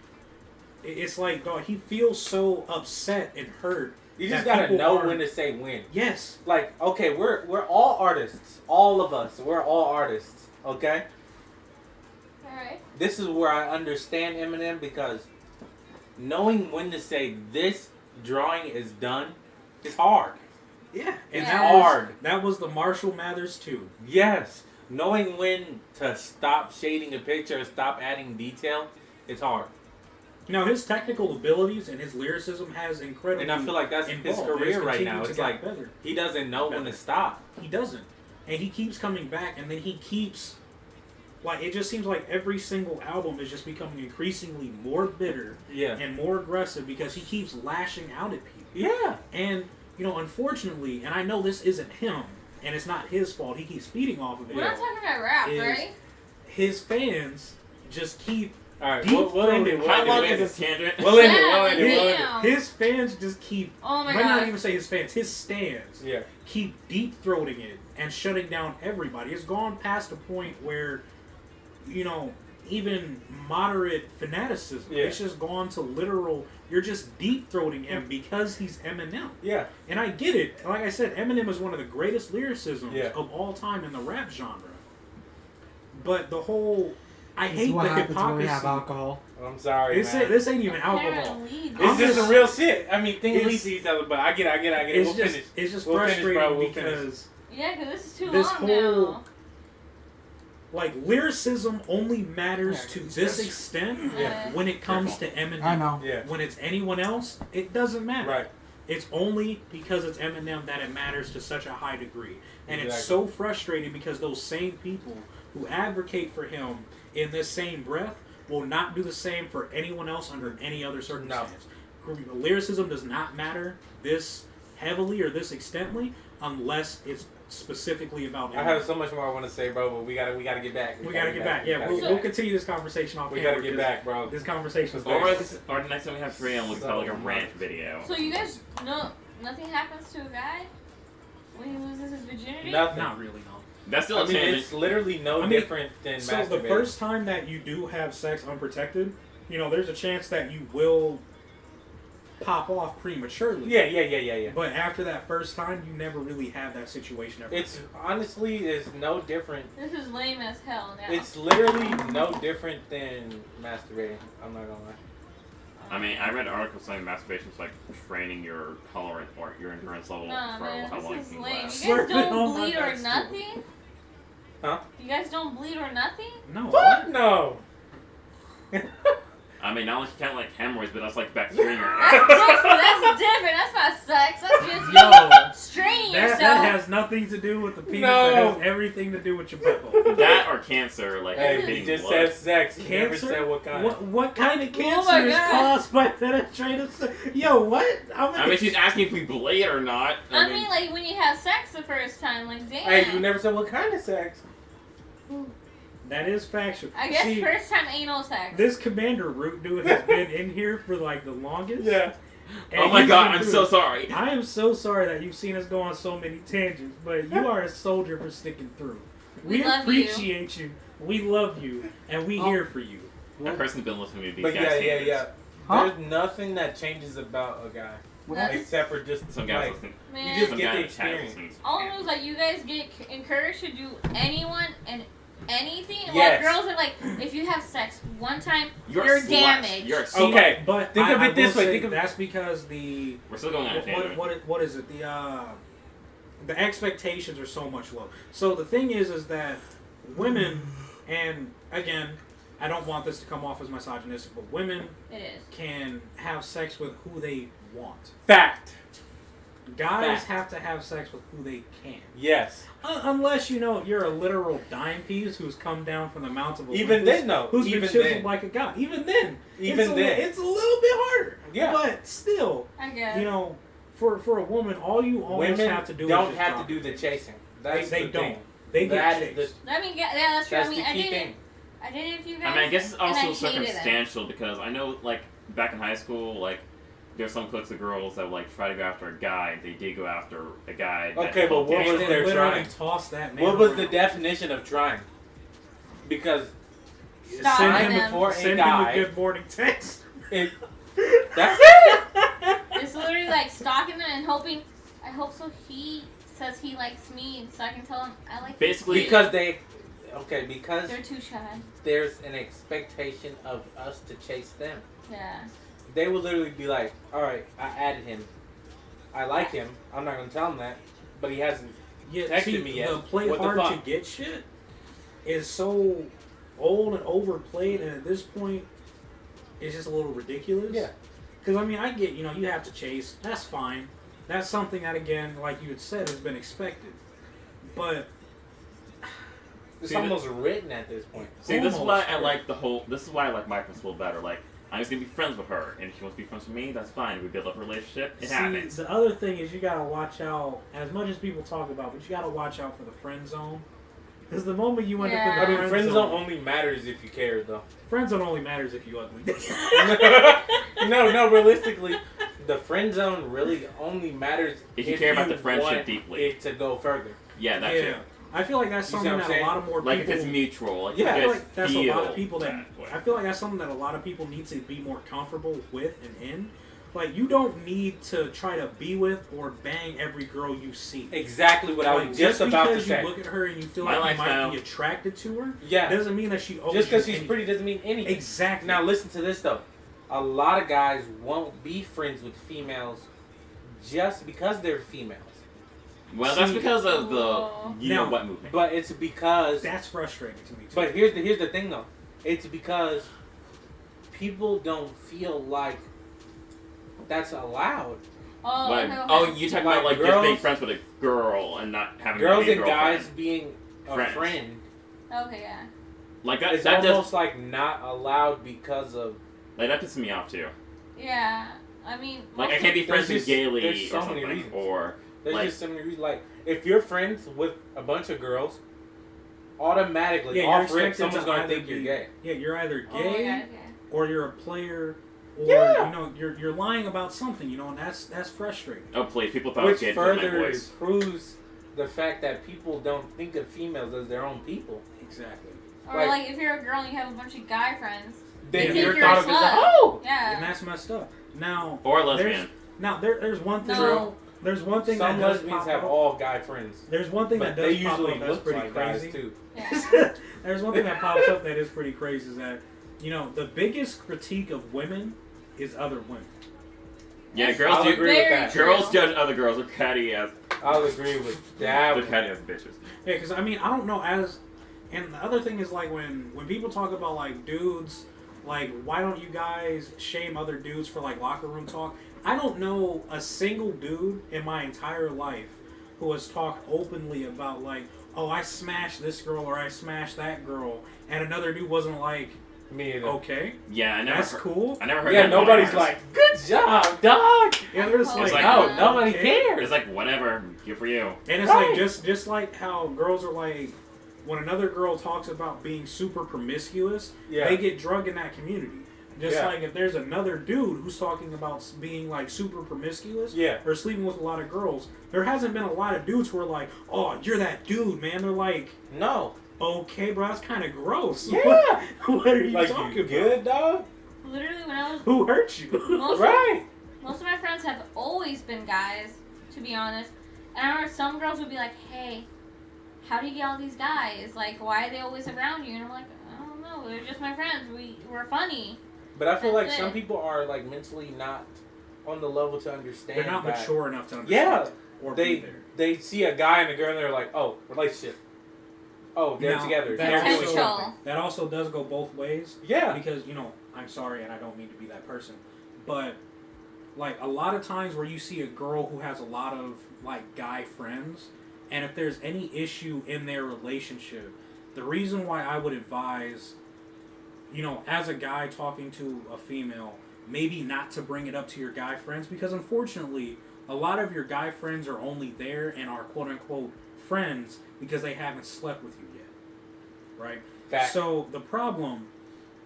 dog, he feels so upset and hurt. You just that gotta people know are- when to say when. Yes. Like, okay, we're all artists. All of us. We're all artists. Okay? Alright. This is where I understand Eminem, because knowing when to say this drawing is done is hard. Yeah, and Yeah. that was the Marshall Mathers too. Yes. Knowing when to stop shading a picture or stop adding detail is hard. Now his technical abilities and his lyricism has incredible. And I feel like that's his involved. career It's right continued now. to It's get like better. he doesn't know when to stop. He doesn't, and he keeps coming back, and then he keeps. Like, it just seems like every single album is just becoming increasingly more bitter Yeah. and more aggressive because he keeps lashing out at people. Yeah. And, unfortunately, and I know this isn't him, and it's not his fault, he keeps feeding off of it. We're not talking about rap, Is- right? His fans just keep. All right. Deep We'll end it. throated. We'll How end long it. is this tangent? We'll end it. Yeah, We'll end it. We'll end it. damn. His fans just keep. Oh my Might not god. even say his fans, his stands. Yeah. Keep deep throating it and shutting down everybody. It's gone past a point where, even moderate fanaticism. Yeah. It's just gone to literal. You're just deep throating him because he's Eminem. Yeah. And I get it. Like I said, Eminem is one of the greatest lyricisms Yeah. of all time in the rap genre. But the whole. I This is hate what the happens when we have hypocrisy. alcohol. I'm sorry, man. This ain't even alcohol. Apparently, It's I'm just just- some real shit. I mean, things It's- lead to each other, but I get it. It's We'll just, finish. it's just We'll finish, frustrating bro. We'll finish. because Yeah, because this is too this long whole- now. like lyricism only matters Yeah, to it's this just- extent Yeah. when it comes to Eminem. I know. Yeah. When it's anyone else, it doesn't matter. Right. It's only because it's Eminem that it matters to such a high degree. And it's Exactly. so frustrating because those same people who advocate for him in this same breath will not do the same for anyone else under any other circumstance. Lyricism does not matter this heavily or this extently unless it's specifically about Eminem. I have so much more I want to say, bro, but we gotta get back. We gotta get back. Yeah, we'll continue this conversation off We camera gotta get 'cause back, bro. This conversation is Or great. Or the next time we have three, and we'll tell like a rant video. So you guys know nothing happens to a guy when he loses his virginity? Nothing. Not really, no. That's still I a mean, tangent. it's literally no I mean, different than So the masturbating. first time that you do have sex unprotected, there's a chance that you will pop off prematurely. Yeah. But after that first time, you never really have that situation ever. It's honestly is no different. This is lame as hell now. It's literally no different than masturbating. I'm not gonna lie. I mean, I read articles saying masturbation is like training your tolerance or your endurance level Nah, for man, how long you this is can lame. last. You guys Slurp it on don't my bleed or back, nothing? Huh? You guys don't bleed or nothing? No. Fuck no. I mean, not only count like hemorrhoids, but that's like bacteria in your That's ass. different. That's different. That's not sex. That's just Yo, straining that yourself. has nothing to do with the penis. No. That has everything to do with your butthole. That or cancer, like Hey, hitting you just blood. said sex. You never Cancer? said what kind. What kind of cancer my is God. caused by penetrative sex? Yo, what? I mean, she's asking if we bleed or not. I mean, like when you have sex the first time, like damn. Hey, you never said what kind of sex. that is factual. I guess See, first time anal sex. this Commander Root dude has been in here for like the longest. Yeah. And oh my he's god, been I'm through so it. sorry. I am so sorry that you've seen us go on so many tangents, but you are a soldier for sticking through. We love appreciate you. We love you, and we here for you. That person's been listening to these But guys. yeah. Huh? There's nothing that changes about a guy That's- except for just Some guys like listen. Man, you just Some get the guys have experience. listens. all I know is that you guys get encouraged to do anyone and anything. Yes. Well, girls are like, if you have sex one time, You're you're a slut. damaged. You're a slut. Okay. But Think of I it this will way, say think of- that's because the We're still going on a tangent. what is it? The expectations are so much low. So the thing is that women, and again, I don't want this to come off as misogynistic, but women It is. can have sex with who they want. Fact. Guys Fact. have to have sex with who they can. Yes. Unless you're a literal dime piece who's come down from the mountains of Olympus, Even then, though. who's been Even chiseled then. like a god. Even then, Even then. it's a little bit harder. Yeah. But still, I guess. you know, for a woman, all you almost Women have to do don't is have talk. to do the chasing. That's They the don't. thing. They get That is chased. I mean, yeah, that's true. That's I mean, the I key did thing. it. I did it a few guys. I mean, I guess it's and I also hated it. circumstantial because I know, like, back in high school, like, there's some cliques of girls that would, like, try to go after a guy. They did go after a guy. that Okay, but helped what them. was And their then literally trying? toss that man What was the around. definition of trying? Because Stop Send trying him, them. before a send him guy, a good morning text. it, that's it. It's literally like stalking them and hoping. I hope so. He says he likes me, so I can tell him I like. Basically, Because Because they're too shy. there's an expectation of us to chase them. Yeah. They will literally be like, all right, I added him. I like him. I'm not going to tell him that. But he hasn't. Yeah, Texted see, me yet. the play What the hard to fuck? get shit is so old and overplayed, and at this point, it's just a little ridiculous. Yeah. Because, I mean, I get, you have to chase. That's fine. That's something that, again, like you had said, has been expected. But It's See, almost written at this point. see, this is why I Almost. like this is why I like my principle better. Like, I'm just gonna be friends with her, and if she wants to be friends with me, that's fine. We build up a relationship. It see, happens. the other thing is you got to watch out, as much as people talk about, but you got to watch out for the friend zone. Because the moment you end up in Yeah. the I mean, friend zone only matters if you care, though. friend zone only matters if you ugly. No, realistically, the friend zone really only matters If you care about the friendship want deeply. it to go further. Yeah, that's Yeah. it. I feel like that's You see something what that I'm a saying? lot of more Like people. if it's mutual. Like, Yeah, I you feel guys like that's a lot of feel people that. way. I feel like that's something that a lot of people need to be more comfortable with and in. Like, you don't need to try to be with or bang every girl you see. Exactly what I Like, was just about to because say. you look at her and you feel My like you might lifestyle. be attracted to her, Yeah. doesn't mean that she owes Just because you she's anything. pretty doesn't mean anything. Exactly. Now listen to this though. A lot of guys won't be friends with females just because they're females. Well, that's See- because of the Oh. you know Now- what movement. But it's because That's frustrating to me too. But here's the thing though. It's because people don't feel like that's allowed. Oh. Like, okay, okay. oh, you talking about Like like just being girls- friends with a girl and not having Girls a and girlfriend. guys being a Friends. friend Okay, yeah. Like that. is That almost does. like not allowed because of Like that pisses me off too. Yeah. I mean. Like I most can't be of- friends There's with just- Gailey there's so or many something, reasons. or there's like just so many reasons. Like if you're friends with a bunch of girls, automatically yeah, off you're rip expected someone's to gonna either think you're be- gay. Yeah, you're either Oh, gay yeah, okay. or you're a player, or Yeah. you're lying about something, and that's frustrating. oh please, people thought I was Which gay because of my further voice. proves the fact that people don't think of females as their own people. Exactly. Or Like- like if you're a girl and you have a bunch of guy friends. Then Yeah. you're Think you're thought a of as slut. oh, Yeah. And that's messed up. Now, Or a lesbian. there's one thing. No. There's one thing some that does lesbians pop have up. all guy friends, There's one thing but that they does pop usually up that's look pretty like crazy. guys too. Yeah. There's one thing that pops up that is pretty crazy is that the biggest critique of women is other women. Yeah, That's girls I'll do. agree with very that. true. Girls judge other girls. They're catty as. I'll agree with They're that. catty as bitches. Yeah, because I mean I don't know and the other thing is like when people talk about like dudes, like why don't you guys shame other dudes for like locker room talk? I don't know a single dude in my entire life who has talked openly about like, oh, I smashed this girl or I smashed that girl, and another dude wasn't like, Me either. okay, Yeah, I never. that's heard, cool. I never heard. Yeah, that nobody's once. like, good job, dog. Yeah, they're just It's like, like, No, oh, nobody okay. cares. It's like whatever. Good for you. And it's Right. like just like how girls are like, when another girl talks about being super promiscuous, Yeah. they get drugged in that community. Just Yeah. like if there's another dude who's talking about being like super promiscuous Yeah. or sleeping with a lot of girls, there hasn't been a lot of dudes who are like, oh, you're that dude, man. They're like, No. okay, bro, that's kind of gross. Yeah. What are you Like talking you about? good, dog? Literally, when I was Who hurt you? Right. most of my friends have always been guys, to be honest. And I remember some girls would be like, "Hey, how do you get all these guys? Like, why are they always around you? And I'm like, I don't know. They're just my friends. We're funny. But I feel like That's some it. people are like mentally not on the level to understand. They're not that. mature enough to Yeah, understand or be there. they see a guy and a girl and they're like, oh, relationship. Oh, they're Now, together. that They're doing Potential. something. That also does go both ways. Yeah. Because, I'm sorry and I don't mean to be that person. But, like, a lot of times where you see a girl who has a lot of, like, guy friends, and if there's any issue in their relationship, the reason why I would advise, as a guy talking to a female, maybe not to bring it up to your guy friends, because unfortunately, a lot of your guy friends are only there and are quote-unquote friends because they haven't slept with you yet. Right? Fact. So, the problem...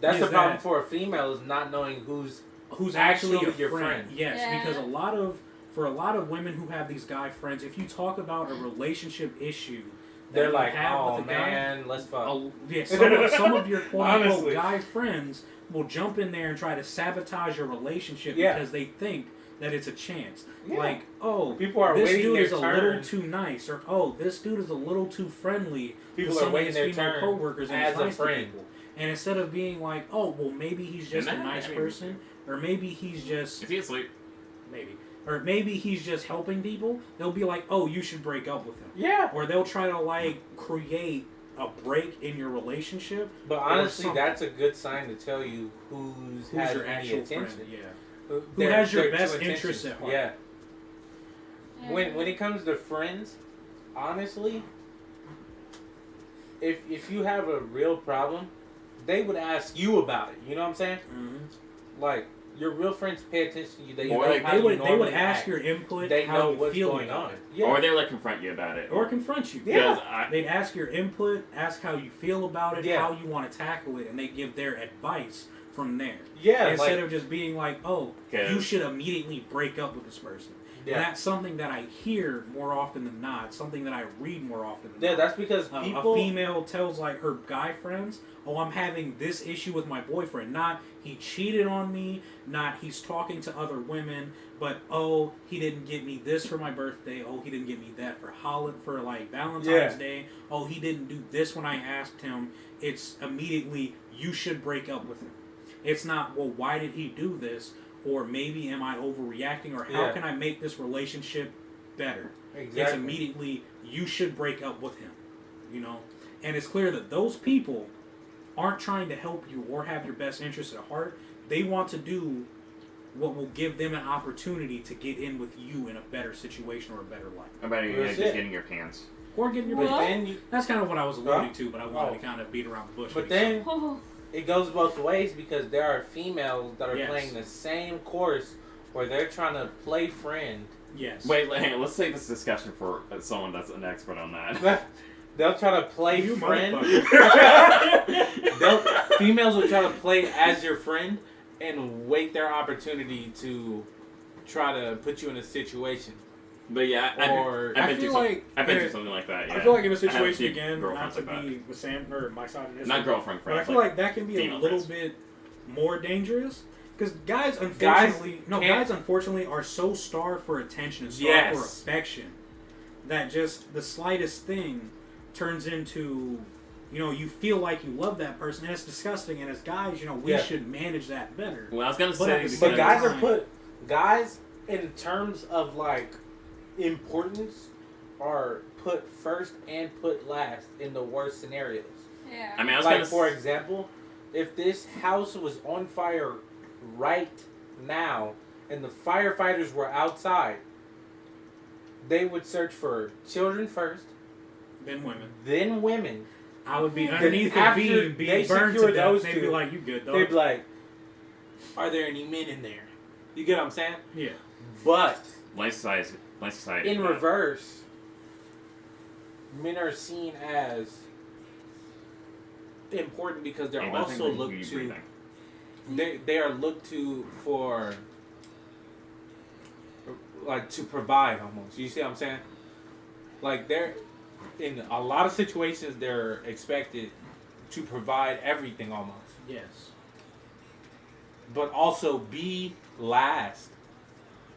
That's is the problem that- for a female is not knowing who's actually actually a your friend. friend. Yes, Yeah. because for a lot of women who have these guy friends, if you talk about a relationship issue that they're you like, have oh with a guy, man, let's fuck. some of your quote unquote Honestly. guy friends will jump in there and try to sabotage your relationship Yeah. because they think that it's a chance. Yeah. Like, oh, People are this waiting dude their is a turn. little too nice, or oh, this dude is a little too friendly People to are some of waiting his their female turn coworkers and as he's a nice to friend. people. And instead of being like, oh, well, maybe he's just a And that- nice I mean- person, or maybe he's just Is he asleep? maybe, or maybe he's just helping people, they'll be like, oh, you should break up with him, Yeah. or they'll try to like create a break in your relationship. But or honestly, something. that's a good sign to tell you who's has your any actual attention. friend. Yeah. Who has your their best true interests intentions. at heart. Yeah. Yeah. When it comes to friends, honestly, if you have a real problem, they would ask you about it. You know what I'm saying? Mm-hmm. Like your real friends pay attention to you. They Or know like, how They you would normally ask act. your input, They how know you what's feel going about on. it. Yeah. Or they like confront you about it. Or confront you. Yeah. Because They'd ask your input, ask how you feel about it, Yeah. how you want to tackle it, and they give their advice from there. Yeah. Instead Like, of just being like, oh, Okay. you should immediately break up with this person. yeah. And that's something that I hear more often than not, something that I read more often than Yeah, not. that's because A people. female tells like her guy friends, oh, I'm having this issue with my boyfriend. Not he cheated on me, not he's talking to other women, but oh, he didn't get me this for my birthday. Oh, he didn't get me that for like Valentine's Yeah. Day. Oh, he didn't do this when I asked him. It's immediately, you should break up with him. It's not, well, why did he do this? Or maybe am I overreacting? Or how Yeah. can I make this relationship better? Exactly. It's immediately, you should break up with him, And it's clear that those people aren't trying to help you or have your best interests at heart. They want to do what will give them an opportunity to get in with you in a better situation or a better life. How about you That's just it. getting your pants? Or getting your But best. then you, That's kind of what I was alluding Huh? to, but I wanted Oh. to kind of beat around the bush. but with it. then Oh, it goes both ways because there are females that are Yes. playing the same course where they're trying to play friend. Yes. Wait, hang on, let's save this discussion for someone that's an expert on that. They'll try to play You friend. motherfucker. Females will try to play as your friend and wait their opportunity to try to put you in a situation. But yeah, Or- I've I been feel through like I've been there- through something like that. Yeah. I feel like in a I have situation few again, not girlfriends to like be the Sam or my side of this, not girlfriend but friends. I feel like like that can be a female little friends. bit more dangerous because guys unfortunately are so starved for attention and starved for Yes. affection that just the slightest thing turns into you feel like you love that person, and it's disgusting. And as guys, we Yeah. should manage that better. Well, I was gonna But say at the because But guys time. are guys in terms of like importance are put first and put last in the worst scenarios. yeah. I mean, I was Like gonna for example, if this house was on fire right now and the firefighters were outside, they would search for children first, Then women, then women. I would be Then underneath the after beam they being burned to secure death. those They'd be two, like, "You good, dog?" They'd be like, "Are there any men in there?" You get what I'm saying? Yeah. But life society. in reverse, men are seen as important because they're Hey, one thing also that looked you to. breathing. They are looked to for like to provide almost. You see what I'm saying? Like they're in a lot of situations they're expected to provide everything almost, Yes. but also be last.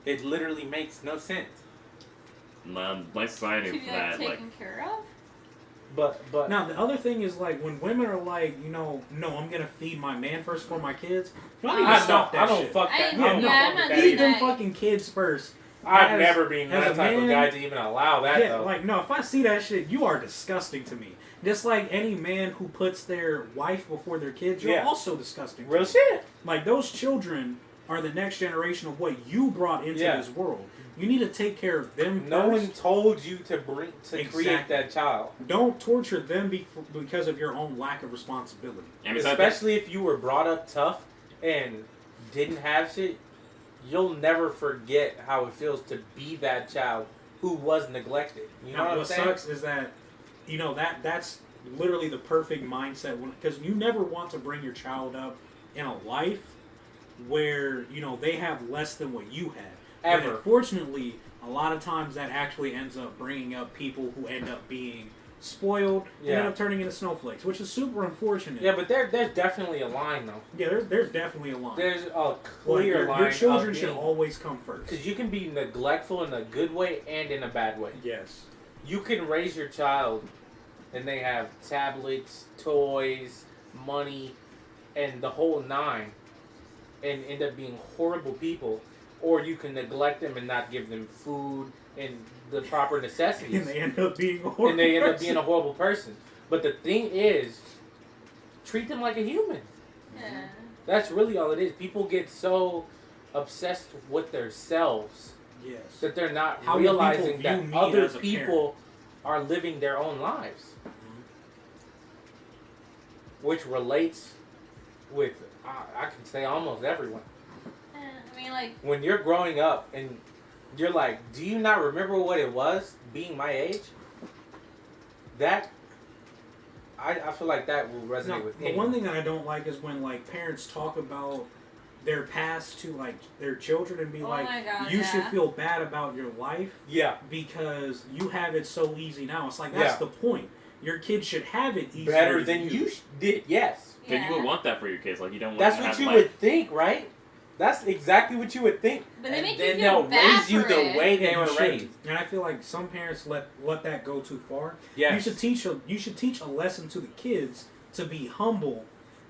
It literally makes no sense. Life society to for be that, like taken care of. But Now the other thing is like when women are like, no, I'm gonna feed my man first for my kids. Y'all need to stop that I don't shit. fuck that. I- I don't yeah, fuck I'm with not that doing Feed either. them fucking kids first. I've As- never been as that a type of man- guy to even allow that Yeah, though. like no, if I see that shit, you are disgusting to me. Just like any man who puts their wife before their kids, you're Yeah. also disgusting. to Real me. shit. Like those children are the next generation of what you brought into Yeah. this world. You need to take care of them No one first. told you to create Exactly. that child. Don't torture them because of your own lack of responsibility. And besides that, Especially if you were brought up tough and didn't have shit, you'll never forget how it feels to be that child who was neglected. You know Now, what I'm what saying? sucks is that, that's literally the perfect mindset because you never want to bring your child up in a life where they have less than what you had. Ever. But unfortunately, a lot of times that actually ends up bringing up people who end up being spoiled and end up turning into snowflakes, which is super unfortunate. Yeah, but there's definitely a line though. Yeah, there's definitely a line. There's a Like, clear line. your children should always come first. Because you can be neglectful in a good way and in a bad way. Yes. You can raise your child and they have tablets, toys, money, and the whole nine and end up being horrible people. Or you can neglect them and not give them food and the proper necessities. And they end up being a horrible And they end up being a person. horrible person. But the thing is, treat them like a human. Yeah. That's really all it is. People get so obsessed with themselves Yes. that they're not How do people realizing view that me other as a people are living their own lives. Which relates with, I can say, almost everyone. I mean, like, When you're growing up and you're like, do you not remember what it was being my age? That, I feel like that will resonate No, with the anyone. one thing that I don't like is when like parents talk about their past to like their children and be Oh like, my God, you yeah. should feel bad about your life Yeah. because you have it so easy now. It's like that's Yeah. the point. Your kids should have it easier Better than you did, yes. because you would want that for your kids. Like you don't want That's to what have you life. would think, right? That's exactly what you would think. But they And make you then feel they'll bad raise you for the it. way Yeah, they you were should. raised. And I feel like some parents let that go too far. Yes. You should teach a lesson to the kids to be humble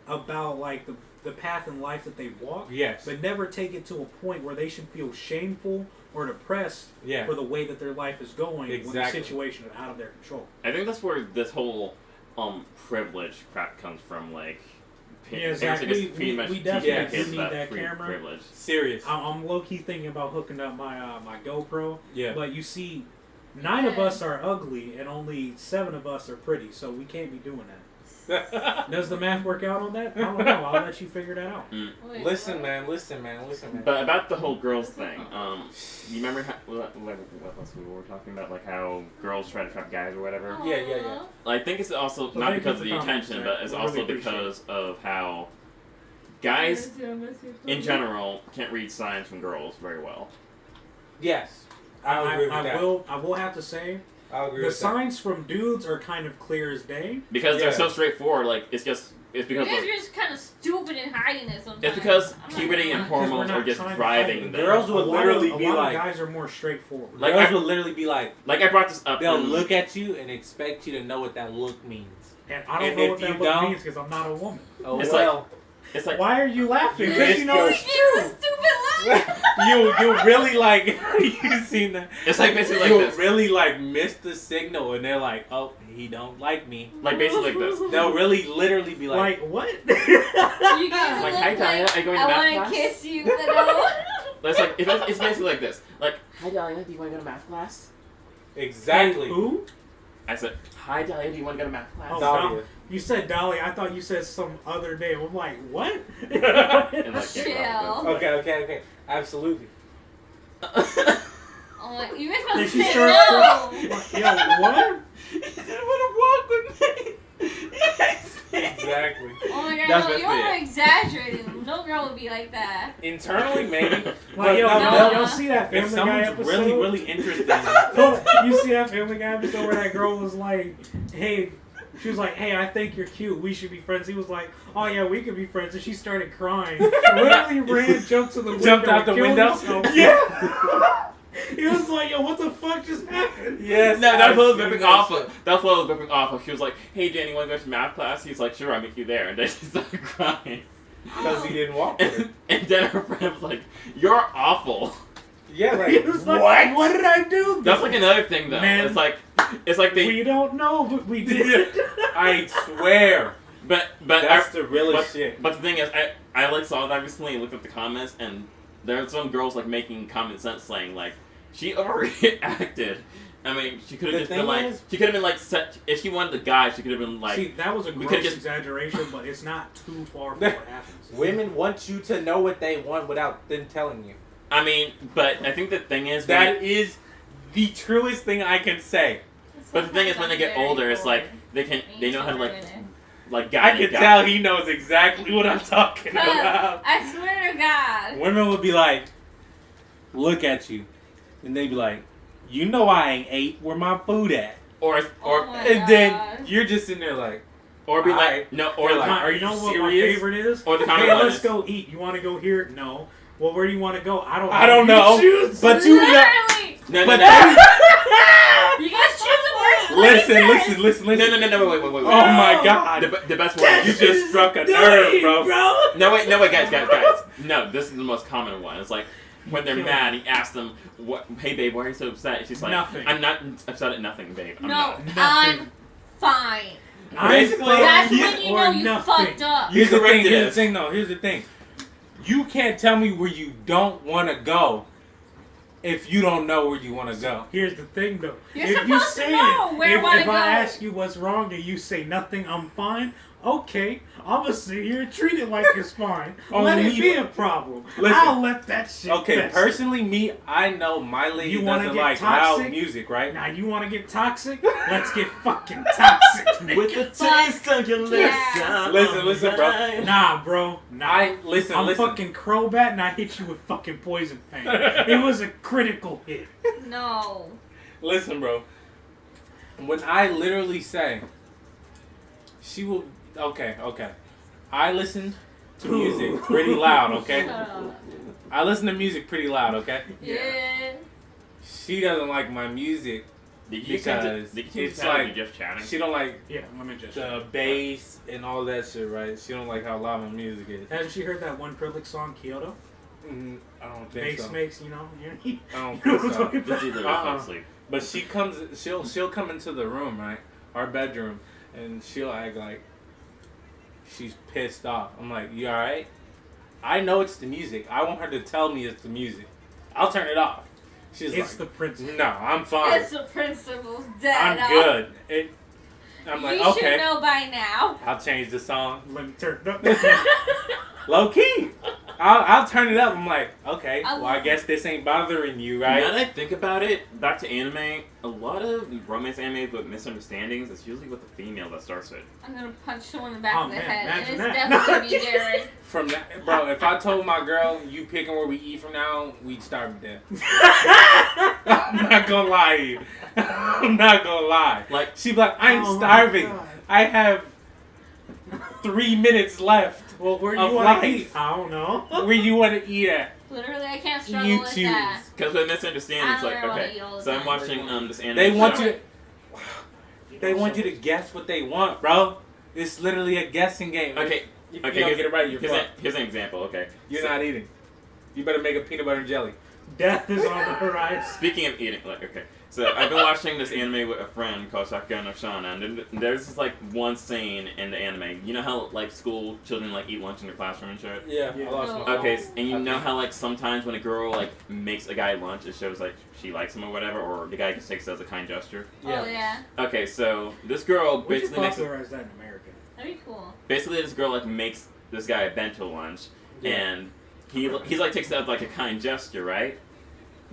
about like the path in life that they walk. Yes. But never take it to a point where they should feel shameful or depressed Yeah. for the way that their life is going when the Exactly. situation is out of their control. I think that's where this whole privilege crap comes from. Like Yeah, parents Zach, are just we pretty much teaching definitely their do kids need about that free camera. privilege. Serious. I'm low key thinking about hooking up my GoPro. Yeah. But you see, 9 of us are ugly and only 7 of us are pretty, so we can't be doing that. Does the math work out on that? I don't know. I'll let you figure that out. Wait, Listen, what? man. Listen, man. Listen, man. But about the whole girls thing, you remember what else we were talking about, like how girls try to trap guys or whatever? Yeah, yeah, yeah. I think it's also Well, not thank because you of for the comments, attention, Zach. but it's We also really appreciate because of how guys in general can't read signs from girls very well. Yes. I'll agree with that. I will have to say, I'll agree the with that. signs from dudes are kind of clear as day. Because Yeah. they're so straightforward, like it's You because guys of, are just kind of stupid and hiding it sometimes. it's because I'm not puberty gonna and lie. hormones are just trying to driving fight. them. Girls will literally a be lot like- of guys are more straightforward. Like, Girls I- will literally be like, Like I brought this up. they'll in- look at you and expect you to know what that look means. and I don't and know if what that you look don't- means because I'm not a woman. Oh, It's well. It's like Why are you laughing? You Because missed you know your- it's It was true. stupid laugh. you really like, you seen that? it's like basically like you this. really like miss the signal and they're like, oh, he don't like me. Like basically like this. They'll really literally be like, Like what? You guys Like, hi, Talia, are you going to I math want class? to kiss you, but no. It's like it's basically like this. Like, hi Dahlia, do you want to go to math class? exactly. Who? I said, hi Dahlia, do you want to go to math class? Oh, Dahlia. You said Dolly. I thought you said some other name. I'm like, what? And like, Chill. Okay. Absolutely. Oh my, you guys Then must she say starts. no. Yo, what? He didn't want to walk with me. Exactly. Oh my god, That's no, basically you're it. exaggerating. No girl would be like that. Internally, maybe. Like, But yo, no. y'all see that if Family Guy someone's episode? really interested, You see that Family Guy episode where that girl was like, hey, she was like, hey, I think you're cute. We should be friends. He was like, oh yeah, we could be friends. And she started crying. Literally ran, jumped to the window. Jumped out the and killed window? herself. Yeah. He was like, yo, what the fuck just happened? Yes. No, that's what was I ripping see off that. of. That's what was ripping off of. She was like, "Hey, Danny, want to go to math class?" He's like, "Sure, I'll meet you there." And then she started crying. Because he didn't walk with her. And then her friend was like, "You're awful." Yeah, He like, was like, what? what did I do? That's like another thing though. Man. It's like they. We don't know, but we did. I swear. But That's the realest but, shit. But the thing is, I like saw that recently and looked at the comments, and there are some girls like making common sense saying like she overreacted. I mean, she could have The just been thing like is- she could have been like set if she wanted the guy, she could have been like. See, that was a we gross could've just- exaggeration, but it's not too far from what happens. Women want you to know what they want without them telling you. I mean, but I think the thing is That is the truest thing I can say. but the thing is when they get older, it's like they know how to like I guide can it. tell he knows exactly what I'm talking about. I swear to God. Women would be like, look at you. And they'd be like, you know I ain't ate. Where my food at? or Oh my And then gosh. you're just sitting there like, or be like Alright. no or They're like like, Are you know what my serious? favorite is? Or the Hey, common one let's is- go eat. You want to go here? No. Well, where do you want to go? I don't I don't You know. choose. But you know. Literally. no But no You guys choose the worst listen. no wait. Oh my god. The best one. You just struck a Do nerve, it, bro. No wait, guys. No, this is the most common one. It's like when they're mad, he asks them, "What? Hey, babe, why are you so upset?" She's like, Nothing. "I'm not upset at nothing, babe. I'm No, not." I'm fine. Basically, That's he's- when you know you fucked up. Here's the thing. corrected Here's the us. thing, though. Here's the thing. You can't tell me where you don't want to go if you don't know where you want to go. Here's the thing, though. You're if you supposed to say know it, where you if wanna I go. ask you what's wrong and you say nothing, I'm fine. Okay, I'm gonna sit here and treat it like it's fine. Let Only it be a problem. Listen. I'll let that shit. Okay, fester. personally, me, I know my lady You wanna doesn't get like toxic? loud music, right? Now you want to get toxic? Let's get fucking toxic. nigga. With the taste of your lips. Yeah. Listen, bro. Nah, bro. Nah. Listen. I'm fucking Crobat and I hit you with fucking Poison Fang. It was a critical hit. No. Listen, bro. When I literally say, she will. Okay. I listen to music pretty loud, okay? Shut up. I listen to music pretty loud, okay? Yeah. She doesn't like my music. Did you Because it's it's like- you're just chatting? She don't like Yeah, let me just. the bass and all that shit, right? She don't like how loud my music is. Hasn't she heard that one Krillix song, Kyoto? I don't think Bass so. makes, you know. You I don't know think what I'm so. talking This about? is either Uh-uh. asleep. But she comes, she'll come into the room, right? Our bedroom, and she'll act like she's pissed off. I'm like, you alright? I know it's the music. I want her to tell me it's the music. I'll turn it off. She's It's the like, principle. no, I'm fine. It's the principles, Dad. I'm good. I'm like, You okay, should know by now. I'll change the song. Let me turn it up. Low key. I'll turn it up. I'm like, okay, I well, I love guess this ain't bothering you, Now right? that I think about it, back to anime, a lot of romance anime with misunderstandings, it's usually with the female that starts it. I'm gonna punch someone in the back Oh, of the man, head. And imagine it's that. definitely gonna be Jared. From that, bro, if I told my girl, you picking where we eat from now, we'd starve to death. I'm not gonna lie to you. I'm not gonna lie. Like, She'd be like, I'm Oh my starving. God. I have 3 minutes left. Well, where do Of you want to life. eat? I don't know. Where you want to eat at? Literally, I can't struggle You with choose. that. because with misunderstandings, I don't like, know what okay, you all so I'm done. watching this anime. They want show. you to. They want you to guess what they want, bro. It's literally a guessing game. Okay, You okay, don't get it right, you're here's, fucked. here's an example, okay. You're So- not eating. You better make a peanut butter and jelly. Death is on the horizon. Speaking of eating, like, okay, so I've been watching this anime with a friend called Sakura no Shana, and there's this, like, one scene in the anime. You know how, like, school children, like, eat lunch in their classroom and shit? Yeah, Yeah. I lost No. my Okay, and you Okay. know how, like, sometimes when a girl, like, makes a guy lunch, it shows, like, she likes him or whatever, or the guy just takes it as a kind gesture? Oh yeah, Okay, so this girl We should basically makes popularize that in America. that'd be cool. basically this girl, like, makes this guy a bento lunch, and he's like, takes it as, like, a kind gesture, right?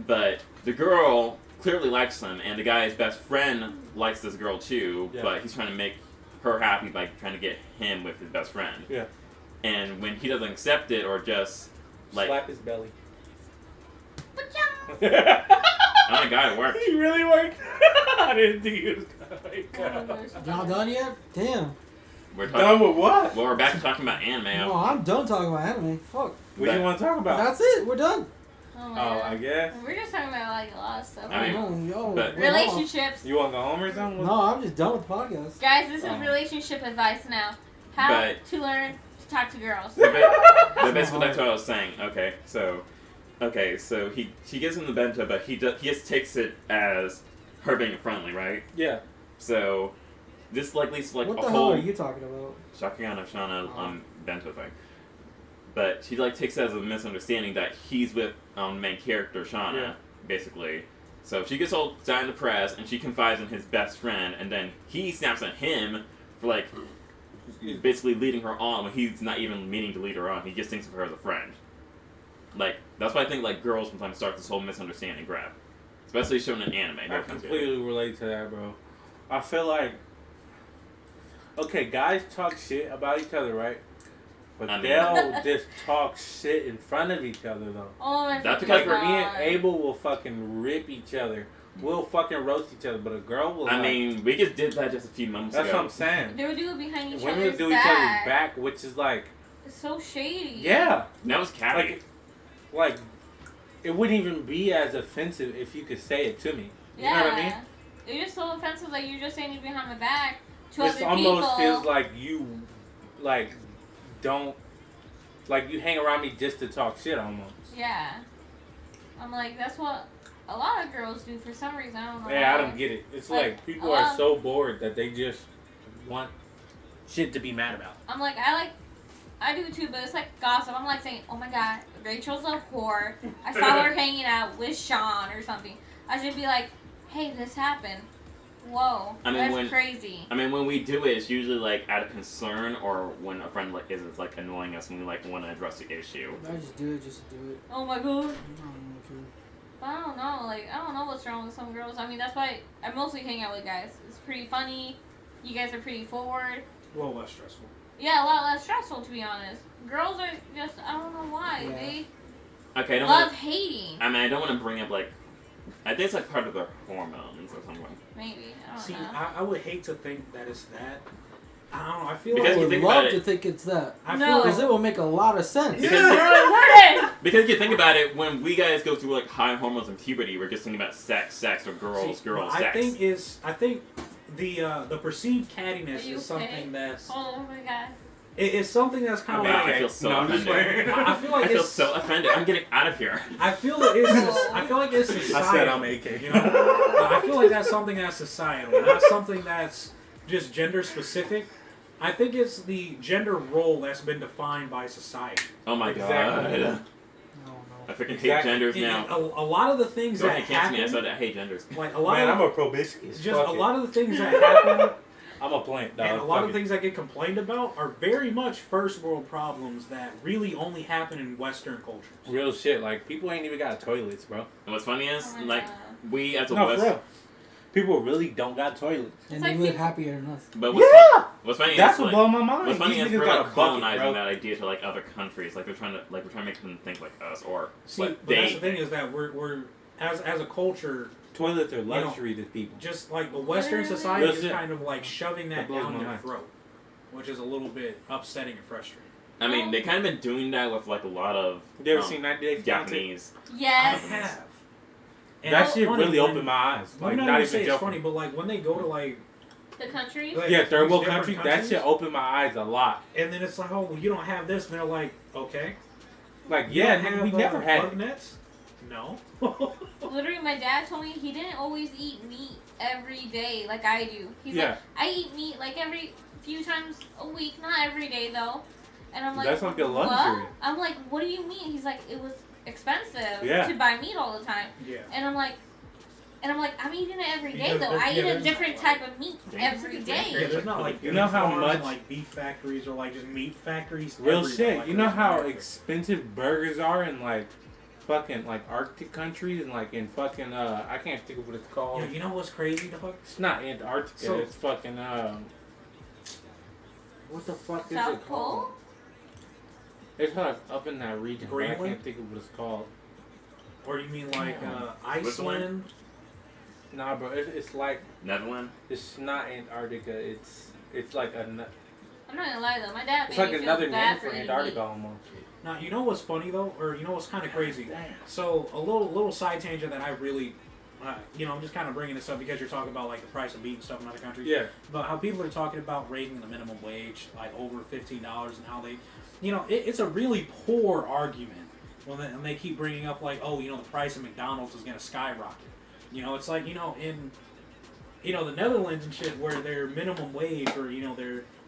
But the girl clearly likes him, and the guy's best friend likes this girl too, Yeah. but he's trying to make her happy by trying to get him with his best friend. Yeah. And when he doesn't accept it, or just, like, Slap his belly. But He oh my god, it worked. really worked. I didn't think he was gonna make yeah. Y'all done yet? Damn. We're talking, Done with what? well, we're back to talking about anime. No, I'm done talking about anime. Fuck. What do you want to talk about? That's it. We're done. Oh my Oh, god. I guess. We're just talking about like a lot of stuff. I mean, Yo, but- wait, hold on. Relationships. You want to go home or something? No, I'm just done with the podcast. Relationships. You want to go home or something? No, I'm just done with the podcast. Guys, this is Oh. relationship advice now. How But- to learn to talk to girls. But basically, that's what I was saying. Okay, so she gives him the bento, but he just takes it as her being friendly, right? Yeah. So this like leads to like What a the hell whole are you talking about? Shakayana Shana bento thing. But she like takes it as a misunderstanding that he's with main character Shauna, Yeah. basically. So she gets all down to press and she confides in his best friend, and then he snaps at him for like basically leading her on when he's not even meaning to lead her on. He just thinks of her as a friend. Like that's why I think like girls sometimes start this whole misunderstanding grab, especially shown in anime. No I offense, completely relate to that, bro. I feel like, okay, guys talk shit about each other, right? But I mean- they'll just talk shit in front of each other, though. Oh my That's Like, because me and Abel will fucking rip each other. We'll fucking roast each other, but a girl will. I like, mean, we just did that just a few moments that's ago. what I'm saying. They would do it behind each Women other's do each back. other's back, which is like, It's so shady. yeah, That was catty. like, it wouldn't even be as offensive if you could say it to me. You Yeah. know what I mean? It's just so offensive that you're just saying it behind my back to It other almost people. feels like you, like, don't, like you hang around me just to talk shit almost. Yeah. I'm like, that's what a lot of girls do for some reason. I don't know. Yeah, I why. don't get it. It's Like, like people a are lot- so bored that they just want shit to be mad about. I'm like, I do too, but it's like gossip. I'm like saying, oh my god, Rachel's a whore. I saw her hanging out with Sean or something. I should be like, hey, this happened. Whoa, I mean, that's when- crazy. I mean, when we do it, it's usually like out of concern or when a friend like is like annoying us and we like want to address the issue. I just do it just to do it. Oh my god. I don't know, But I don't know, like, I don't know what's wrong with some girls. I mean, that's why I mostly hang out with guys. It's pretty funny. You guys are pretty forward. A little less stressful. Yeah, a lot less stressful, to be honest. Girls are just, I don't know why. Yeah. They Okay, I don't love wanna, hating. I mean, I don't want to bring up like. I think it's like part of their hormones or something. Maybe. I don't See, know. I would hate to think that it's that. I don't know. I feel Because I you like would think love about to it- think it's that. I No. feel Because like it will make a lot of sense. Because- Jordan! Because you think about it, when we guys go through like high hormones and puberty, we're just thinking about sex, or girls, see, girls, what sex. I think the perceived cattiness Are you is something okay? that's Oh my god. it's something that's kind I of mean, like I feel so No, I'm just offended. playing. I feel like I feel it's so offended. I'm getting out of here. I feel that I feel like it's societal. I said I'm AK. You know, I feel like that's something that's societal, not something that's just gender specific. I think it's the gender role that's been defined by society. Oh my Exactly. god. No, I freaking hate Exactly. genders And now. a lot of the things Dorothy that canceled me. I happen, said I hate genders. like a lot Man, I'm of a probiscus. just a lot of the things that happen, I'm a plant, dog. and a lot Fuck of it. things that get complained about are very much first world problems that really only happen in Western cultures. Real shit. Like, people ain't even got toilets, bro. And what's funny is, Oh my like, God. we as a No, West. for real. People really don't got toilets. And It's they like live people- happier than us. But Yeah! what's funny That's is what like, blows my mind. what's funny These is niggas we're got like a bucket, colonizing bro. that idea to like other countries. Like we're trying to make them think like us, or See, like but that's the they. thing is that we're as a culture, Toilets are know, luxury to people. just like the Western Literally. society Real is shit. kind of like shoving that That blows down my their mind. throat, which is a little bit upsetting and frustrating. I mean, they kind of been doing that with like a lot of You ever seen 90 Day Fiancé? Japanese. Yes. I have. And That it's shit funny really when- opened my eyes. Let Like, me not not even say it's joking. funny, but like when they go to like, The countries? like Yeah, third world these country. different That countries, shit opened my eyes a lot. and then it's like, oh, well, you don't have this, and they're like, okay, Like, You yeah, don't nigga, we have, never had bug it. nets. No. Literally, my dad told me he didn't always eat meat every day like I do. He's Yeah. like, I eat meat like every few times a week, not every day though. And I'm like, That's like a what? luxury. I'm like, what do you mean? He's like, it was expensive Yeah. to buy meat all the time. Yeah. And I'm like, I'm eating it every day Because though. there- I yeah, eat a there's- different type of meat Yeah, every Yeah, day. there's not like You know how farms much- and, like beef factories or like just meat factories. Real everywhere, shit. like You know there's how America. expensive burgers are in like fucking like Arctic countries and like in fucking I can't think of what it's called. Yeah, you know what's crazy, dog? It's not Antarctica. So- It's fucking what the fuck is South it called? Pole? It's like up in that region. But I Greenland? can't think of what it's called. Or you mean like Yeah. Iceland? Nah, bro. It's like Netherlands. it's not Antarctica. It's like a I'm not gonna lie though, my dad made it's like me feel another bad name for eating Antarctica meat. almost. Now, you know what's funny though, or you know what's kind of crazy? So a little side tangent that I really, I'm just kind of bringing this up because you're talking about like the price of meat and stuff in other countries. Yeah. But how people are talking about raising the minimum wage like over $15 and how they, it's a really poor argument when they keep bringing up like, oh, the price of McDonald's is going to skyrocket. It's like in the Netherlands and shit where their minimum wage or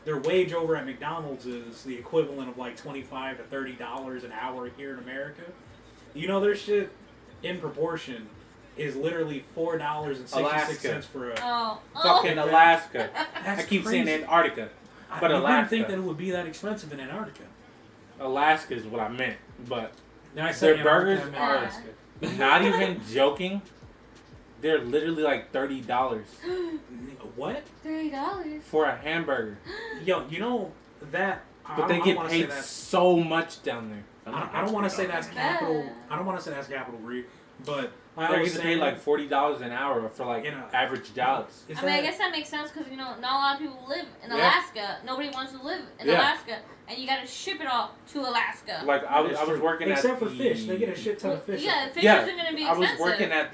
their wage over at McDonald's is the equivalent of like $25 to $30 an hour here in America. Their shit in proportion is literally $4.66 for a fucking Alaska. That's I keep crazy. saying Antarctica, but I Alaska. didn't think that it would be that expensive in Antarctica. Alaska is what I meant, but Now I said their burgers Antarctica, I are meant Alaska. not even joking. They're literally like $30 What? $30. for a hamburger, Yo, that. but they get paid so much down there. I don't want to say that's capital. I don't want to say that's capital greed, but I They're always getting say paid like $40 an hour for like average jobs. Is I mean, I that- guess that makes sense because not a lot of people live in Yeah. Alaska. Nobody wants to live in Yeah. Alaska, and you gotta ship it all to Alaska. Like I That is was true. working except at for the, fish, they get a shit ton Well, of fish. yeah, fish Yeah, isn't gonna be I expensive. was working at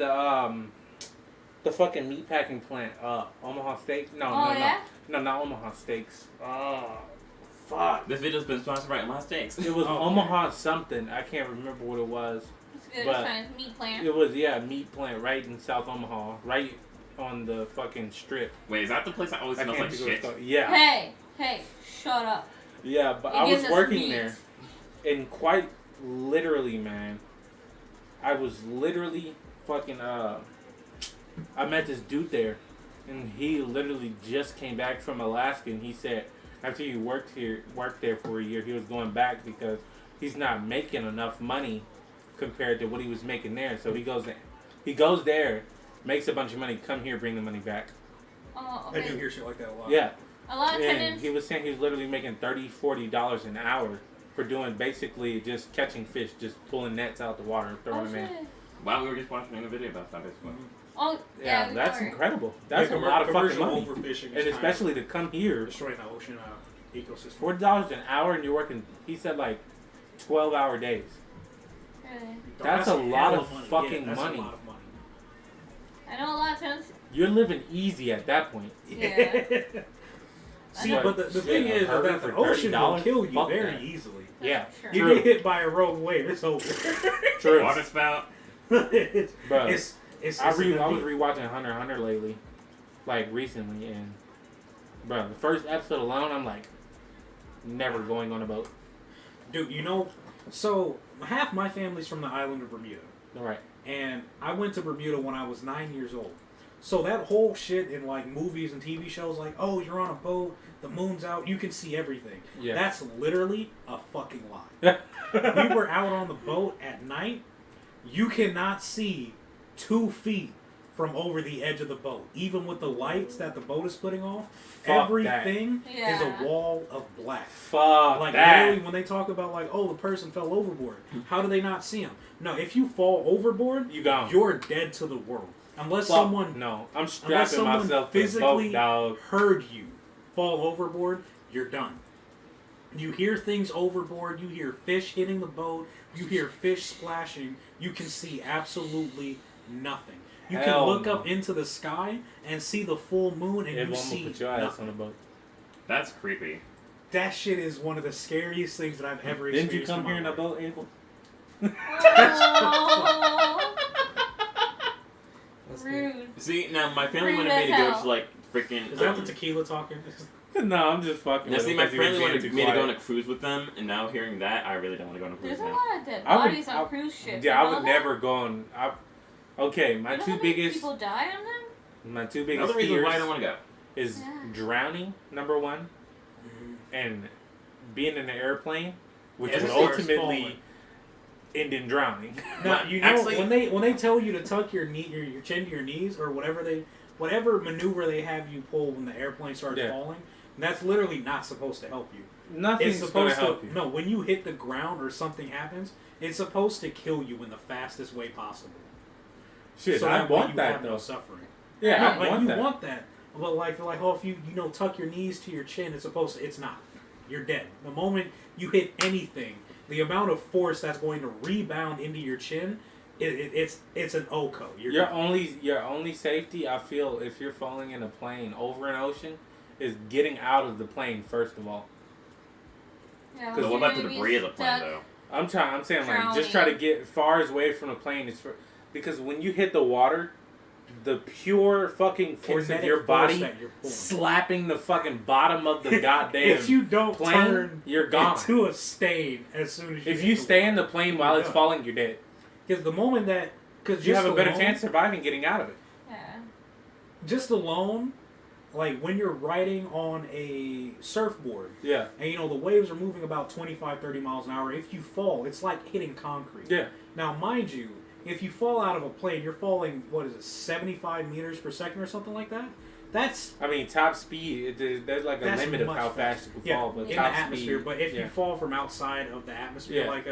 the fucking meat packing plant, Omaha Steak. No, Oh, yeah? no, not Omaha Steaks. Fuck. This video's been sponsored by Omaha Steaks. It was Oh, Omaha something. I can't remember what it was. It's good. but- It's fine. It's meat plant. It was meat plant right in South Omaha, right on the fucking strip. Wait, is that the place that always I smells can't like think of shit? what it's called. Yeah, Hey, shut up. yeah, but It I gives was us working meat. there, and quite literally, man, I was literally fucking I met this dude there, and he literally just came back from Alaska, and he said after he worked there for a year, he was going back because he's not making enough money compared to what he was making there. So he goes there, makes a bunch of money, come here, bring the money back. Oh, I do okay. hear shit like that a lot. Yeah, A lot of and tenants. he was saying he was literally making $30-$40 an hour for doing basically just catching fish, just pulling nets out the water and throwing Oh, them in. shit. Wow, we were just watching a video about that. Basically. Oh, Yeah, we that's were. incredible. That's Yeah, a lot of fucking commercial money, overfishing and is especially to come here, destroying the ocean ecosystem. $40 an hour, and you're working. He said like 12-hour days. Really. That's a lot hell of money. fucking that's money. A lot of money. I know a lot of tenants. You're living easy at that point. Yeah. See, I but the Shit, thing a is burger that the for ocean will $30? kill you Fuck very that. easily. Yeah, Sure. You True. get hit by a rogue wave, it's over. True. Water spout. it's, Bro, it's I was the- rewatching Hunter x Hunter lately, like recently, and bro, the first episode alone, I'm like, never going on a boat. Dude, so half my family's from the island of Bermuda. All right. And I went to Bermuda when I was 9 years old. So that whole shit in like movies and TV shows, like, oh, you're on a boat, the moon's out, you can see everything. Yeah. That's literally a fucking lie. We were out on the boat at night. You cannot see 2 feet from over the edge of the boat. Even with the lights that the boat is putting off, Fuck everything is Yeah. a wall of black. Fuck Like that. literally, when they talk about like, oh, the person fell overboard, how do they not see him? No, if you fall overboard, You gone. you're dead to the world. Unless Fuck, someone no, I'm unless strapping someone myself to a physically boat, dog. heard you fall overboard, you're done. You hear things overboard. You hear fish hitting the boat. You hear fish splashing. You can see absolutely nothing. You can Hell look no. up into the sky and see the full moon, and It you won't see put your ass nothing. on a boat. That's creepy. That shit is one of the scariest things that I've ever experienced. Didn't you come in my here in a life. boat, Ankle? Oh, That's good. rude. See, now my family Rude wanted me to as go hell. to like freaking. Is that the tequila talking? No, I'm just fucking. Now with see, him my because he was family being wanted too me to go on quiet. a cruise with them, and now hearing that, I really don't want to go on a cruise There's a now. lot of dead I would- bodies on cruise ships. Yeah, You I know would that? never go on. Okay, my You know two how many biggest, people die on them? my two biggest Another reason fears why I don't want to go. is Yeah. drowning, number one, and being in an airplane, which As would it starts ultimately falling. end in drowning. Now, you know, Actually- when they tell you to tuck your chin to your knees or whatever maneuver they have you pull when the airplane starts Yeah. falling, that's literally not supposed to help you. Nothing's It's going to supposed help to you. no. When you hit the ground or something happens, it's supposed to kill you in the fastest way possible. Shit, so I that way want you that have no though. suffering. Yeah, I Like, want you that. want that, but like oh, if you tuck your knees to your chin, it's not. You're dead. The moment you hit anything, the amount of force that's going to rebound into your chin, it's an OCO. Your only safety, I feel, if you're falling in a plane over an ocean, is getting out of the plane first of all. Yeah, But what about the debris of the plane, though? I'm saying like Drowning. just try to get far away from the plane. Because when you hit the water, the pure fucking force of Kinetic your force body that you're pulling. slapping the fucking bottom of the goddamn if you don't plane, turn you're gone. into a stain as soon as you If hit you the stay water. in the plane while You're it's done. falling, you're dead. Because the moment that... Because You have a better chance surviving getting out of it. Yeah. Just alone, like when you're riding on a surfboard, Yeah. and the waves are moving about 25, 30 miles an hour, if you fall, it's like hitting concrete. Yeah. Now, mind you, if you fall out of a plane, you're falling, 75 meters per second or something like that? That's... I mean, top speed, there's like a That's limit of much how faster. fast you can Yeah, fall, but in the top atmosphere. speed, But if yeah. you fall from outside of the atmosphere, Yeah. like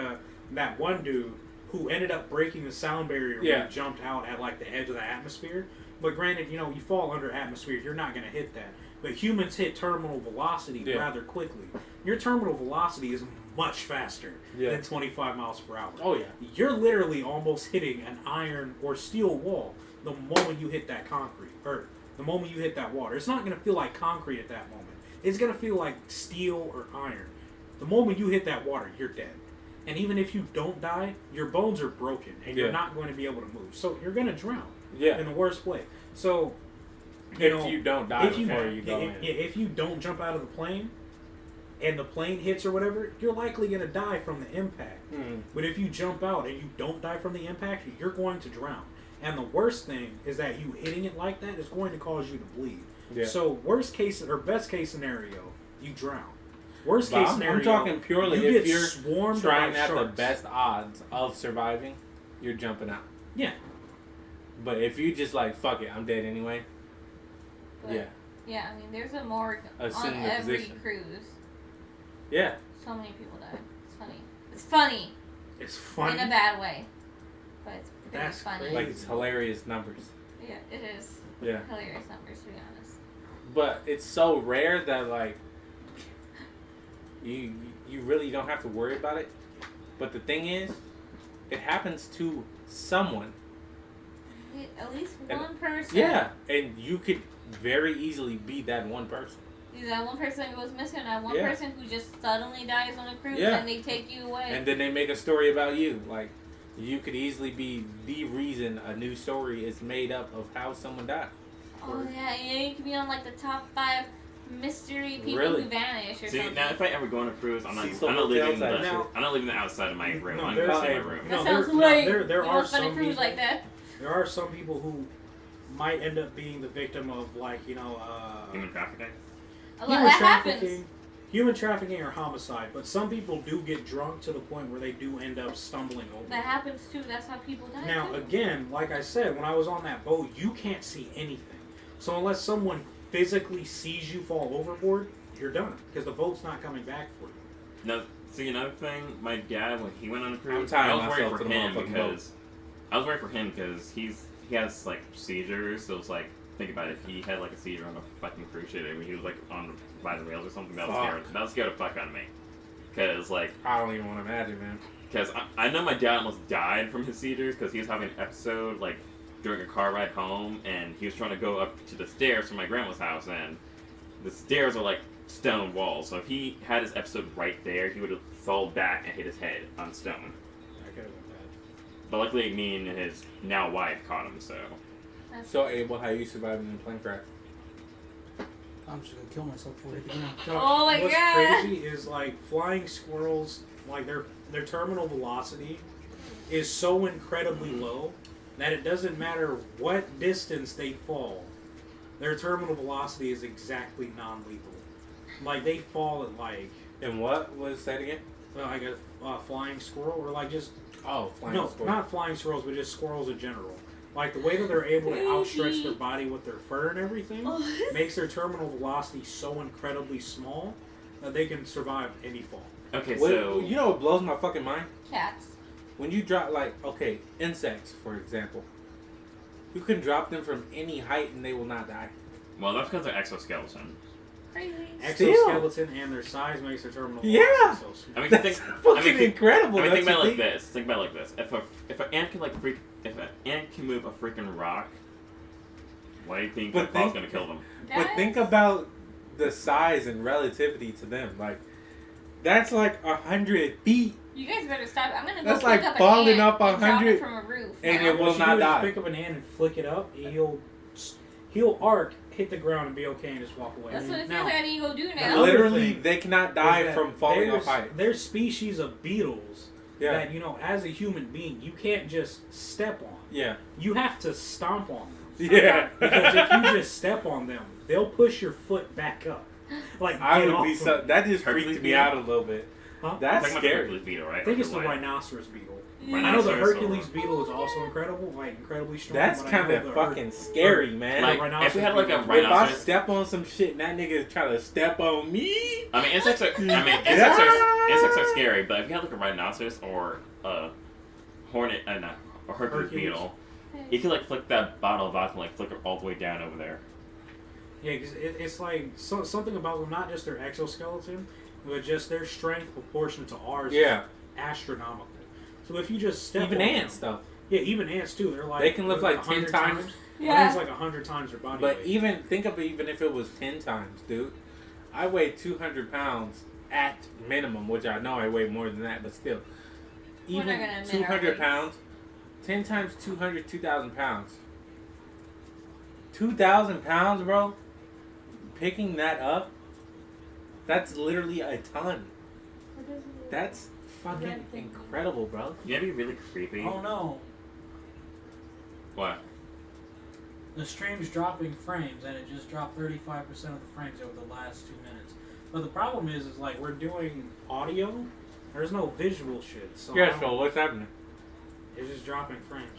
that one dude who ended up breaking the sound barrier when Yeah. he jumped out at like the edge of the atmosphere. But granted, you fall under atmosphere, you're not going to hit that. But humans hit terminal velocity Yeah. rather quickly. Your terminal velocity is much faster Yeah. than 25 miles per hour. Oh, yeah. You're literally almost hitting an iron or steel wall the moment you hit that concrete, or the moment you hit that water. It's not going to feel like concrete at that moment. It's going to feel like steel or iron. The moment you hit that water, you're dead. And even if you don't die, your bones are broken, and you're Yeah. not going to be able to move. So you're going to drown Yeah. in the worst way. So, If you don't die if you, before you go in. if you don't jump out of the plane, and the plane hits or whatever, you're likely going to die from the impact. Mm. But if you jump out and you don't die from the impact, you're going to drown. And the worst thing is that you hitting it like that is going to cause you to bleed. Yeah. So worst case or best case scenario, you drown. Worst But case I'm scenario, talking purely you if get you're swarmed trying by at the sharks. best odds of surviving, you're jumping out. Yeah. But if you just like, fuck it, I'm dead anyway. But, Yeah. Yeah, I mean, there's a morgue Assume on the every position. cruise. Yeah. So many people die. It's funny. It's funny. It's funny. In a bad way. But it's pretty That's funny. crazy. Like it's hilarious numbers. Yeah, it is. Yeah. Hilarious numbers, to be honest. But it's so rare that like you really don't have to worry about it. But the thing is, it happens to someone. At least And- one person. Yeah, and you could very easily be that one person. That one person goes missing. That one Yeah. person who just suddenly dies on a cruise Yeah. and they take you away. And then they make a story about you. Like, you could easily be the reason a new story is made up of how someone died. oh yeah, you could be on like the top 5 mystery people Really? who vanish or See, something. now if I ever go on a cruise, I'm not Cecil leaving Hotel the type shit. I'm not leaving the outside of my room. No, I'm there's- inside my room. that No, sounds there- no, lame. there you are don't spend a some cruise people- like that. There are some people who might end up being the victim of Human trafficking. A lot that happens. human trafficking or homicide. But some people do get drunk to the point where they do end up stumbling over. That happens too. That's how people die. Now, too. again, like I said, when I was on that boat, you can't see anything. So unless someone physically sees you fall overboard, you're done because the boat's not coming back for you. No, see another thing. My dad, when he went on a cruise, tying I was worried myself for to the him motherfucking because he has like seizures. So it's like, think about it. If he had like a seizure on a fucking cruise ship and he was like on by the rails or something, that would scare the fuck out of me. Because like, I don't even want to imagine, man. because I know my dad almost died from his seizures because he was having an episode like during a car ride home, and he was trying to go up to the stairs from my grandma's house, and the stairs are like stone walls. So if he had his episode right there, he would have fallen back and hit his head on stone. That could have been bad. But luckily, me and his now wife caught him. So So, Abel, how you surviving in a plane crash? I'm just gonna kill myself before I hit the ground. So Oh my what's God. crazy is like flying squirrels, like their terminal velocity is so incredibly low that it doesn't matter what distance they fall, their terminal velocity is exactly non-lethal. Like they fall at like And what was that again? like a flying squirrel or like just Oh, flying no, squirrel. not flying squirrels, but just squirrels in general. Like the way that they're able to outstretch their body with their fur and everything makes their terminal velocity so incredibly small that they can survive any fall. okay, What- so you know what blows my fucking mind? Cats. When you drop, like, okay, insects, for example. You can drop them from any height and they will not die. well, that's because they're exoskeleton. crazy. exoskeleton and their size makes their terminal Yeah. velocity so small. I mean, That's think, fucking incredible. I mean, think That's about it the like thing. this. Think about it like this. If an ant can if an ant can move a freaking rock, why do you think But the fall's think- gonna kill them? But think about the size and relativity to them. Like, that's like 100 feet, You guys better stop. I'm gonna go That's pick like up falling an ant up and drop 100 it from a roof. and now. it will What you not do die. is pick up an ant and flick it up. He'll arc, hit the ground, and be okay, and just walk away. That's what it feels Now, like I need to go do the now. other Literally, thing they cannot is die that from falling off there's- height. There's species of beetles Yeah, that, as a human being, you can't just step on. yeah, You have to stomp on them. yeah. Because if you just step on them, they'll push your foot back up. Like, I get would off be of so. them. That just Hercules freaked me beetle? out a little bit. Huh? That's Talking about the scary. Hercules beetle, right? I think it's the Or rhinoceros beetle. Yeah. I know the Rhinoceros Hercules or- beetle is also incredible, like incredibly strong. That's but I know kind of the fucking scary, man. Like, if we had like a If if I rhinoceros, step on some shit and that nigga is trying to step on me, I mean insects are insects are scary, but if you had like a rhinoceros or a hornet, no, a Hercules Hercules. beetle, you could like flick that bottle of vodka and like flick it all the way down over there. Yeah, because it's like something about them, not just their exoskeleton, but just their strength proportionate to ours. yeah. Is astronomical. So if you just step Even on ants them, though. yeah, even ants too. They're like They can lift like 100 10 times. Yeah. It's like 100 times their body But weight. even think of it, even if it was 10 times, dude. I weigh 200 pounds at minimum, which I know I weigh more than that, but still. We're Even not gonna admit our 200 weights. pounds, 10 times 200, 2,000 pounds. 2,000 pounds, bro. Picking that up, that's literally a ton. That's fucking incredible, bro. You know, it'd be really creepy. Oh no, What? the stream's dropping frames, and it just dropped 35% of the frames over the last 2 minutes. But the problem is like we're doing audio. There's no visual shit, so I Yeah, don't- so what's happening? it's just dropping frames.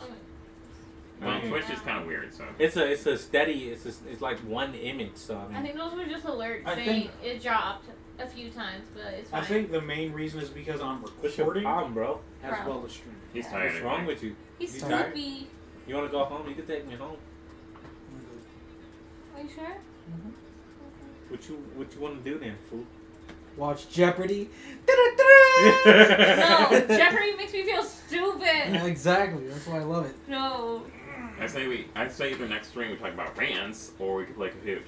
Well, Okay. Twitch is kind of weird, so. It's a steady. It's like one image. So I I mean, think those were just alerts I saying think- it dropped a few times, but it's fine. I think the main reason is because I'm what's your recording problem, bro? as well as streaming. He's tired. What's wrong with you? He's You tired? sleepy. You want to go home? You can take me home. Are you sure? What you want to do then, fool? Watch Jeopardy. No, Jeopardy makes me feel stupid. Yeah, exactly. That's why I love it. No. I say either next stream we talk about rants or we could play Kahoot.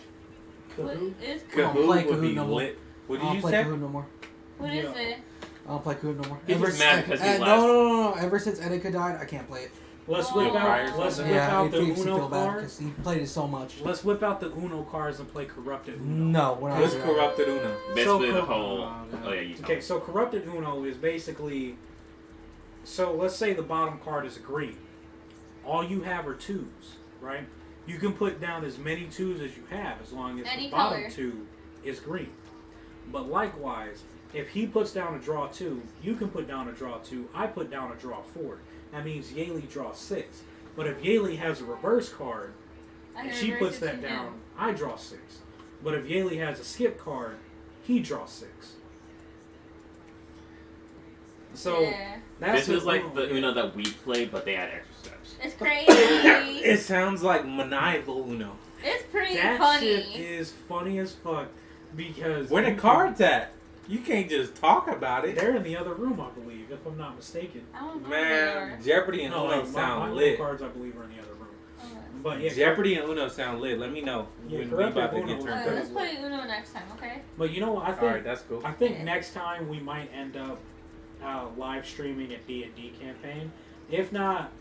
What Kahoot? is I don't play Kahoot would be Kahoot no more. lit. What I did don't you play say? Kahoot no more. what Yeah. is it? I don't play Kahoot no more. He's just mad because he no, left. no. Ever since Etika died, I can't play it. Let's Oh. whip Fire out. Let's something? whip Yeah, out it the makes me Uno feel bad cards. because he played it so much. Let's whip out the Uno cards and play corrupted Uno. No, we're not. What's doing that. corrupted Uno? Basically, the co- whole. Oh, no. Oh yeah, you tell Okay, me. so corrupted Uno is basically. So let's say the bottom card is green. All you have are twos, right? You can put down as many twos as you have as long as Any the bottom color. two is green. But likewise, if he puts down a draw 2, you can put down a draw 2. I put down a draw 4. That means Yaley draws 6. But if Yaley has a reverse card I and can she reverse puts it that to down, him. I draw 6. But if Yaley has a skip card, he draws 6. So Yeah. that's This is what like the Uno that we play, but they add extra steps. It's crazy. It sounds like maniacal Uno. It's pretty That funny. shit is funny as fuck because Where the you cards at? You can't just talk about can- it. They're in the other room, I believe, if I'm not mistaken. I don't know. Man, Jeopardy and No, Uno like, my sound little lit. cards, I believe, are in the other room. Okay. But yeah, Jeopardy and Uno sound lit. Let me know Yeah, when we correct about to Uno get was turned good. up. Let's play Uno next time, okay? But you know what? I think Alright, that's cool. I think next time we might end up live streaming a D&D campaign. If not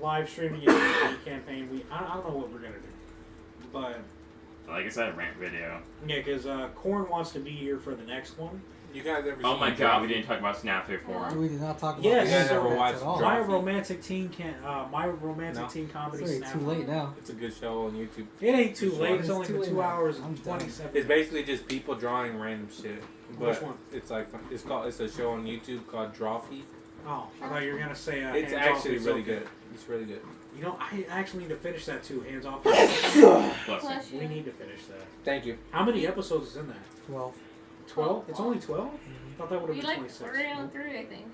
live streaming a D&D campaign, I don't know what we're gonna do. But Like I said, rant video. yeah, because Korn wants to be here for the next one. You guys ever Oh seen my Jeopardy? god, we didn't talk about Snap before. We did not talk about Yes, that you guys ever at watched all. My Drop. romantic teen No. teen comedy It's Snap. too late now. It's a good show on YouTube. It ain't too Which late. one? It's only It's for too 2 late now. hours I'm and done. 27. It's basically just people drawing random shit. But Which one? it's like it's a show on YouTube called Drawfee. Oh, I thought you were gonna say It's Hands Off actually is really okay. good. It's really good. You know, I actually need to finish that too. Hands Off. Plus, Bless you. We need to finish that. Thank you. How many episodes is in that? 12. 12? It's only 12? I thought that would have We been like 26. 3 on 3, I think.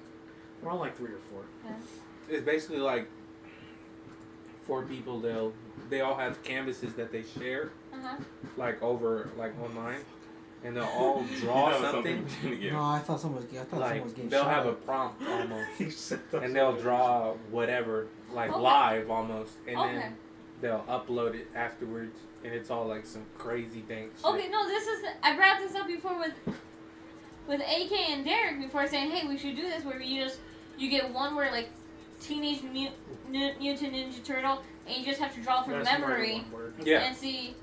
We're on like 3 or 4. It's basically like 4 people, they all have canvases that they share, Uh-huh. like over like online, and they'll all draw That was something. No, I thought someone was someone Like was getting they'll shot. have a prompt almost, You said that. and they'll draw whatever, like Okay. live almost, and Okay. then they'll upload it afterwards, and it's all like some crazy things. Okay, no, this is. I brought this up before with AK and Derek before saying, hey, we should do this where you get one where like Teenage Mutant Ninja Turtle, and you just have to draw from That's more than memory one word. Yeah. and see,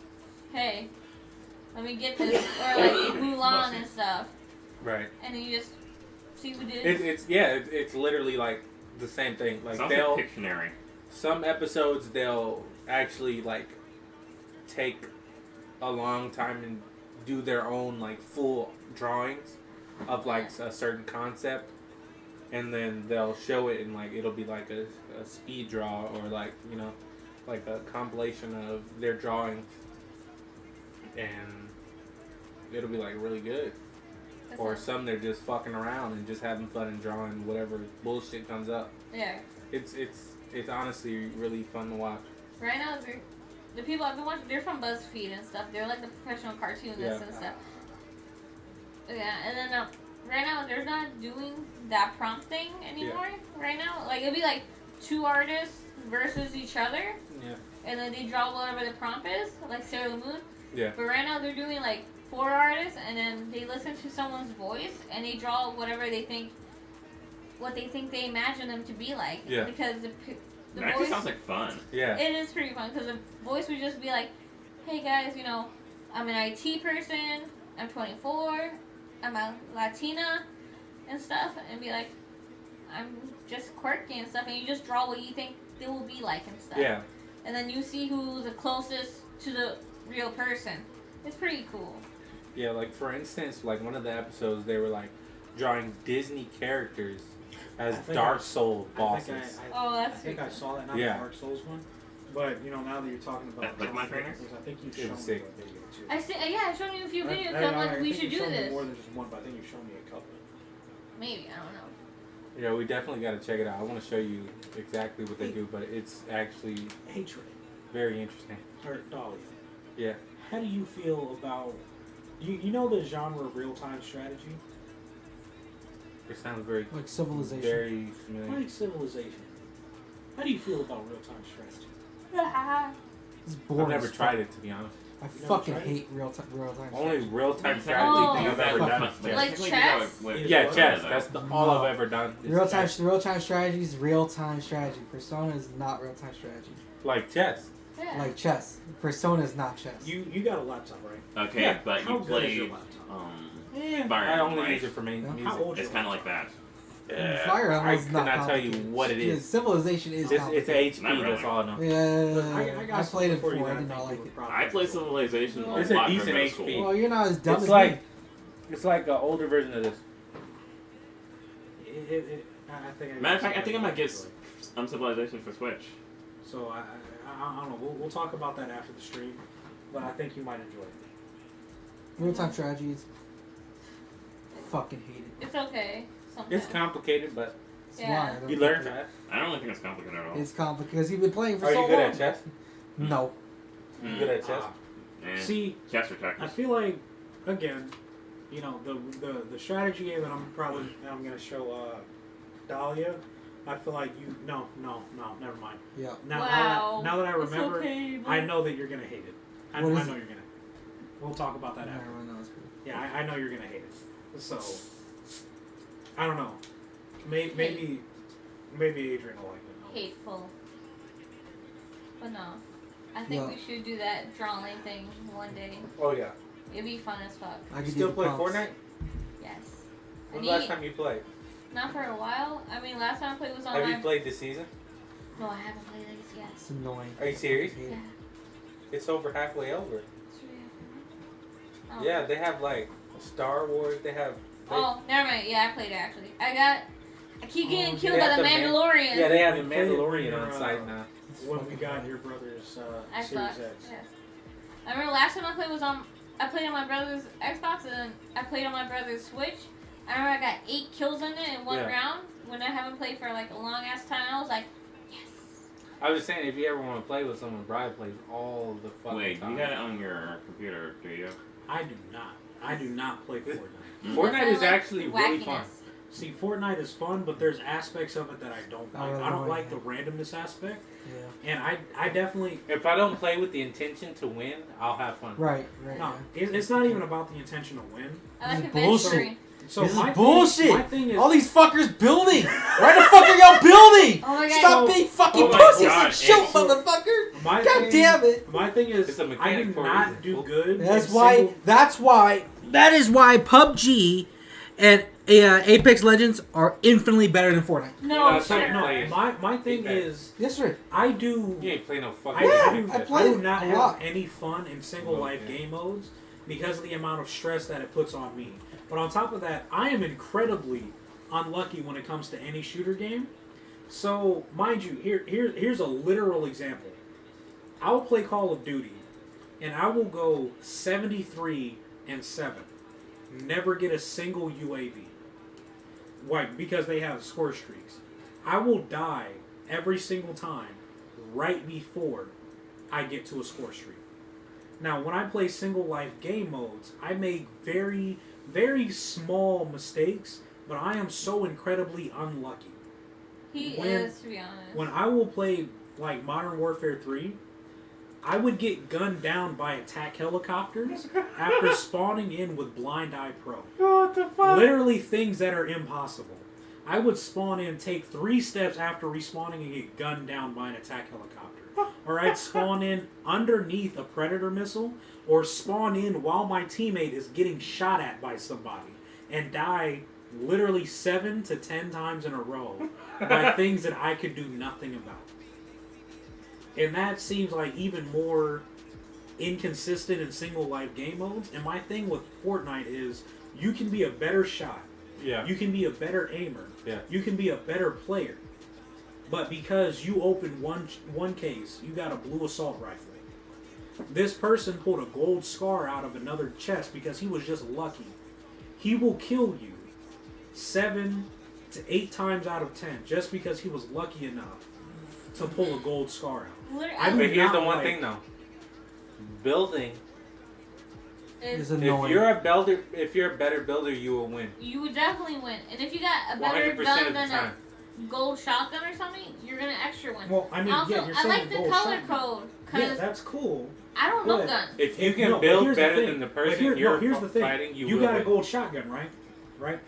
hey, let me get this, or like Mulan and stuff, Right. and then you just see who did. It's literally like the same thing. Like Sounds they'll like Pictionary. some episodes they'll actually like take a long time and do their own like full drawings of like a certain concept, and then they'll show it and like it'll be like a speed draw or like like a compilation of their drawings, and it'll be like really good. That's Or it. some they're just fucking around and just having fun and drawing whatever bullshit comes up. Yeah. It's honestly really fun to watch. Right now, the people I've been watching, they're from BuzzFeed and stuff. They're like the professional cartoonists Yeah. and stuff. Yeah, and then right now they're not doing that prompt thing anymore. Right now, like it'll be like 2 artists versus each other, Yeah. and then they draw whatever the prompt is, like Sailor Moon. Yeah. But right now they're doing like 4 artists, and then they listen to someone's voice and they draw whatever they think, what they think they imagine them to be like. Yeah. Because the That actually voice. sounds like fun. Yeah. It is pretty fun because the voice would just be like, hey guys, I'm an IT person, I'm 24, I'm a Latina and stuff, and be like, I'm just quirky and stuff, and you just draw what you think they will be like and stuff. Yeah. And then you see who's the closest to the real person. It's pretty cool. Yeah, like for instance, like one of the episodes they were like drawing Disney characters as I think Dark I- Soul bosses. Oh, I that's think I pretty saw that, not Yeah. the Dark Souls one. But now that you're talking about Like my drawing trainers? characters, I think you've It shown was me sick. a video too. I see. Yeah, I've shown you a few videos. I I'm like, we think should you've do shown me this. more than just one, but I think you've shown me a couple. Maybe, I don't know. Yeah, we definitely got to check it out. I want to show you exactly what they do, but it's actually Hatred. very interesting. Or Dahlia. Yeah. How do you feel about you know the genre real time strategy? It sounds very Like Civilization. very familiar. Like Civilization. How do you feel about real time strategy? It's boring. I've never as tried fuck. it, to be honest. I never fucking tried it? hate real time. Only real-time Oh. strategy thing I've ever done is chess. Like chess? Yeah, chess. though. That's all I've ever done. is Real time chess. strategy is real time strategy. Persona is not real time strategy. Like chess. Yeah. Like chess. Persona is not chess. You got a laptop, right? Okay, Yeah. but How you good is your played laptop? Yeah, Fire I Emblem, only right? use it for Yeah. music. How old It's kind of like that. Fire Emblem I is not cannot tell you complicated. what it is. Yeah, Civilization is It's complicated. HP. Not really. That's all I know. Yeah, I, got played it something for you before. I that did not think like you would it. probably I play enjoy. Civilization a It's a lot decent in middle HP. school. Well, you're not as dumb It's as like me. it's like an older version of this. I think Matter of fact, I think I might get Civilization for Switch. So I don't know. We'll talk about that after the stream, but I think you might enjoy it. Real time strategies. Fucking hate it. It's okay. Sometimes. It's complicated, but It's Yeah. why I don't you like learn it. fast. I don't really think it's complicated at all. It's complicated because you've been playing for Are so you good long. at chess? No. You good at chess? Eh, See, chess or I checkers. feel like again, the strategy game that I'm gonna show Dahlia. I feel like no, never mind. Yeah. Wow. Now that I It's remember, okay, but- I know that you're gonna hate it. I What know is you're it? gonna. We'll talk about that I after. don't know, it's good. Yeah, I know you're gonna hate it. So I don't know. Maybe Adrian will like it. Hateful. But no. I think Yeah. we should do that drawing thing one day. Oh yeah. It'd be fun as fuck. I You could still do the play prompts. Fortnite? Yes. I When's need the last time you played? Not for a while. I mean, last time I played was on Have my... you played this season? No, I haven't played it yet. It's annoying. Are you serious? I hate Yeah. it. It's over halfway over. It's really happening. Oh. Yeah, they have like Star Wars. They have. Oh, never mind. Yeah, I played it actually. I keep getting Oh, killed they by have the the Mandalorian. Yeah, they have the You played it when Mandalorian you're, on site now. When we got your brother's Xbox. Series X. Yes. I remember last time I played was I played on my brother's Xbox and then I played on my brother's Switch. I remember I got 8 kills in it in one Yeah. round when I haven't played for like a long ass time. I was like, yes. I was just saying, if you ever want to play with someone, Brian plays all the fucking Wait, time. you got it on your computer, do you? I do not. I do not play Fortnite. Fortnite is actually really fun. See, Fortnite is fun, but there's aspects of it that I don't like. I don't like the randomness aspect. Yeah. And I definitely... If I don't play with the intention to win, I'll have fun. Right. No, it's not even about the intention to win. I like Bullshit. adventuring. So This is my bullshit. My thing is... All these fuckers building. Why the fuck are y'all building? Oh my god. Stop being fucking Oh my pussies God, and shoot, it's so- motherfucker. My God thing, damn it. My thing is, It's a I mechanic do for a not reason. do good. That is why PUBG and Apex Legends are infinitely better than Fortnite. No, No, shut no, up. My thing Okay. is, Yes, sir. I do... You ain't play no fucking I I play do not a have lot. any fun in single life Okay. game modes because of the amount of stress that it puts on me. But on top of that, I am incredibly unlucky when it comes to any shooter game. So, mind you, here's a literal example. I will play Call of Duty, and I will go 73-7. Never get a single UAV. Why? Because they have score streaks. I will die every single time right before I get to a score streak. Now, when I play single life game modes, I make very, very small mistakes, but I am so incredibly unlucky. He When- is, to be honest. When I will play like Modern Warfare 3, I would get gunned down by attack helicopters after spawning in with Blind Eye Pro. What the fuck? Literally things that are impossible. I would spawn in, take 3 steps after respawning, and get gunned down by an attack helicopter. Or I'd spawn in underneath a Predator missile, or spawn in while my teammate is getting shot at by somebody, and die literally 7 to 10 times in a row by things that I could do nothing about. And that seems like even more inconsistent in single life game modes. And my thing with Fortnite is you can be a better shot. Yeah. You can be a better aimer. Yeah. You can be a better player. But because you opened one case, you got a blue assault rifle. This person pulled a gold scar out of another chest because he was just lucky. He will kill you 7 to 8 times out of 10 just because he was lucky enough to pull a gold scar out. Literally, I But would here's not the one like- thing though. Building. It's it's, annoying. If you're a better builder, you will win. you would definitely win. And if you got a better 100% gun of the than time. a gold shotgun or something, you're gonna extra win. Well, I mean, also, yeah, you're I saying like a the gold color shotgun. code Yeah, because that's cool. I don't know But- guns. If you can No, but build here's the better thing. than the But person here's the thing. fighting, You will got win. a gold shotgun, right? Right?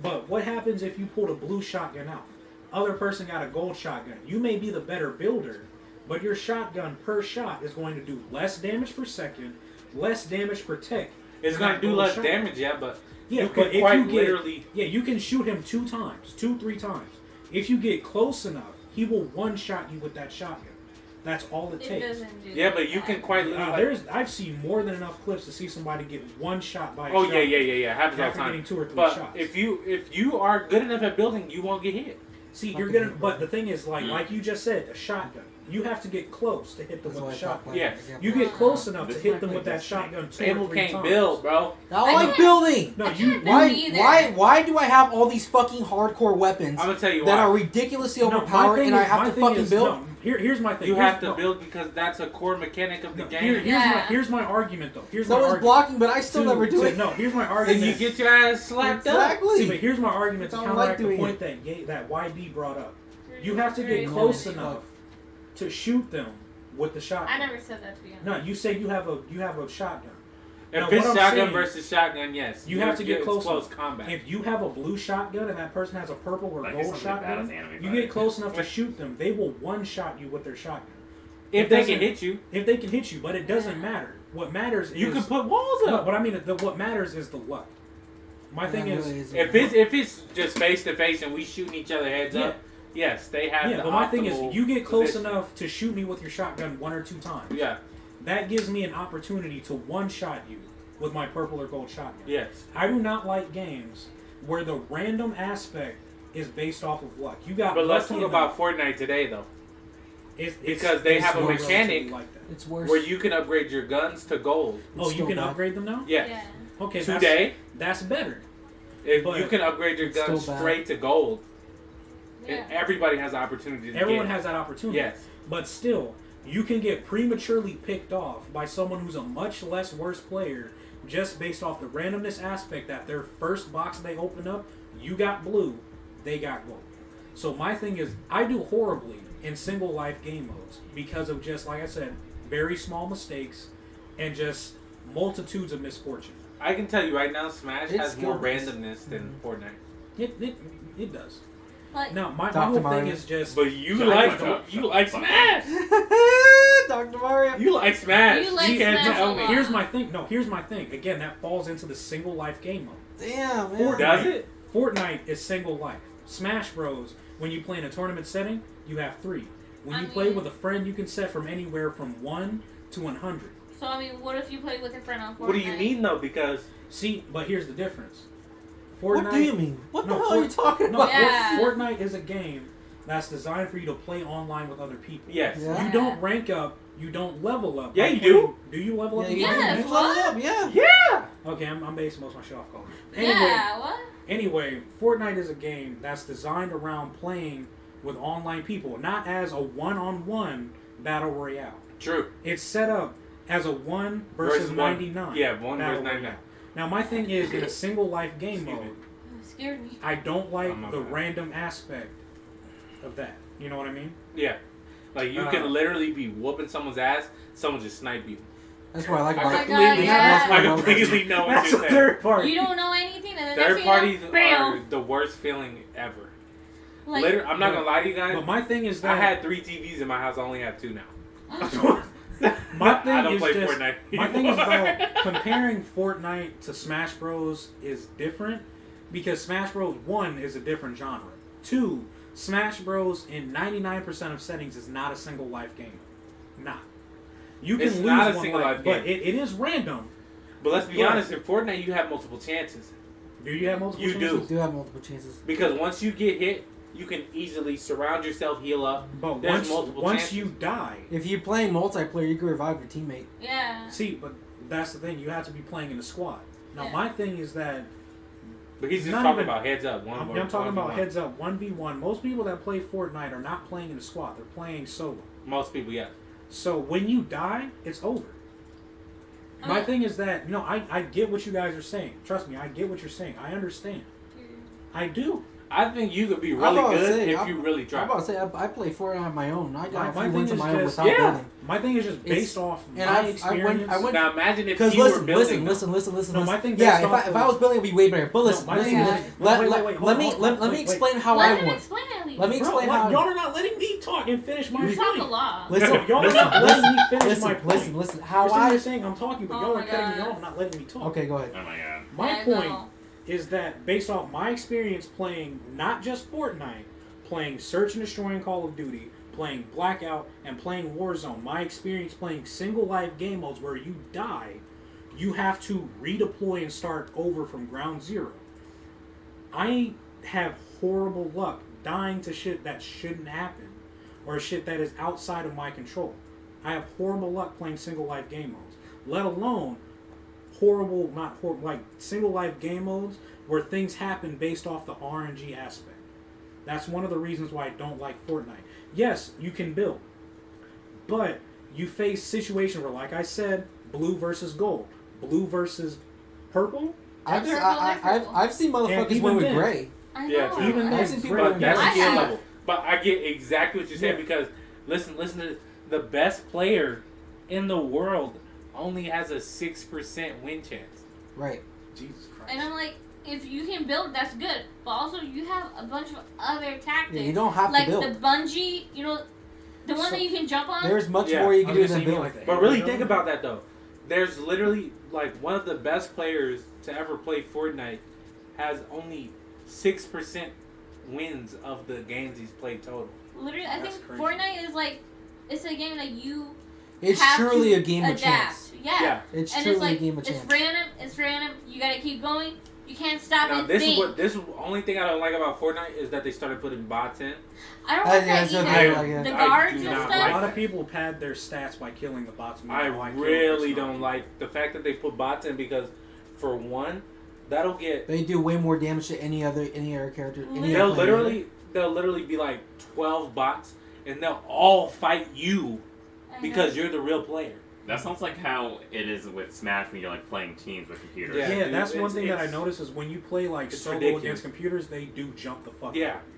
But what happens if you pulled a blue shotgun out? Other person got a gold shotgun. You may be the better builder, but your shotgun per shot is going to do less damage per second, less damage per tick. It's than gonna that do gold less shotgun. damage, yeah, but Yeah, you but can if quite you get, literally. yeah, you can shoot him 2 times, 2-3 times. If you get close enough, he will one-shot you with that shotgun. That's all it It takes. doesn't do Yeah, but you that. can quite literally. I've seen more than enough clips to see somebody get one shot by a Oh shotgun yeah. Happens all the after time. getting 2 or 3 But shots. if you are good enough at building, you won't get hit. See, Fucking you're gonna. hate But the thing is, like you just said, a shotgun. You have to get close to hit them That's why with I a stopped shotgun. playing. Yes. I can't You play. get close enough to This hit might them play with that this shotgun 2 People or 3 can't times. build, bro. I don't I like can't- building. No, I you. can't build either. Why do I have all these fucking hardcore weapons I'm gonna tell you that why. are ridiculously No, my overpowered thing and I is- have my to thing fucking is- build? No, here's my thing. You Here's- have to no, build because that's a core mechanic of the no, game. Yeah. here's my argument though. Here's So my is argument. blocking, but I still never do it. No, here's my Then argument. you get your ass slapped up. Exactly. See, but here's my argument to That's how I like counteract the doing point that YB brought up. You have to get close enough to shoot them with the shotgun. I never said that to be honest. No, you say you have a shotgun. Now, If it's what I'm shotgun saying- versus shotgun, yes. You have to get it's close close enough. combat. If you have a blue shotgun and that person has a purple or Like gold something bad as shotgun, anime you fighting. get close enough to shoot them, they will one-shot you with their shotgun. If It they doesn't- can hit you, If they can hit you, but it doesn't matter. What matters you is... can put walls No, up. but I mean, what matters is the luck. My thing Yeah, is... really is. If it's just face to face and we shooting each other heads Yeah. up, yes, they have Yeah, the but my thing is, optimal you get close position. enough to shoot me with your shotgun 1 or 2 times. Yeah. That gives me an opportunity to one-shot you with my purple or gold shotgun. Yes. I do not like games where the random aspect is based off of luck. You got But let's lucky talk enough. about Fortnite today, though, It's because they have a more mechanic relatively like that. It's worse. where you can upgrade your guns to gold. Oh, It's you still can bad. upgrade them now? Yes. Yeah. Okay, Today, that's better. if But you can upgrade your it's still guns bad. straight to gold, Yeah. and everybody has the opportunity to Everyone get it. has that opportunity. Yes. But still, you can get prematurely picked off by someone who's a much less worse player just based off the randomness aspect that their first box they open up, you got blue, they got gold. So my thing is, I do horribly in single life game modes because of just, like I said, very small mistakes and just multitudes of misfortune. I can tell you right now, Smash It's has more skill-based. randomness than Fortnite. It does. Like, Now, my Dr. whole Mario. thing is just... But you So like I- Smash. Dr. Mario. You like Smash. You like can't Smash tell a me. lot. Here's my thing. No, here's my thing. Again, that falls into the single life game mode. Damn, man. Fortnite. Does it? Fortnite is single life. Smash Bros, when you play in a tournament setting, you have 3. When you play with a friend, you can set from anywhere from 1 to 100. so I mean, what if you play with your friend on Fortnite? What do you mean though? Because See, but here's the difference. Fortnite, What do you mean? What the No, hell are you talking No, about? Yeah. Fortnite is a game that's designed for you to play online with other people. yes, Yeah. You don't rank up. You don't level up. Yeah, by you playing- do. Do you level up? Yeah, in you Yes, Fortnite? can what? level up, yeah. yeah. Okay, I'm basing most of my shit off Call of Duty. Yeah, what? Anyway, Fortnite is a game that's designed around playing with online people, not as a one-on-one battle royale. True. It's set up as a 1 versus one. 99. Yeah, 1 battle versus 99. royale. Now, my thing is, in a single life game Excuse me. mode, It scared me. I don't like Oh, my the bad. random aspect of that. You know what I mean? Yeah. Like you can literally be whooping someone's ass, someone just snipe you. That's what I like I about my it. God, completely, yeah. I completely know what That's you're the saying. third part. You don't know anything, and then Third next parties thing you know, are bam! the worst feeling ever. Like, I'm not gonna lie to you guys. But my thing is I that had 3 TVs in my house. I only have 2 now. my thing I don't is play just Fortnite. my thing is anymore. about comparing Fortnite to Smash Bros is different because Smash Bros 1 is a different genre. 2, Smash Bros in 99% of settings is not a single life game. Not. You can It's lose not a one single life, life but game. it is random. But let's be But- honest, in Fortnite you have multiple chances. Do you have multiple You do. chances? You do have multiple chances. Because once you get hit, you can easily surround yourself, heal up. But There's multiple once chances. you die, If you're playing multiplayer, you can revive your teammate. yeah. see, but that's the thing. You have to be playing in a squad. Now, Yeah. my thing is that But he's just Not talking even- about heads up. I'm talking about heads up 1v1. Most people that play Fortnite are not playing in a squad. They're playing solo. Most people, yeah. So when you die, it's over. My Okay. thing is that, I get what you guys are saying. Trust me, I get what you're saying. I understand. I do. I think you could be I'm really about to good say, if you really I'm try. about to say, I play Fortnite on my own. I got My a few thing wins on is my own just- without yeah. building. My thing is just It's- based off and my I experience. went- Now imagine if Because you were listen, building. listen. No, my thing Yeah, based if off I of- was building, it'd be way better. But listen, my listen. thing is- Yeah. Let wait, me hold on, explain how Let I him won. explain at least. Let me Bro, explain like, how. y'all are not letting me talk and finish my You point. talk a lot. Listen, Y'all are listen, not letting me finish listen, my point. listen. How You're sitting I. there saying I'm talking, but Oh y'all are my cutting me God. off, not letting me talk. Okay, go ahead. Oh my god. My Yeah, I point know. is that based off my experience playing not just Fortnite, playing Search and Destroy in Call of Duty, playing Blackout, and playing Warzone, my experience playing single life game modes where you die, you have to redeploy and start over from ground zero. I have horrible luck dying to shit that shouldn't happen or shit that is outside of my control. I have horrible luck playing single life game modes, let alone like single life game modes where things happen based off the RNG aspect. That's one of the reasons why I don't like Fortnite. Yes, you can build, but you face situations where, like I said, blue versus gold, blue versus purple. I've seen And motherfuckers even win with then- gray. I Yeah, know. true. Even I've then, seen people great. But that's I skill have. level. But I get exactly what you're saying Yeah. because listen to this. The best player in the world only has a 6% win chance. Right. Jesus Christ. And I'm like, if you can build, that's good. But also, you have a bunch of other tactics. Yeah, you don't have like to build. the bungee, the one So- that you can jump on. There's much Yeah, more you I can was do gonna than say, you build. like that. But really think about that though. There's literally like one of the best players to ever play Fortnite has only 6% wins of the games he's played total. Literally, I That's think crazy. Fortnite is like, it's a game that you It's have truly to a game of adapt. chance. Yeah. It's And truly it's like, a game of it's chance. random. You gotta keep going. You can't stop Now and this think. is the only thing I don't like about Fortnite is that they started putting bots in. I don't Yeah, like that it's either. okay, I- like it. The I guards do and not stuff. A like lot of that. people pad their stats by killing the bots. I really don't like the fact that they put bots in because, for one, that'll get They do way more damage to any other character. Any They'll other player. they'll literally be like 12 bots, and they'll all fight you I because know. you're the real player. That sounds like how it is with Smash when you're like playing teams with computers. Yeah, Yeah, dude, that's one it's- thing that I it's- noticed is when you play like it's solo ridiculous. against computers, they do jump the fuck Yeah. out of you.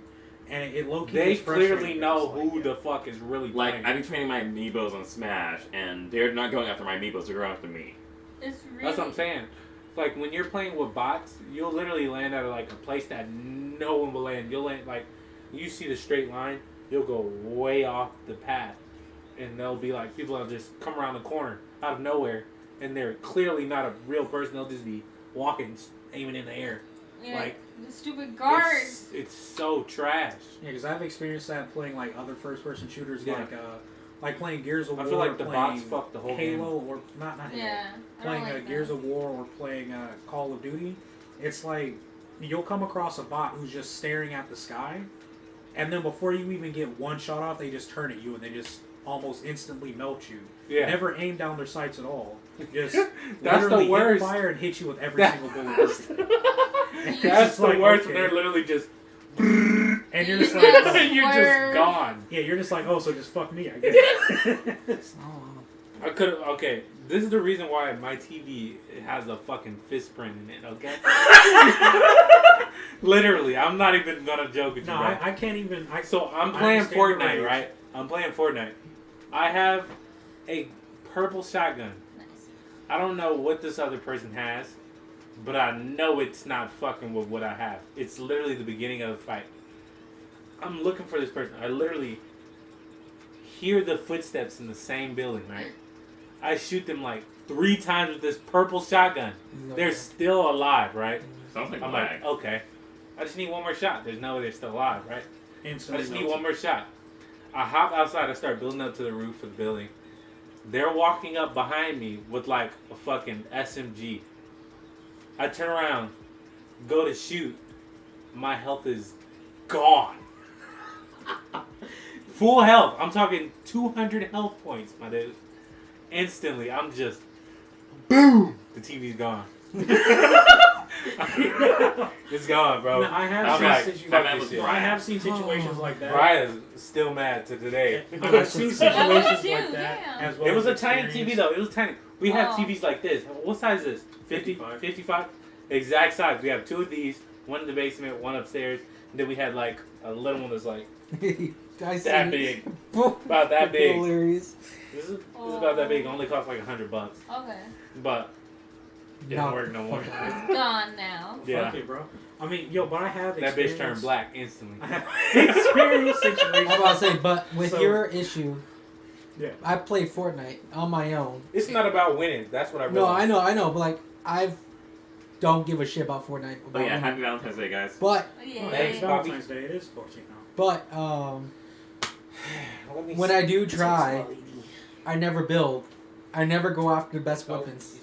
And it low-key They is frustrating clearly know because, who the fuck is really Like, playing. I've been training my amiibos on Smash, and they're not going after my amiibos, they're going after me. It's really. That's what I'm saying. It's like when you're playing with bots, you'll literally land at like a place that no one will land. You'll land like you see the straight line, you'll go way off the path, and they'll be like people will just come around the corner out of nowhere, and they're clearly not a real person. They'll just be walking, aiming in the air. Yeah, like, the stupid guards. It's so trash. Yeah, because I've experienced that playing like other first-person shooters, Yeah. like playing Gears of War. I feel like the playing bots fuck the whole Halo, or not Halo. Yeah. I don't Playing like Gears that. of War or playing Call of Duty. It's like you'll come across a bot who's just staring at the sky, and then before you even get one shot off, they just turn at you and they just almost instantly melt you. Yeah. Never aim down their sights at all. Just That's literally the worst. hit fire and hit you with every single bullet. perfectly. That's It's the like, worst. okay. When they're literally just. And you're just like, Yes. oh. you're just Word. gone. Yeah, you're just like, oh, so just fuck me, I guess. I could. Okay, this is the reason why my TV has a fucking fist print in it. Okay. Literally, I'm not even gonna joke with you. No, bro. I can't even. So I'm I playing understand your Fortnite, rage. right? I'm playing Fortnite. I have a purple shotgun. Nice. I don't know what this other person has, but I know it's not fucking with what I have. It's literally the beginning of the fight. I'm looking for this person. I literally hear the footsteps in the same building, right? I shoot them like 3 times with this purple shotgun. They're still alive, right? Sounds like I'm lag. like, okay. I just need one more shot. There's no way they're still alive, right? I Instantly just need melted. one more shot. I hop outside. I start building up to the roof of the building. They're walking up behind me with like a fucking SMG. I turn around, go to shoot. My health is gone. Full health. I'm talking 200 health points, my dude. Instantly, I'm just boom. The TV's gone. It's gone, bro. No, I have I'm seen like, situations. fuck this shit. I have seen situations like that. Brian's still mad to today. I've seen I situations was too, like that damn. as well. It was a as tiny experience. TV though. It was tiny. We have Oh. TVs like this. What size is this? 55. 55? Exact size. We have 2 of these. One in the basement, one upstairs. And then we had like a little one that's like Guys, that big. About that big. Hilarious. This is about that big. It only cost like $100. Okay. But it didn't work no more. It's gone now. Yeah. Fuck it, bro. I mean, yo, but I have That bitch experienced. turned black instantly. I have experienced I was situations. about to say, but with So- your issue, Yeah. I played Fortnite on my own. It's not about winning. That's what I No, realized. I know, but like I don't give a shit about Fortnite. Oh About yeah, winning. happy Valentine's Day, guys. But Yeah. Thanks, It's Bobby. Valentine's Day. It is 14 now. but when I do try, I never build. I never go after the best weapons.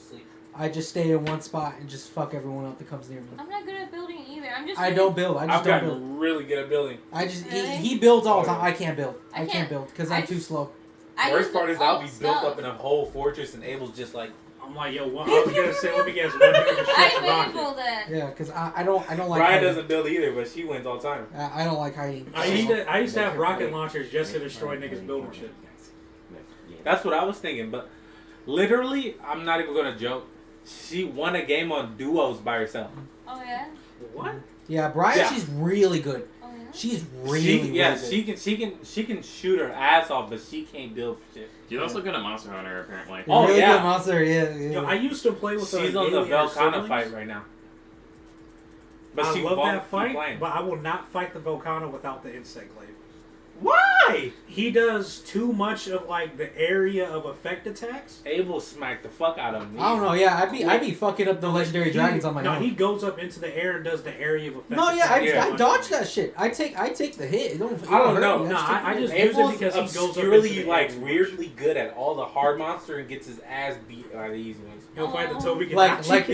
I just stay in one spot and just fuck everyone up that comes near me. I'm not good at building either. I'm just. I don't build. I just I've don't gotten build. really good at building. I just Really? he builds all the Oh, time. yeah. I can't build. I I can't can't- build because I I'm too just- slow. I Worst use part the is I'll alt be built stuff. up in a whole fortress and Abel's just like, I'm like, yo, what? I was gonna say, let me guess. One nigga just shoots a I'm rocket. able then. Yeah, because I don't like. Brian hiding. doesn't build either, but she wins all the time. I don't like hiding. I used to have rocket launchers just to destroy niggas building shit. That's what I was thinking, but literally, I'm not even gonna joke. She won a game on duos by herself. Oh yeah. What? Yeah, Brian, Yeah. she's really good. Oh yeah. She's really yeah, really good. she can shoot her ass off, but she can't build for shit. She's also good at Monster Hunter, apparently. Oh, really yeah. good monster. Yeah, yeah. Yo, I used to play with She's on the Haley and her Velcana siblings. fight right now. But I she love won't that fight, keep playing. but I will not fight the Volcano without the insect glaive. Why? He does too much of like the area of effect attacks. Abel smacked the fuck out of me. I don't know. Yeah, I'd be fucking up the legendary dragons on my No, own. he goes up into the air and does the area of effect. No, yeah, attacks. I dodge that shit. I take the hit. It don't I don't hurt know. me. No, I just use it Abel's because he goes up obscurely into the like air. weirdly good at all the hard monster and gets his ass beat by the easy ones. He'll fight the Toby Like Gadachi.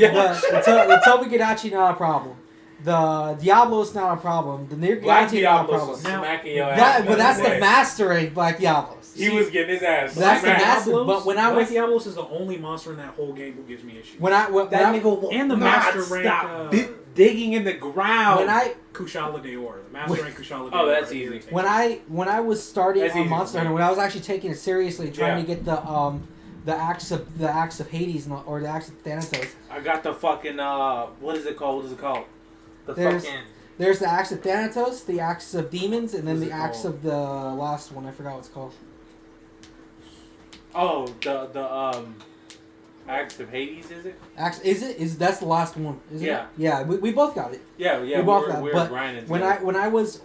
the Toby Gadachi, not a problem. The Diablo's not a problem. The Near Black Guillotine not a Diablos problem. was Now- smacking your ass. That, but that's the Hey, master rank Black Diablos. He was getting his ass. That's the smacked. master- but when I Black was- Diablos is the only monster in that whole game who gives me issues. When I And the master rank, digging in the ground. Kushala Deor, the master rank Kushala Deor. Oh, that's right here. easy. when I was starting That's on easy Monster for me. Hunter, when I was actually taking it seriously, trying Yeah. to get the axe of Hades or the axe of Thanatos. I got the fucking what is it called? The There's- fucking There's the axe of Thanatos, the axe of Demons, and then What's the it axe called? of the last one. I forgot what it's called. the Axe of Hades, is it? Axe that's the last one? Isn't Yeah. it? Yeah. We both got it. Yeah. We both got it, We're but grinding. When together.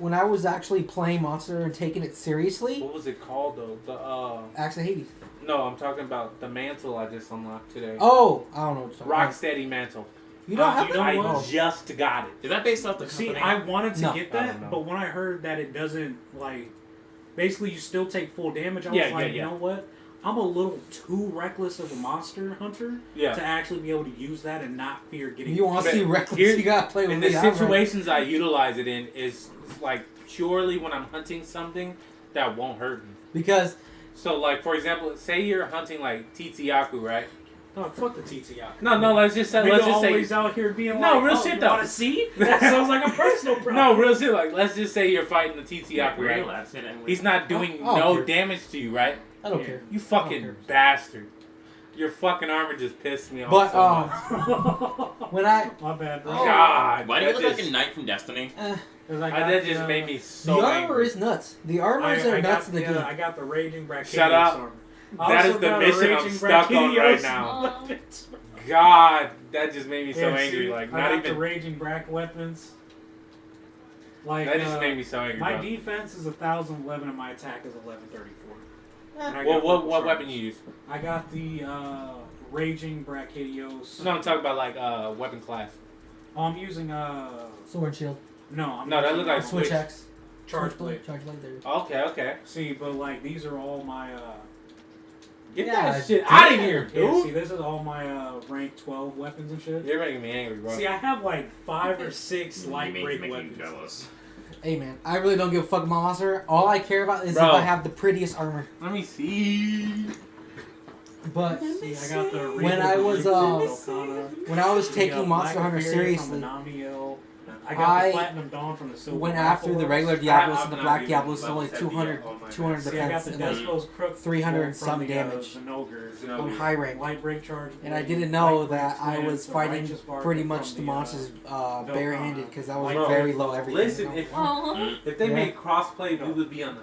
when I was actually playing Monster and taking it seriously, What was it called though? axe of Hades. No, I'm talking about the mantle I just unlocked today. Oh, I don't know what you're talking about. Rocksteady mantle. You don't have you it? know I what? just got it. Is that based off the See, company? I wanted to No. get I that, don't know. but when I heard that it doesn't, like, basically you still take full damage, I was Yeah, like, yeah. you know what? I'm a little too reckless of a monster hunter Yeah. to actually be able to use that and not fear getting. You want to But see reckless? here- You gotta play with In me. the I'm right. situations I utilize it in is like purely when I'm hunting something that won't hurt me. Because So like for example, say you're hunting like Titiaku, right? Oh, fuck the TTI. No, let's just say always out here being No, like, real oh, shit you though. want to see? That sounds like a personal problem. No, real shit. Like, let's just say you're fighting the Yeah, Titiaku, real right? lads, and He's not doing I don't no care. damage to you, right? I don't Yeah. care. You I fucking don't care. bastard. Your fucking armor just pissed me off But so much. when I My bad, bro. God, Why do you that look like just- a knight from Destiny? 'Cause that just made me so the armor angry. is nuts. The armors are nuts in the game. I got the Raging Brachiosaurus Shut up. armor. That I is also the got a mission I'm Raging stuck on right Brachiosaurus now. weapons. God, that just made me so Yeah, angry. see, Like, I not got even. the Raging Brack weapons. Like That just made me so angry, my bro. defense is 1,011 and my attack is 1134. And I got What purple weapon stars. you use? I got the Raging Brachiosaurus. No, I'm talking about like weapon class. Oh, I'm using Sword and shield. no, I'm No, that using, look like Switch Switch. X. charge blade. Charge blade. There. Okay. See, but like these are all my Get Yeah, that shit damn. out of here, yeah, see, dude. this is all my rank 12 weapons and shit. You're making me angry, bro. See, I have like 5 or 6 light You break make me weapons. jealous. Hey man, I really don't give a fuck about monster. All I care about is Bro. if I have the prettiest armor. Let me see. But See, I got the When I was, when I was taking Monster Hunter seriously, I got I the Platinum Dawn from the Silver went after the Buffalo. regular Diablos I'm and the not Black even Diablos is level only 70 200, on my 200 See, I got defense the and like Despot's Crook 300 and from some the, damage Zenogre. on high rank. Light break charge. And I blade, didn't know light break that I stance, was the fighting righteous bargain pretty from much the monsters barehanded because I was Bro, very low everything. Listen, you know? if Oh. if they Yeah. made crossplay, we would be on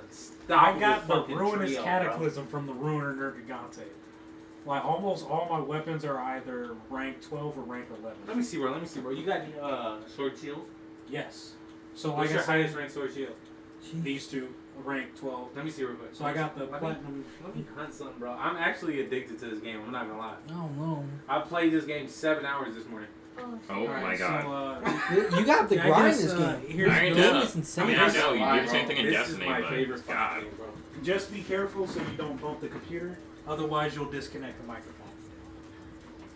the I got the fucking Ruinous trio, Cataclysm from the Ruiner Nergigante. Like, almost all my weapons are either rank 12 or rank 11. Bro. Let me see, bro. You got sword shield? Yes. So, What's like your I said, highest rank sword shield? these two are rank 12. Let me see real quick. So I got the Let me- Platinum. Let me hunt something, bro. I'm actually addicted to this game. I'm not gonna lie. Oh no. I played this game 7 hours this morning. Oh Alright, my god. So, You got the yeah, I grind guess, this game. here's I the This know. game is insane. I mean, I know you do the same thing in This Destiny, is my but favorite God. fucking game, bro. Just be careful so you don't bump the computer. Otherwise, you'll disconnect the microphone.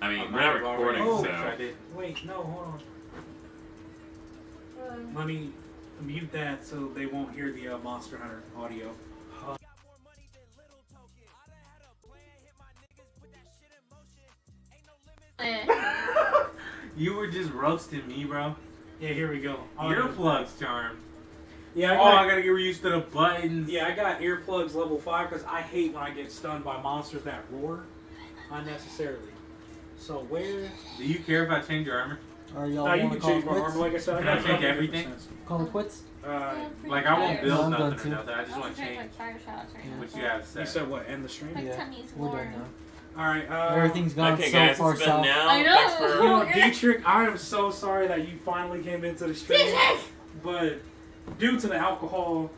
I mean, I we're might not have already recording, Oh, so. tried it. Wait, no, hold on. Let me mute that so they won't hear the Monster Hunter audio. You were just roasting me, bro. Yeah, here we go. Audio. Earplugs, charm. Yeah, Oh, I gotta get used to the buttons. Yeah, I got earplugs level 5 because I hate when I get stunned by monsters that roar unnecessarily. So where? Do you care if I change your armor? Or y'all No, you want to can call change it my armor. quits? Like I said, Can I I got change a couple everything? different Call it quits? sense. Like I won't No, build I'm done nothing too. or nothing. I just want to change what you have to say. You said what? End the stream. My Yeah, tummy's we're warm. done now. All right. Everything's gone Okay, so guys, far it's been south. now. I know. Thanks for. You know, Okay. Dietrich, I am so sorry that you finally came into the stream, but due to the alcohol,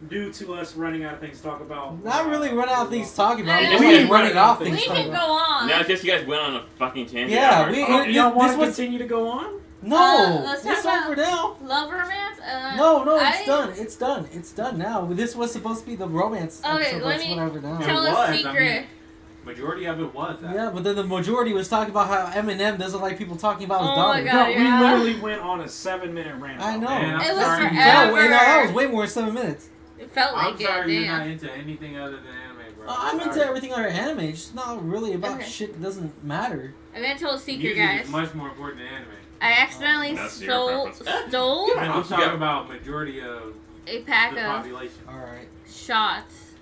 due to us running out of things to talk about, Not really run out of things talking about. I We're know. just running off We things talking can go about. on. Now, just you guys went on a fucking tangent. Yeah, about we- our we- Y'all want This to was- continue to go on? No, let's it's talk over now. Love romance? No, it's I- done. It's done. It's done now. This was supposed to be the romance Okay, episode, let but it's me whatever now. tell It a was, I secret. mean- Majority of it was that. Yeah, but then the majority was talking about how Eminem doesn't like people talking about his Oh daughter. my God. No, Yeah. we literally went on a 7-minute rant. I know. Man, I'm It was sorry. forever. No, that was way more than 7 minutes. It felt I'm like sorry it. you're not Damn. into anything other than anime, bro. I'm into sorry. everything under anime. It's just not really about Okay. shit that doesn't matter. I'm gonna tell a secret, Music guys. is much more important than anime. I accidentally That's your preference. stole And I'm You talking got- about majority of a the pack of population. Alright. shots.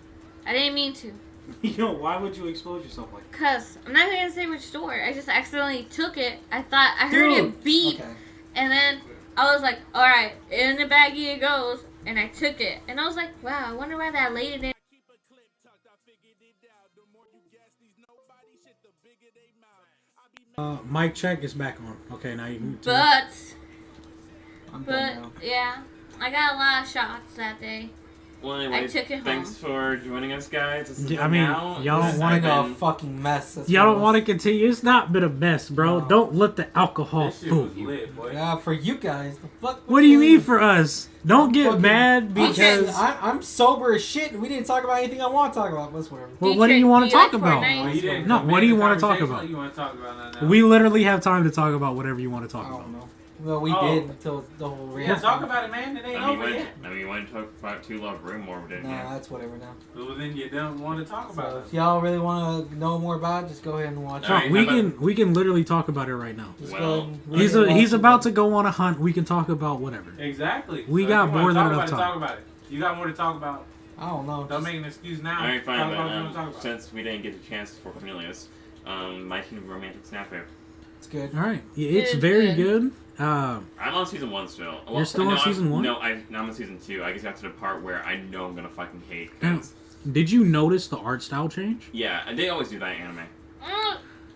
I didn't mean to. Yo, why would you expose yourself like that? Cause I'm not gonna say which store. I just accidentally took it. I thought I heard Dude. it beep, Okay. and then I was like, "All right, in the baggie it goes." And I took it, and I was like, "Wow, I wonder why that lady didn't." Mic check is back on. Okay, now you can. But I'm done but now. yeah, I got a lot of shots that day. Well, anyway, I took it thanks for joining us, guys. This has Yeah, I been mean, now. y'all This has wanna Like a been- fucking mess. That's Y'all what don't it want to was. continue. It's not been a mess, bro. No. Don't let the alcohol This shit fool was you. lit, boy. Yeah, for you guys. The fuck. What do you mean for us? Don't get Fucking- mad because. I'm sober as shit, and we didn't talk about anything I want to talk about. But whatever. Well, what do you want to talk about? Well, you didn't No, commit what do you the wanna talk conversation, about? You want to talk about that now? We literally have time to talk about whatever you want to I talk about. don't know. Well, we Oh. did until the whole Yeah, rant. talk about it, man. It ain't over yet. you wanted to talk about Two Love Room more, didn't you? Nah, that's whatever now. Well, then you don't want to talk about So it. if y'all really want to know more about it, just go ahead and watch All it. right, we how can literally talk about it right now. Just Well, go ahead and read He's it, watch he's it. about to go on a hunt. We can talk about whatever. Exactly. We So got if you wanna more than talk enough about it, time. Talk about it. You got more to talk about. I don't know. Don't just- make an excuse now. Alright, fine, Talk but about what you want to talk about. since we didn't get a chance for Cornelius, My Kingdom Romantic Snafu. It's good. All right, yeah, it's Good, very good. good. I'm on season 1 still. You're still on season 1? No, I'm on season 2. I just got to the part where I know I'm gonna fucking hate. 'Cause, Did you notice the art style change? yeah, and they always do that in anime.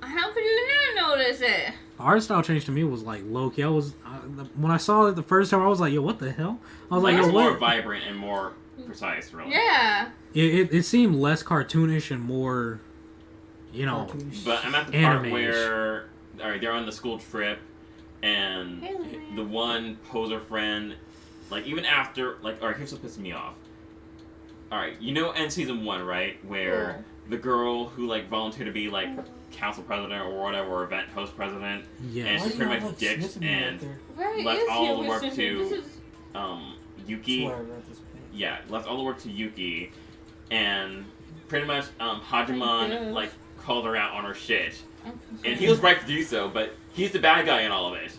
How could you not notice it? The art style change to me was like low key. When I saw it the first time, I was like, "Yo, what the hell?" I was like, It's "Yo, more what?" vibrant and more precise, really. Yeah. It seemed less cartoonish and more, you know. Cartoonish. But I'm at the part Anime-ish. where, alright, they're on the school trip, and Hey, Lorraine. the one poser friend, like, even after, like, alright, here's what pissed me off. Alright, you know in season 1, right, where the girl who, like, volunteered to be, like, council president or whatever, or event host president, Yes. And Why she's do you pretty all, much like, dicks sniffing me right and- there? Where Left is all he the work listening? to- This is- Yuki, It's whatever at this point. yeah, left all the work to Yuki, and pretty much, Hajimon, Yes. like, called her out on her shit. And he was right to do so, but he's the bad guy in all of it.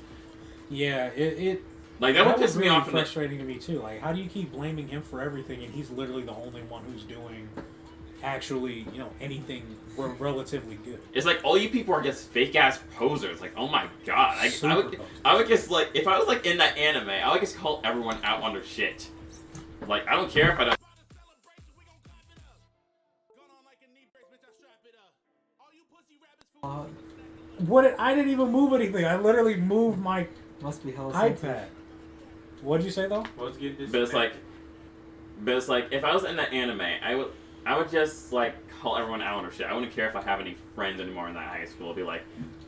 Yeah, it Like, that would was piss me really off in the frustrating to me too. Like, how do you keep blaming him for everything, and he's literally the only one who's doing actually, anything relatively good. It's like all you people are just fake ass posers. Like, oh my god! Super posers. I would just like if I was like in that anime, I would just call everyone out on their shit. Like, I don't care if I don't. I didn't even move anything. I literally moved my Must be hella sensitive. iPad. What'd you say though? Let's get this. But it's like if I was in that anime, I would just like call everyone out on their shit. I wouldn't care if I have any friends anymore in that high school. I'd be like,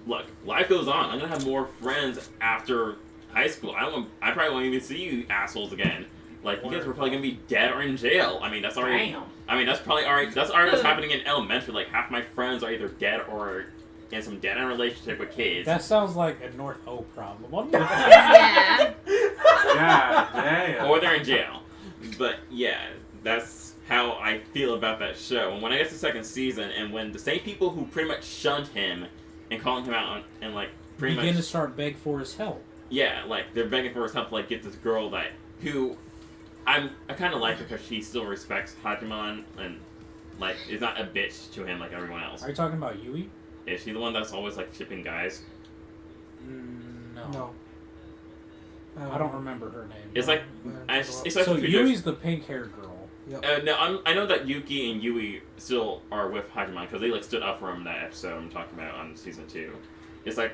look, life goes on. I'm gonna have more friends after high school. I probably won't even see you assholes again. Like, you guys were probably gonna be dead or in jail. I mean, that's already. Damn. I mean, that's probably already. That's already what's happening in elementary. Like, half my friends are either dead or in some dead-end relationship with kids. That sounds like a North O problem. Yeah. God damn. Or they're in jail. But yeah, that's how I feel about that show. And when I get to the second season, and when the same people who pretty much shunned him and calling him out on, and like pretty Begin much to start beg for his help. yeah, like they're begging for his help to like get this girl that who I kind of like because she still respects Hajimon and like is not a bitch to him like everyone else. Are you talking about Yui? Is she the one that's always like shipping guys? No. No. I don't remember her name. It's like it's like So two Yui's the pink-haired girl. Yep. no, I know that Yuki and Yui still are with Hajimon because they like stood up for him in that episode I'm talking about on season 2. It's like,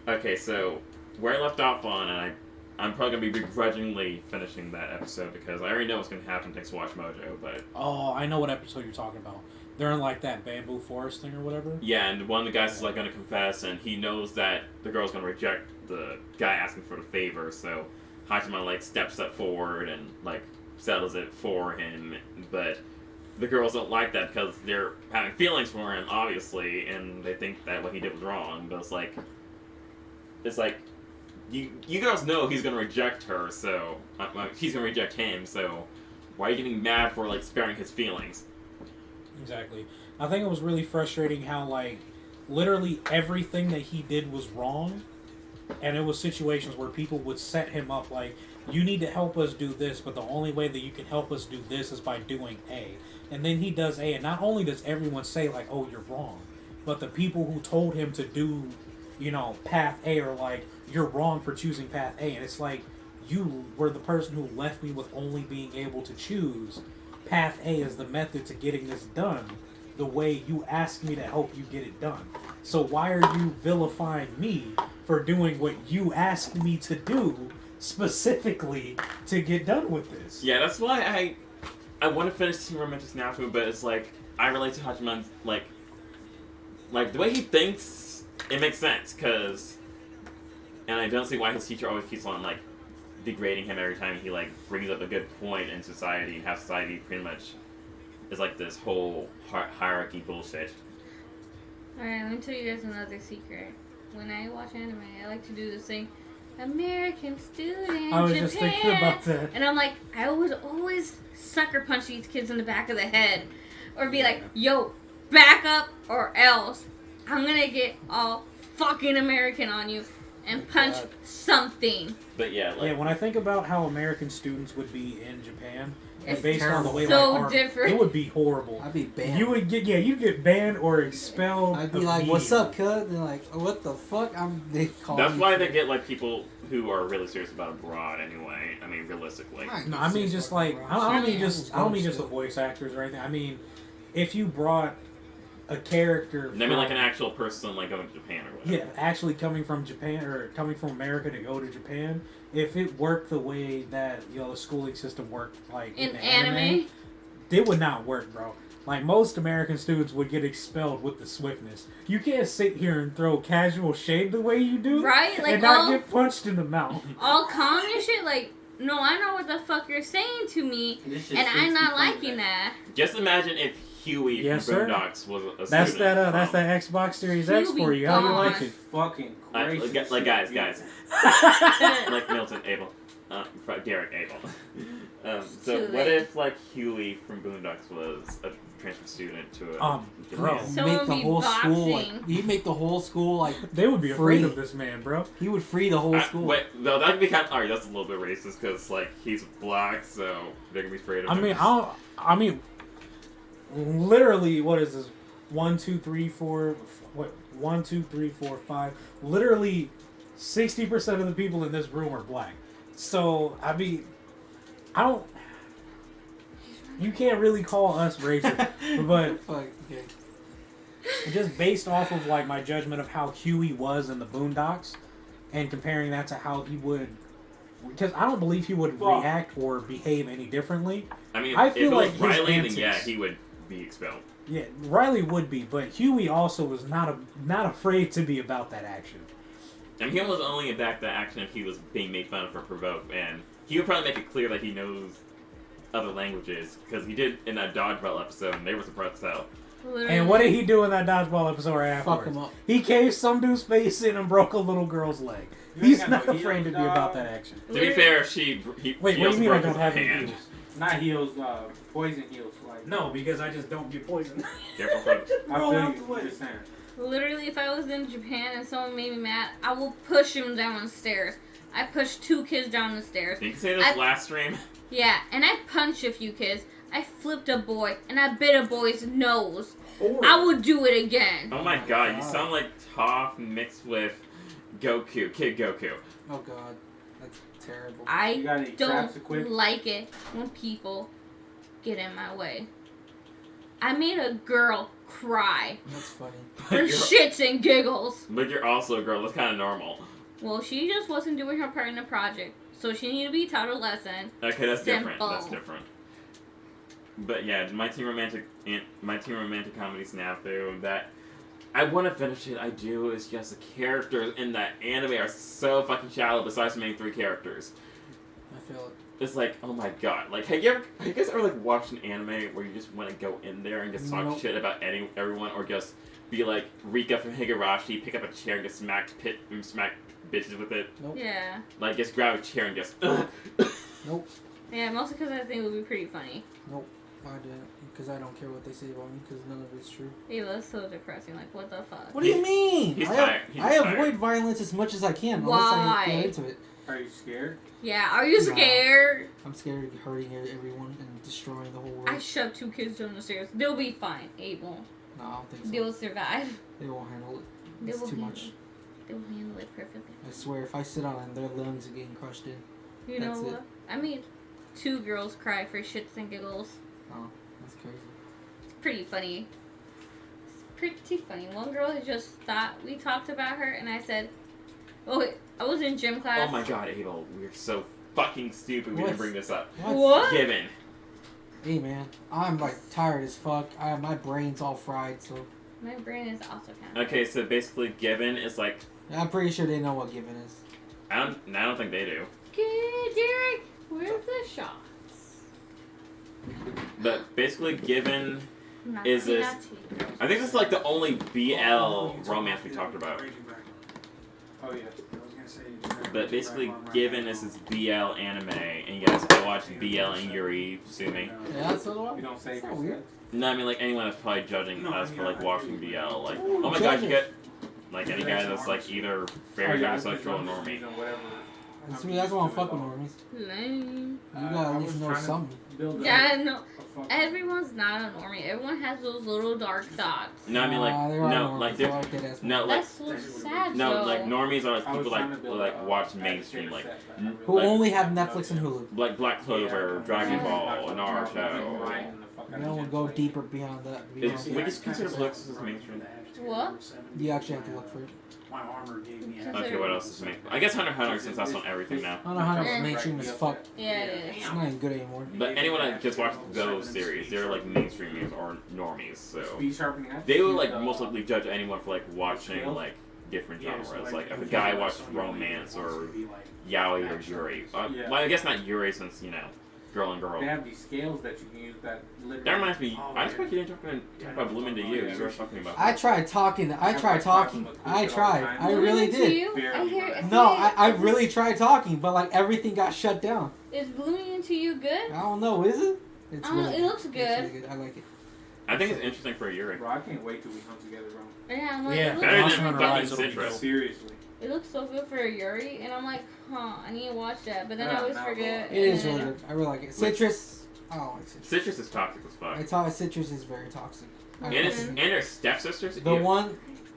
okay, so where I left off on, and I'm probably gonna be begrudgingly finishing that episode because I already know what's gonna happen thanks to Watch Mojo. But Oh, I know what episode you're talking about. They're in like that bamboo forest thing or whatever. yeah, and one of the guys is like gonna confess, and he knows that the girl's gonna reject the guy asking for the favor, so Hajimon like steps up forward and like settles it for him. But the girls don't like that because they're having feelings for him, obviously, and they think that what he did was wrong. But it's like, you girls know he's gonna reject her, so he's gonna reject him. So why are you getting mad for like sparing his feelings? Exactly. I think it was really frustrating how like literally everything that he did was wrong, and it was situations where people would set him up like, you need to help us do this, but the only way that you can help us do this is by doing A. And then he does A, and not only does everyone say like, oh, you're wrong, but the people who told him to do, path A are like, you're wrong for choosing path A. And it's like, you were the person who left me with only being able to choose path A as the method to getting this done the way you asked me to help you get it done. So why are you vilifying me for doing what you asked me to do specifically to get done with this? Yeah, that's why I want to finish Team Romantic Snafu, but it's like, I relate to Hachiman's, like the way he thinks, it makes sense, and I don't see why his teacher always keeps on, like, degrading him every time he, like, brings up a good point in society, and how society pretty much is, like, this whole hierarchy bullshit. Alright, let me tell you guys another secret. When I watch anime, I like to do this thing, American student, I was Japan. just thinking about that. And I'm like, I would always sucker punch these kids in the back of the head. Or be like, yo, back up or else I'm gonna get all fucking American on you and punch something. But yeah, like... Yeah, when I think about how American students would be in Japan, and It's based on the way so like, different. it would be horrible. I'd be banned. You'd get banned or expelled. I'd be like, "What's up, cuz?" And they're like, oh, "What the fuck?" They call That's me why for they it. get, like, people who are really serious about abroad anyway. I mean, realistically. Right. No, I mean just like I don't mean just the voice actors or anything. I mean, if you brought a character, I mean, like an actual person, like, going to Japan or whatever. yeah, actually coming from Japan or coming from America to go to Japan, if it worked the way that the schooling system worked, like In the anime? it would not work, bro. Like most American students would get expelled with the swiftness. You can't sit here and throw casual shade the way you do, Right? Like and not get punched in the mouth. all calm and shit, like, no, I know what the fuck you're saying to me, This shit and I'm makes not me fun of liking that. that. Just imagine if Huey Yes, from sir. Boondocks was a That's student that's from- that Xbox Series X Huey for you. How you gone. like it? Fucking Like, gracious. like, guys, like Milton Abel, Derek Abel. So Too what late. if like Huey from Boondocks was a transfer student to a bro. Japan? Someone Make the be whole school boxing. like he'd make the whole school like They would be Free. afraid of this man, bro. he would free the whole school. Wait, no, that'd be kind of, alright, that's a little bit racist because like he's black, so they're gonna be afraid of him. I mean, literally, what is this? 1, 2, 3, 4. What? 1, 2, 3, 4, 5. Literally, 60% of the people in this room are black. So I mean, I don't. You can't really call us racist, but Fuck, okay. just based off of like my judgment of how Huey was in the Boondocks, and comparing that to how he would, because I don't believe he would Well- react or behave any differently. I mean, I if feel it was like his Riley, then antics- yeah, he would be expelled. Yeah, Riley would be, but Huey also was not afraid to be about that action. I mean, he was only back that action if he was being made fun of for provoke, and he would probably make it clear that he knows other languages, because he did in that Dodgeball episode, and they were surprised as hell. Literally. And what did he do in that dodgeball episode afterwards? Fuck him up. He caved some dude's face in and broke a little girl's leg. You He's ain't not got no afraid to be heels, about dog. that action. To be fair, he Wait, what do you also mean I broke don't his have any hand. heels? Not heels, poison heels. Like No, because I just don't get poisoned. Careful, folks. I Roll feel out you. the way. I'm just saying. Literally, if I was in Japan and someone made me mad, I will push him down the stairs. I pushed 2 kids down the stairs. Did you say this last stream? Yeah, and I punched a few kids. I flipped a boy, and I bit a boy's nose. I would do it again. Oh my god, you sound like Toph mixed with Goku, Kid Goku. Oh god, that's terrible. You I got any traps to don't quit? like it when people get in my way. I made a girl cry That's funny. for shits and giggles. But you're also a girl, that's kind of normal. Well, she just wasn't doing her part in the project, so she needed to be taught a lesson. Okay, that's different. Simple. That's different. But yeah, my teen romantic comedy Snafu, that I want to finish it. I do. It's just the characters in that anime are so fucking shallow. Besides the main 3 characters, I feel it. It's like, oh my god. Like, have you guys ever like watched an anime where you just want to go in there and just talk Nope. shit about everyone, or just be like Rika from Higurashi, pick up a chair and just smack bitches with it? Nope. Yeah. Like, just grab a chair and just. Nope. Yeah, mostly because I think it would be pretty funny. Nope. I didn't. Because I don't care what they say about me, because none of it's true. Yeah, that's so depressing. Like, what the fuck? What do you mean? He's I tired. He's I tired. avoid violence as much as I can, Why? unless I get into it. Are you scared? Yeah, are you Nah. scared? I'm scared of hurting everyone and destroying the whole world. I shoved 2 kids down the stairs. They'll be fine. Abel. No, I don't think so. They will survive. They won't handle it. They It's will too handle much. it. They will handle it perfectly. I swear, if I sit on it, their lungs are getting crushed in. You know That's it. what? I made 2 girls cry for shits and giggles. Oh, that's crazy. It's pretty funny. It's pretty funny. One girl just thought we talked about her, and I said, "Oh, wait, I was in gym class." Oh my god, Abel, we're so fucking stupid. We What? didn't bring this up. What? Given. Hey man, I'm like tired as fuck. My brain's all fried, so My brain is also kind of. Okay, so basically, given is like I'm pretty sure they know what given is. I don't think they do. Okay, Derek, where's the shots? But basically, given Is Naughty, this- naughty. I think this is like the only BL romance we talked about. Oh yeah. But basically, given this is BL anime, and you guys go watch BL and Yuri, sue me. Yeah, that's the You one. don't say It's not weird. No, I mean like anyone that's probably judging us for like watching BL, like, Ooh, oh my god, you judges. get like any guy that's like either very heterosexual or normie. That's me. That's why I'm fucking normies. Lame. You gotta at least know something. Yeah, no. Everyone's not a normie. Everyone has those little dark thoughts. No, I mean like there are no, normies. like They're they're like that ass no, like That's so sad, no, though. like normies are like people like watch mainstream, like Who like- only have Netflix and Hulu. like Black Clover, Dragon Ball, Naruto. You don't go deeper beyond that. Is, we just consider Blix as mainstream. What? You actually have to look for it. My armor gave me. Okay, what else is mainstream? I guess Hunter x Hunter, since that's on everything now. I don't know how much mainstream as fuck. Yeah, it is. It's not even good anymore. But anyone that just watches those series, they're like mainstreamers or normies, so Speed sharpening. they would like most likely judge anyone for like watching like different genres. Like if a guy watched romance or yaoi or yuri. Well, I guess not yuri since girl and girl. They have these scales that you can use that. That reminds me. I just want you to talk about Blooming to You. You were talking about. I tried talking. I tried. I really Blooming to did. You? I hear. No, I really tried talking, but like everything got shut down. Is Blooming into You good? I don't know. Is it? It's It looks It's good. really good. I like it. I think it's interesting for a yuri. Bro, I can't wait till we come together, bro. Yeah, I'm like, Yeah, it, Better looks, than Hunter fucking Rise will be Citrus. Seriously. it looks so good for a Yuri, and I'm like, I need to watch that, but then I always forget. It is and really then- good. I really like it. Citrus. I don't like citrus. Citrus is toxic as fuck. I thought citrus is very toxic. And it's and her stepsisters. The one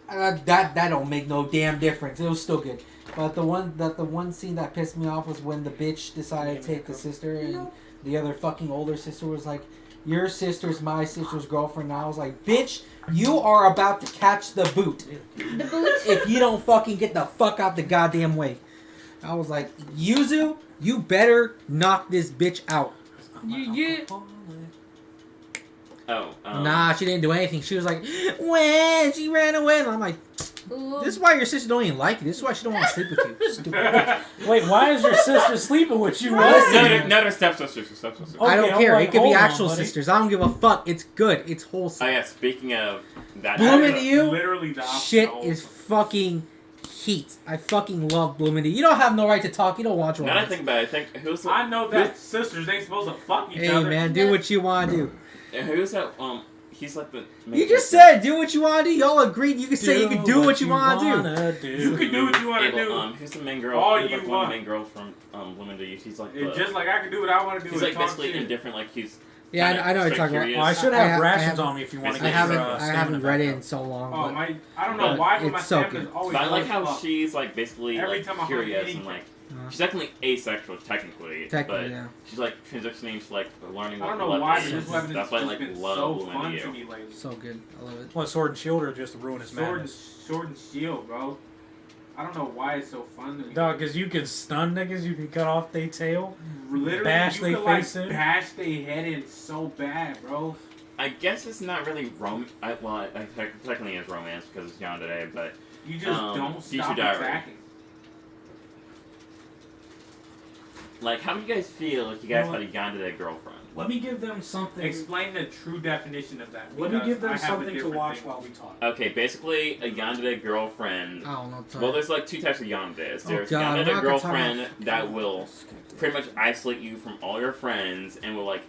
that don't make no damn difference. It was still good, but the one scene that pissed me off was when the bitch decided to take the sister, and the other fucking older sister was like, "Your sister's my sister's girlfriend." And I was like, "Bitch, you are about to catch the boot The boot. if you don't fucking get the fuck out the goddamn way." I was like, "Yuzu, you better knock this bitch out." You. Oh. Nah, she didn't do anything. She was like, when she ran away, and I'm like, Ooh. this is why your sister don't even like you. This is why she don't want to sleep with you. Stupid. Wait, why is your sister sleeping with you? No, Listen. they're stepsisters. Stepsisters. Oh, I don't Okay, care. hold It could on, be hold on, actual buddy. sisters. I don't give a fuck. It's good. It's Oh wholesome. yeah. Speaking of that. Blooming to You, Literally the opposite shit of is wholesome. fucking heat. I fucking love Blooming to You. You don't have no right to talk. You don't watch Now that I romance. think about it, I think who's the, I know that sisters ain't supposed to fuck each Hey other. man, do what you want to do. who's that? He's like the. You just said do what you want to do. Y'all agreed. You can say you can do what you want to do. You can do what you want to do. Who's the main girl? All who's you like one of want. the main girls from Women to You. She's like It's the, just like I can do what I want to do. she's and like talk basically shit. indifferent. Like she's. Yeah, I know what you're talking about. curious. Well, I should I have have- rations I have- on me if you want to I I get haven't your I stamina haven't read back it up. in so long. Oh But my! I don't know But why, but my it's so stamina's good. always But I like low how as fuck. she's like basically Every like time I curious find and like Uh-huh. she's definitely asexual technically, Technically, but yeah. she's like transitioning to like learning I what don't know love why, is. but this weapon That's has why I just like been love so Women fun to to You. me lately. So good. I love it. What, Sword and Shield or just the Ruinous Sword, Madness? sword and shield, bro. I don't know why it's so fun to me. Dog, because you can stun niggas, you can cut off their tail. Literally, bash you they could like face in. bash their head in so bad, bro. I guess it's not really technically it's romance because it's young today, but You just don't Future stop Diary. attacking. Like, how do you guys feel if you guys You know had a yandere girlfriend? Let me give them something. Explain the true definition of that. Let me because give them I have a something to different watch thing. while we talk. Okay, basically, a yandere girlfriend. I don't know. Well, there's like two types of yanderes. Oh, There's God, we're yandere not gonna girlfriend talk- that will pretty much isolate you from all your friends and will like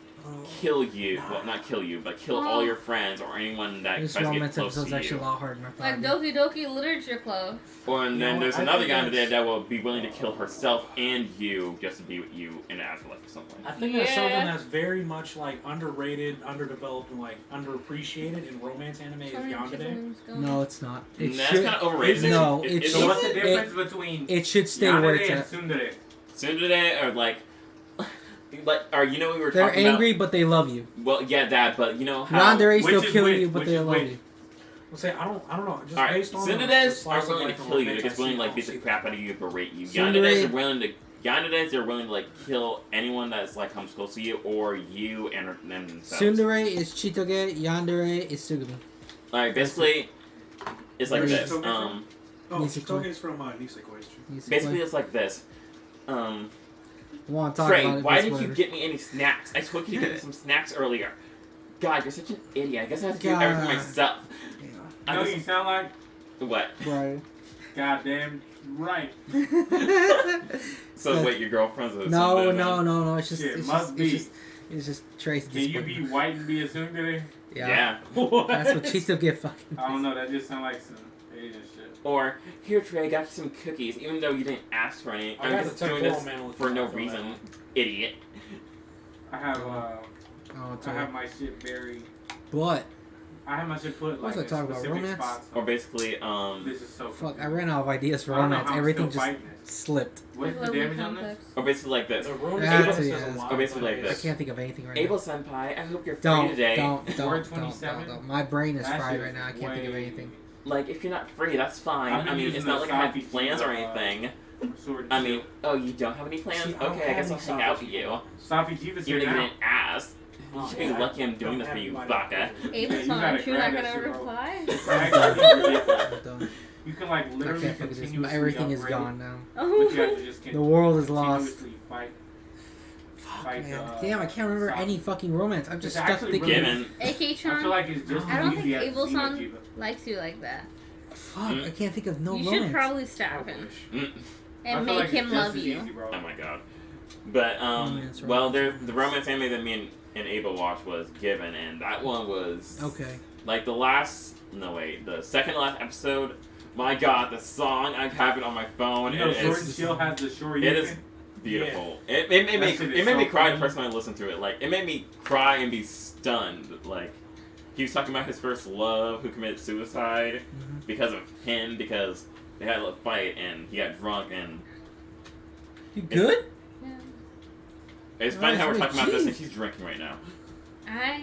kill you. Well, not kill you, but kill all your friends or anyone that This tries to get romance close episode's to actually a you. lot harder than I Like thought. Doki Doki Literature Club. Or and then No, there's I another think yandere that's- that will be willing to kill herself and you just to be with you in the afterlife or something. I think that's something Yeah. that's very much like underrated, underdeveloped, and like underappreciated in romance anime is yandere. No, it's not. It That's should. kind of overrated. No, It- it it's should- So what's the It- difference between It should stay where yandere it's and at. tsundere? Tsundere or like, or you know we were They're talking angry, but they love you. about. Well, yeah, that. But you know how. Yandere which still is killing which? you, but Which they is love which? you. Well, say I don't know. Just Alright, based on the Tsunderes slice are of willing life to of kill you. romance They're just I willing see, to like I beat the don't crap out of you, berate you. Tsundere- Yanderes are willing to like kill anyone that's like comes close to you or you and themselves. Tsundere is Chitoge, Yandere is Sugumi. Alright, basically, it's like Where this. is it? Oh, Nisekoi. Shitoge is from Nisekoi. Basically, it's like this. Want to talk Trey, about it? why that's didn't you whatever. get me any snacks? I told you to get me some snacks earlier. God, you're such an idiot. I guess I have to do everything God. myself. You I know what just- you sound like? What? Right. Goddamn right. So wait, your girlfriend's a No, tsundere no, then? no. It's just. Shit, It's must just. be. It's just Trace. Can you be white and be a tsundere? Yeah. Yeah. That's what Chito get fucking. I don't know. That just sounds like some Asian shit. Or, here Trey, I got you some cookies, even though you didn't ask for any. I I'm got just the doing temporal this man with for you, no I feel reason. that. Idiot. I have Oh, I it's have my shit very. What? I have my shit put What like was I in talking about, specific romance? spots. Or basically, This is so. Fuck, I ran out of ideas for I don't know romance. how I'm Everything still just fighting this. slipped. What's the damage on this? or basically like this. The Yeah, romance it's- is yeah, a lot oh, basically like of I this. can't think of anything right Abel now. Senpai, I hope you're free Don't, today. don't. 427? Don't. My brain is That fried shit right is now. I can't think of way- anything. Like, if you're not free, that's fine. I've been I mean, using it's not the like I have Saki plans or Jiva, anything. Sword I and mean, shield. oh, you don't have any plans? See, I don't Okay, I guess have I'll any hang out Saki with you. Safi Jiva's Even here though you now. didn't ask. You should be Yeah, lucky I'm I doing don't this for have you, anybody baka. to play Abel's you on. gotta You're not grab that gonna shit, bro. reply. It's actually ridiculous. I'm done. You can like I literally can't fucking just. continuously Everything is upgrade, gone now. But you have Oh. to just The world is lost. continuously fight. Fight, Man, damn, I can't remember Safi. any fucking romance. I'm just It's stuck actually thinking. really- Given. I feel AK-chan like it's just I don't as think easy as Abel-san- Jiva. likes you like that. Fuck, I can't think of no You romance. should probably I stab him wish. Mm. I and feel make like him it's just love as you. easy, bro. Oh my god. But, Romance, well, romance, the romance anime that me and Abel watched was Given, and that one was. Okay. Like the second to last episode. My god, the song, I have it on my phone. You know, It Sword is and Shield has the short. it is beautiful. It made That me shit is me so cry the funny. first time I listened to it. Like it made me cry and be stunned. Like he was talking about his first love who committed suicide Mhm. because of him because they had a fight and he got drunk and You good? Yeah. it's funny how we're Nice, talking about this jeez. and he's drinking right now. I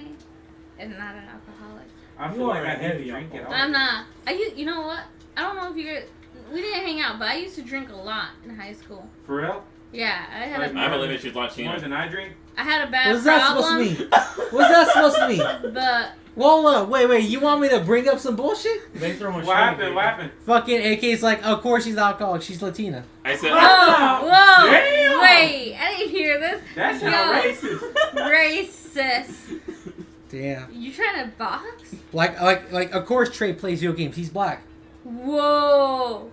am not an alcoholic. I You feel like are I a need heavy to drink it. alcoholic. I'm not. You know what? I don't know if you guys. We didn't hang out, but I used to drink a lot in high school. For real? Yeah, I had Like, a, I believe it. She's More Latina. than I drink? I had a bad What's that problem. supposed to mean? What's that supposed to mean? But Whoa, wait, you want me to bring up some bullshit? They throwing What shade, happened? baby. What happened? Fucking AK's like, of course she's alcoholic. She's Latina. I said. whoa, whoa, Damn! wait! I didn't hear this. That's Yo. not racist. Racist. Damn. You trying to box? Like, of course Trey plays video games. He's black. Whoa.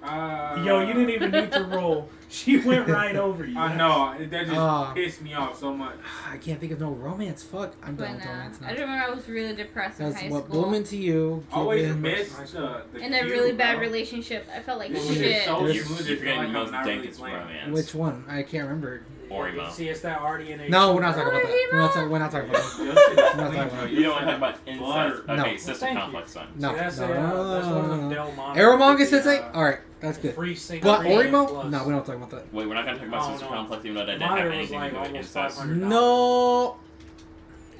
Yo, you didn't even need to roll. She went right over you. I know. That just Ah. pissed me off so much. I can't think of no romance. Fuck, I'm But done with no, romance I now. remember I was really depressed in That's high what school. blooming to you. Always Given- miss the In a cue, really bad bro. relationship, I felt like This shit shit is shit. so There's- You're smooth. forgetting the I'm most not really dankest playing. romance. Which one? I can't remember. Orimo. See, it's that RDNA. No, we're not talking about that. We're not talking about that. Your shit is We're not clean, talking bro. about You don't want to talk about incest. Butter. Okay, No. sister Thank you. complex son. No, See, that's, no, that's one of them no. Del Monte. Arrow manga with the, sensei? Alright, that's good. Free sync. But free Orimo? plus. No, we don't talk about that. Wait, we're not gonna talk about Oh, sister no. complex even though that didn't Mine have was anything like to do with almost incest. 500. No,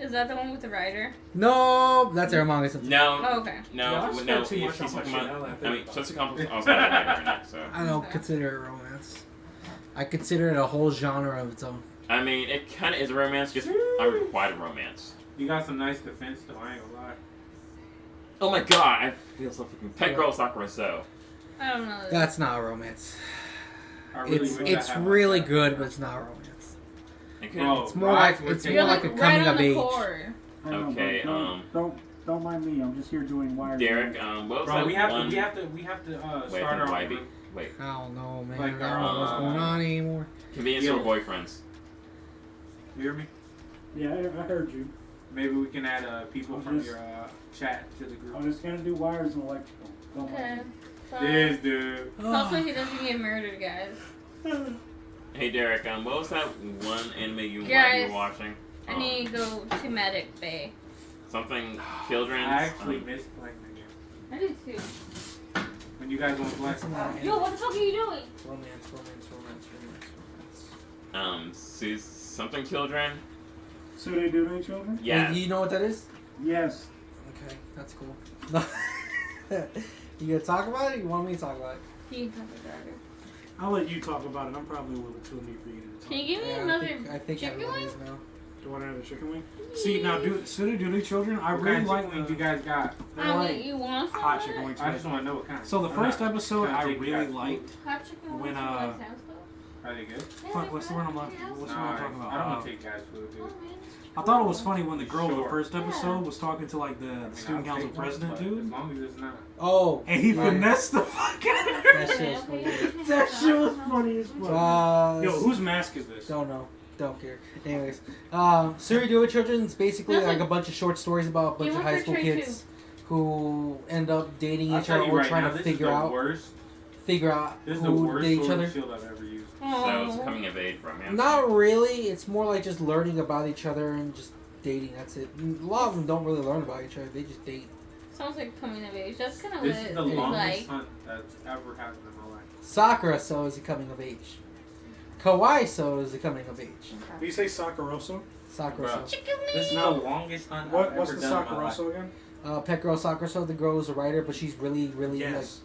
Is that the one with the writer? no, that's Arrow manga sensei. No, Oh, okay. Yeah, I no, spent no. too much If he's on my talking shit, about, now that I I think mean, about sister it. complex also had a writer in it, so. I don't Okay. consider it romance. I consider it a whole genre of its own. I mean, it kind of is a romance, just unrequited romance. You got some nice defense, though. I ain't gonna lie. Oh my god, I feel so freaking. Pet Girl Sakura So. I don't know. That's not a romance. I really It's wish I it's had my really cat. good, but it's not romance. Okay. Bro, It's more Raj like would it's take more You're like a like coming right on of the age. core. I don't know, Okay, don't mind me. I'm just here doing wires. Derek, what was Bro, that we have one? to Wait, start our YB. own. Wait, I don't know, man. Like, I don't know what's going on anymore. convenience store boyfriends. You hear me? Yeah, I heard you. Maybe we can add people from Just- your chat to the group. I'm just gonna do wires and electrical. Don't Okay. mind me. So, This dude. hopefully he doesn't get murdered, guys. Hey Derek, what was that one anime you Guys, were watching? I need to go to Medic Bay. Something children. I actually miss playing the game. I do too. When you guys want to play. It's not Yo, what the fuck are you doing? romance. Something children. So they do they children? Yeah. You know what that is? Yes. Okay, that's cool. You gonna talk about it? Or you want me to talk about it? He can talk about it. I'll let you talk about it. I'm probably a little too inebriated to talk. Can you give me Yeah, another I think chicken everyone wing? is now. Do you want another chicken wing? See, now, City Duty Children, I What really kind of like chicken wings you guys got? I mean, you want some hot of chicken it? wings. I just want to know what kind. So the I'm first not episode trying I to take you really guys' liked. Hot chicken When, wings, you like Sam's Club? Are they good? Yeah, Fuck, they're what's the good. word I'm like? Yeah, What's the Nah, word I'm talking about? I don't want to take guys' food, dude. Oh, man. I thought it was funny when the girl in the Sure. first episode Yeah. was talking to like the I mean, student I'll council take one, president but dude, As long as it's not. Oh, and he right. finessed the fuck out of her. That shit was Okay, funny. okay. That shit was funny as fuck. Yo, whose mask is this? Don't know. Don't care. Anyways, Suri Do It Children is basically Nothing. like a bunch of short stories about a bunch You of want high school your tray kids who end up dating I'll each tell other you or right trying now, to this figure is the out worst. This is the who worst date each sword other. and shield I've ever used. So it's Oh. coming of age romance. Not really. It's more like just learning about each other and just dating. That's it. A lot of them don't really learn about each other. They just date. Sounds like coming of age. That's kind of This is the lit. longest Like, hunt that's ever happened in my life. Sakura so is a coming of age. Kawaii so is a coming of age. Do you say Sakaroso? Sakura Bro. so. chicken This is No. the longest hunt What? I've What's ever the done in my life. Sakaroso again? Pet girl Sakura so the girl is a writer, but she's really Yes.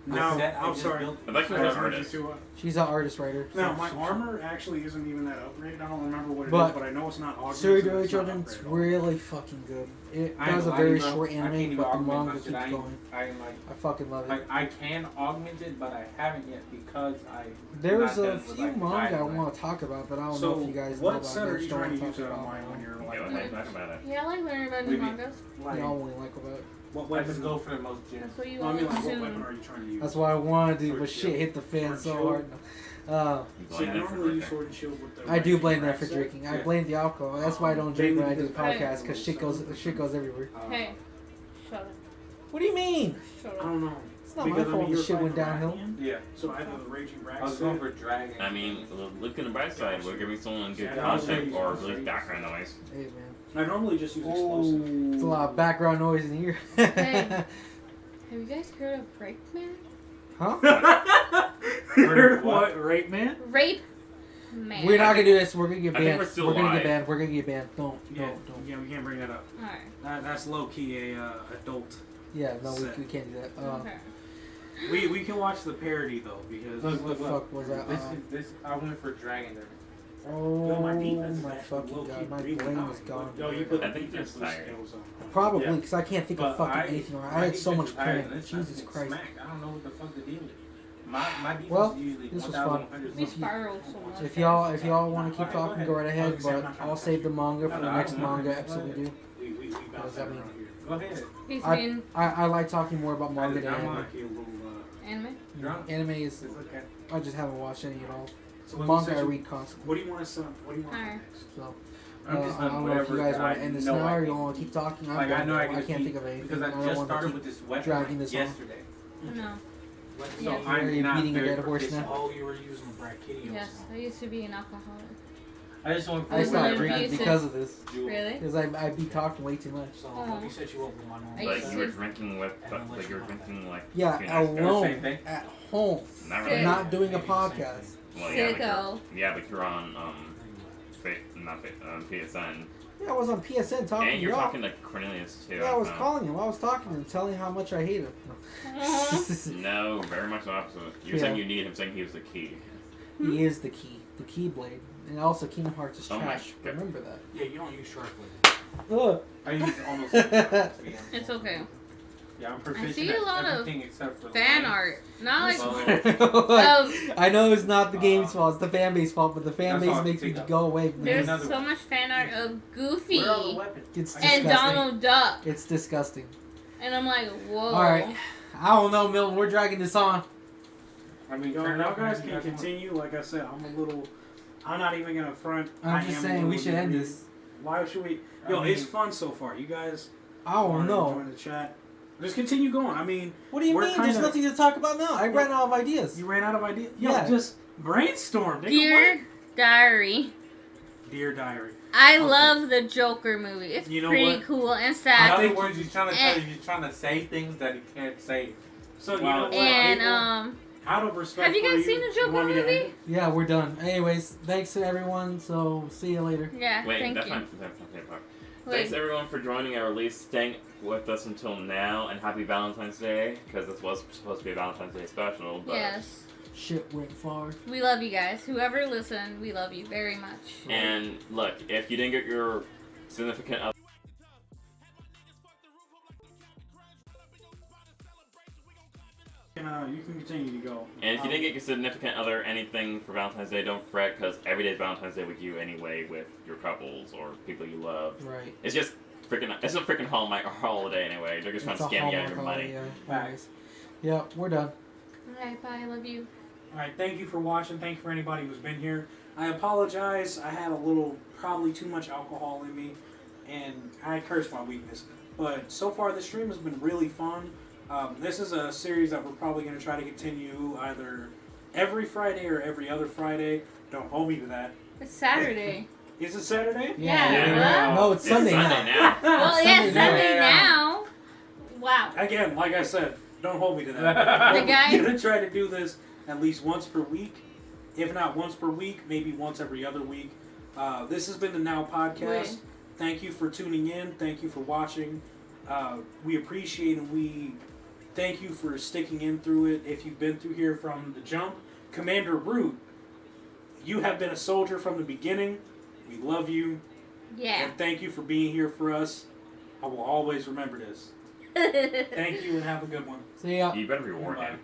The No, set I I'm just sorry. built- I thought you I were just an heard you artist. too. she's an artist writer. Now, my armor actually isn't even that upgraded. I don't remember what it is, But but I know it's not augmented. Suri so Do It it's not Children's upgraded. really fucking good. It I ain't does a gonna lie to very you, bro. short I can't anime, even but the augment manga my keeps shit. going. I ain't like. I fucking love it. Like I can augment it, but I haven't yet because I. There's not a done with, few like, the manga I guideline. want to talk about, but I don't So, know if you guys know what about set it. are I you just don't trying to wanna use talk it about online it. when you're Yeah, like, let's talk about it. yeah, I like learning about new Maybe. mangas. like Y'all only like about it. what I weapon? just go for the most gen. That's what you No, I want mean, like, to what weapon assume. are you trying to use? That's what I want to do, Sword but and shit shield. hit the fan Sword so and hard. You See, I blame them for normally use birthday. sword and shield with the. I do Raging blame that for Rack drinking. I Yeah. blame the alcohol. That's why I don't drink when I do the Mainly podcast because because shit goes everywhere. Hey, shut up. What do you mean? Shut I up. don't know. It's not my Because, I fault mean, the you're shit went fighting downhill. Rathian, Yeah. So either the Raging Rack I was set, going for dragon. I mean, look on the bright side. We're giving someone good Yeah, I was content gonna or use really those background noise. Hey man, I normally just use explosive. it's a lot of background noise in here. Hey. Have you guys heard of Rape Man? Huh? Heard what? Rape man? Rape Man. We're not gonna do this. We're gonna get I think banned. we're still We're gonna live. get banned. We're gonna get banned. Don't. Yeah, we can't bring that up. Alright. That's low key a adult. Yeah, no, we Set. can't do that. Okay. We can watch the parody though because Look, What the look, fuck was that? This is this. I went for dragon. There. Oh my defense is my actually fucking low-key god, my really brain high. is gone. Yo, you put I the think you're defenseless tired. skills on. Probably Yeah. because I can't think of But fucking anything. Right? I my had so defense much is higher pain. than this. Jesus I get Christ. smacked. I don't know what the fuck the deal is. My defense Well, is usually this was fun. 1,100. We spiraled so much. If y'all want to keep Alright, go talking, go right ahead. ahead. Okay, I'm But not trying I'll to save the manga for No, the I next don't know. manga Go episode we ahead. do. We What bounce does that that mean? around here. Go ahead. He's I- been I like talking more about manga did than not anime. mind. Like a little, anime. Drunk? Anime is It's okay. I just haven't watched any at all. So what Manga I you- read constantly. What do you want to send? What do you want Alright. next? So I'm just I don't know if you guys want to end this now or you want to keep talking. I'm Like I done. know I I can can't defeat- think of anything. because I don't just want to started keep with this weapon dragging this on. yesterday. No. So Yeah. I'm You're not beating a very dead horse proficient. now? Oh, you were using the Brachydios. Yes, I used to be an alcoholic. I just want. I Really stopped drinking abusive. because of this. Really? Because I be talking way too much. So Oh. let me set you up with my normal. I Like used you were to- drinking with, like you were drinking like. Yeah, two nights ago. alone Same thing? at home, Not Sick. really. not doing a Maybe the same podcast. Well, yeah, Sicko. but you're on PSN, Yeah, I was on PSN talking and to you're y'all. talking to Cornelius too. Yeah, I was so- calling him. I was talking to him, telling him how much I hate him. No, very much the opposite. You're Yeah. saying you need him, saying he was the key. He is the Keyblade. And also Kingdom Hearts is Oh my trash. God. Remember that. Yeah, you don't use sharp blade. Ugh. I use almost. To be honest. It's okay. Yeah, I'm I proficient see a at lot of everything except for fan lines. art. Not like I know it's not the game's fault; it's the fan base fault. But the fan That's all base I makes can me think of. go away from the there's game. another so one. much fan art of Goofy Where are the weapons? It's and disgusting. Donald Duck, It's disgusting. and I'm like, whoa. All right, I don't know, Milton. We're dragging this on. I mean, Yo, fair y'all enough, guys man. can You guys want- continue. Like I said, I'm not even gonna front. I I'm just am saying a we little should end inebriated. this. Why should we? Yo, I mean- it's fun so far. You guys I don't wanna know. join the chat? Just continue going. I mean, What do you We're mean? There's kinda- nothing to talk about now. I ran out of ideas. you ran out of ideas. Yo, Yeah. just brainstorm. Nigga, Dear Diary. what? Dear Diary. I Okay. love the Joker movie. It's You know pretty what? cool and In sad. other words, he's trying to tell And- you, he's trying to say things that he can't say. So you Wow. know what? And Abel? Out of respect have you for guys seen the you Joker want me to movie? end it? Yeah, we're done. Anyways, thanks to everyone. So see you later. Yeah, Wait, thank that's you. not the part. Wait. Thanks everyone for joining, or at least staying with us until now, and happy Valentine's Day, because this was supposed to be a Valentine's Day special, but... Yes. Shit went far. We love you guys. Whoever listened, we love you very much. And look, if you didn't get your significant other... You can continue to go. And if you didn't get your significant other anything for Valentine's Day, don't fret, because every day is Valentine's Day with you anyway, with your couples or people you love. Right. It's just it's a freaking Hallmark holiday anyway. They're just trying to It's a scam you out of your Hallmark money. holiday, yeah. Anyways. Yeah, we're done. Alright, bye. I love you. All right, thank you for watching. Thank you for anybody who's been here. I apologize. I had a little, probably too much alcohol in me, and I cursed my weakness. But so far, the stream has been really fun. This is a series that we're probably going to try to continue either every Friday or every other Friday. Don't hold me to that. It's Saturday. Is it Saturday? Yeah. No, it's Sunday now. now. Well, yeah, Sunday Sunday now. now. Wow. Again, like I said, don't hold me to that. The guy- We're going to try to do this at least once per week. If not once per week, maybe once every other week. This has been the Now Podcast. Wait. Thank you for tuning in. Thank you for watching. We appreciate and we thank you for sticking in through it. If you've been through here from the jump, Commander Root, you have been a soldier from the beginning. We love you. Yeah. And thank you for being here for us. I will always remember this. Thank you and have a good one. See ya. You better reward Bye. him.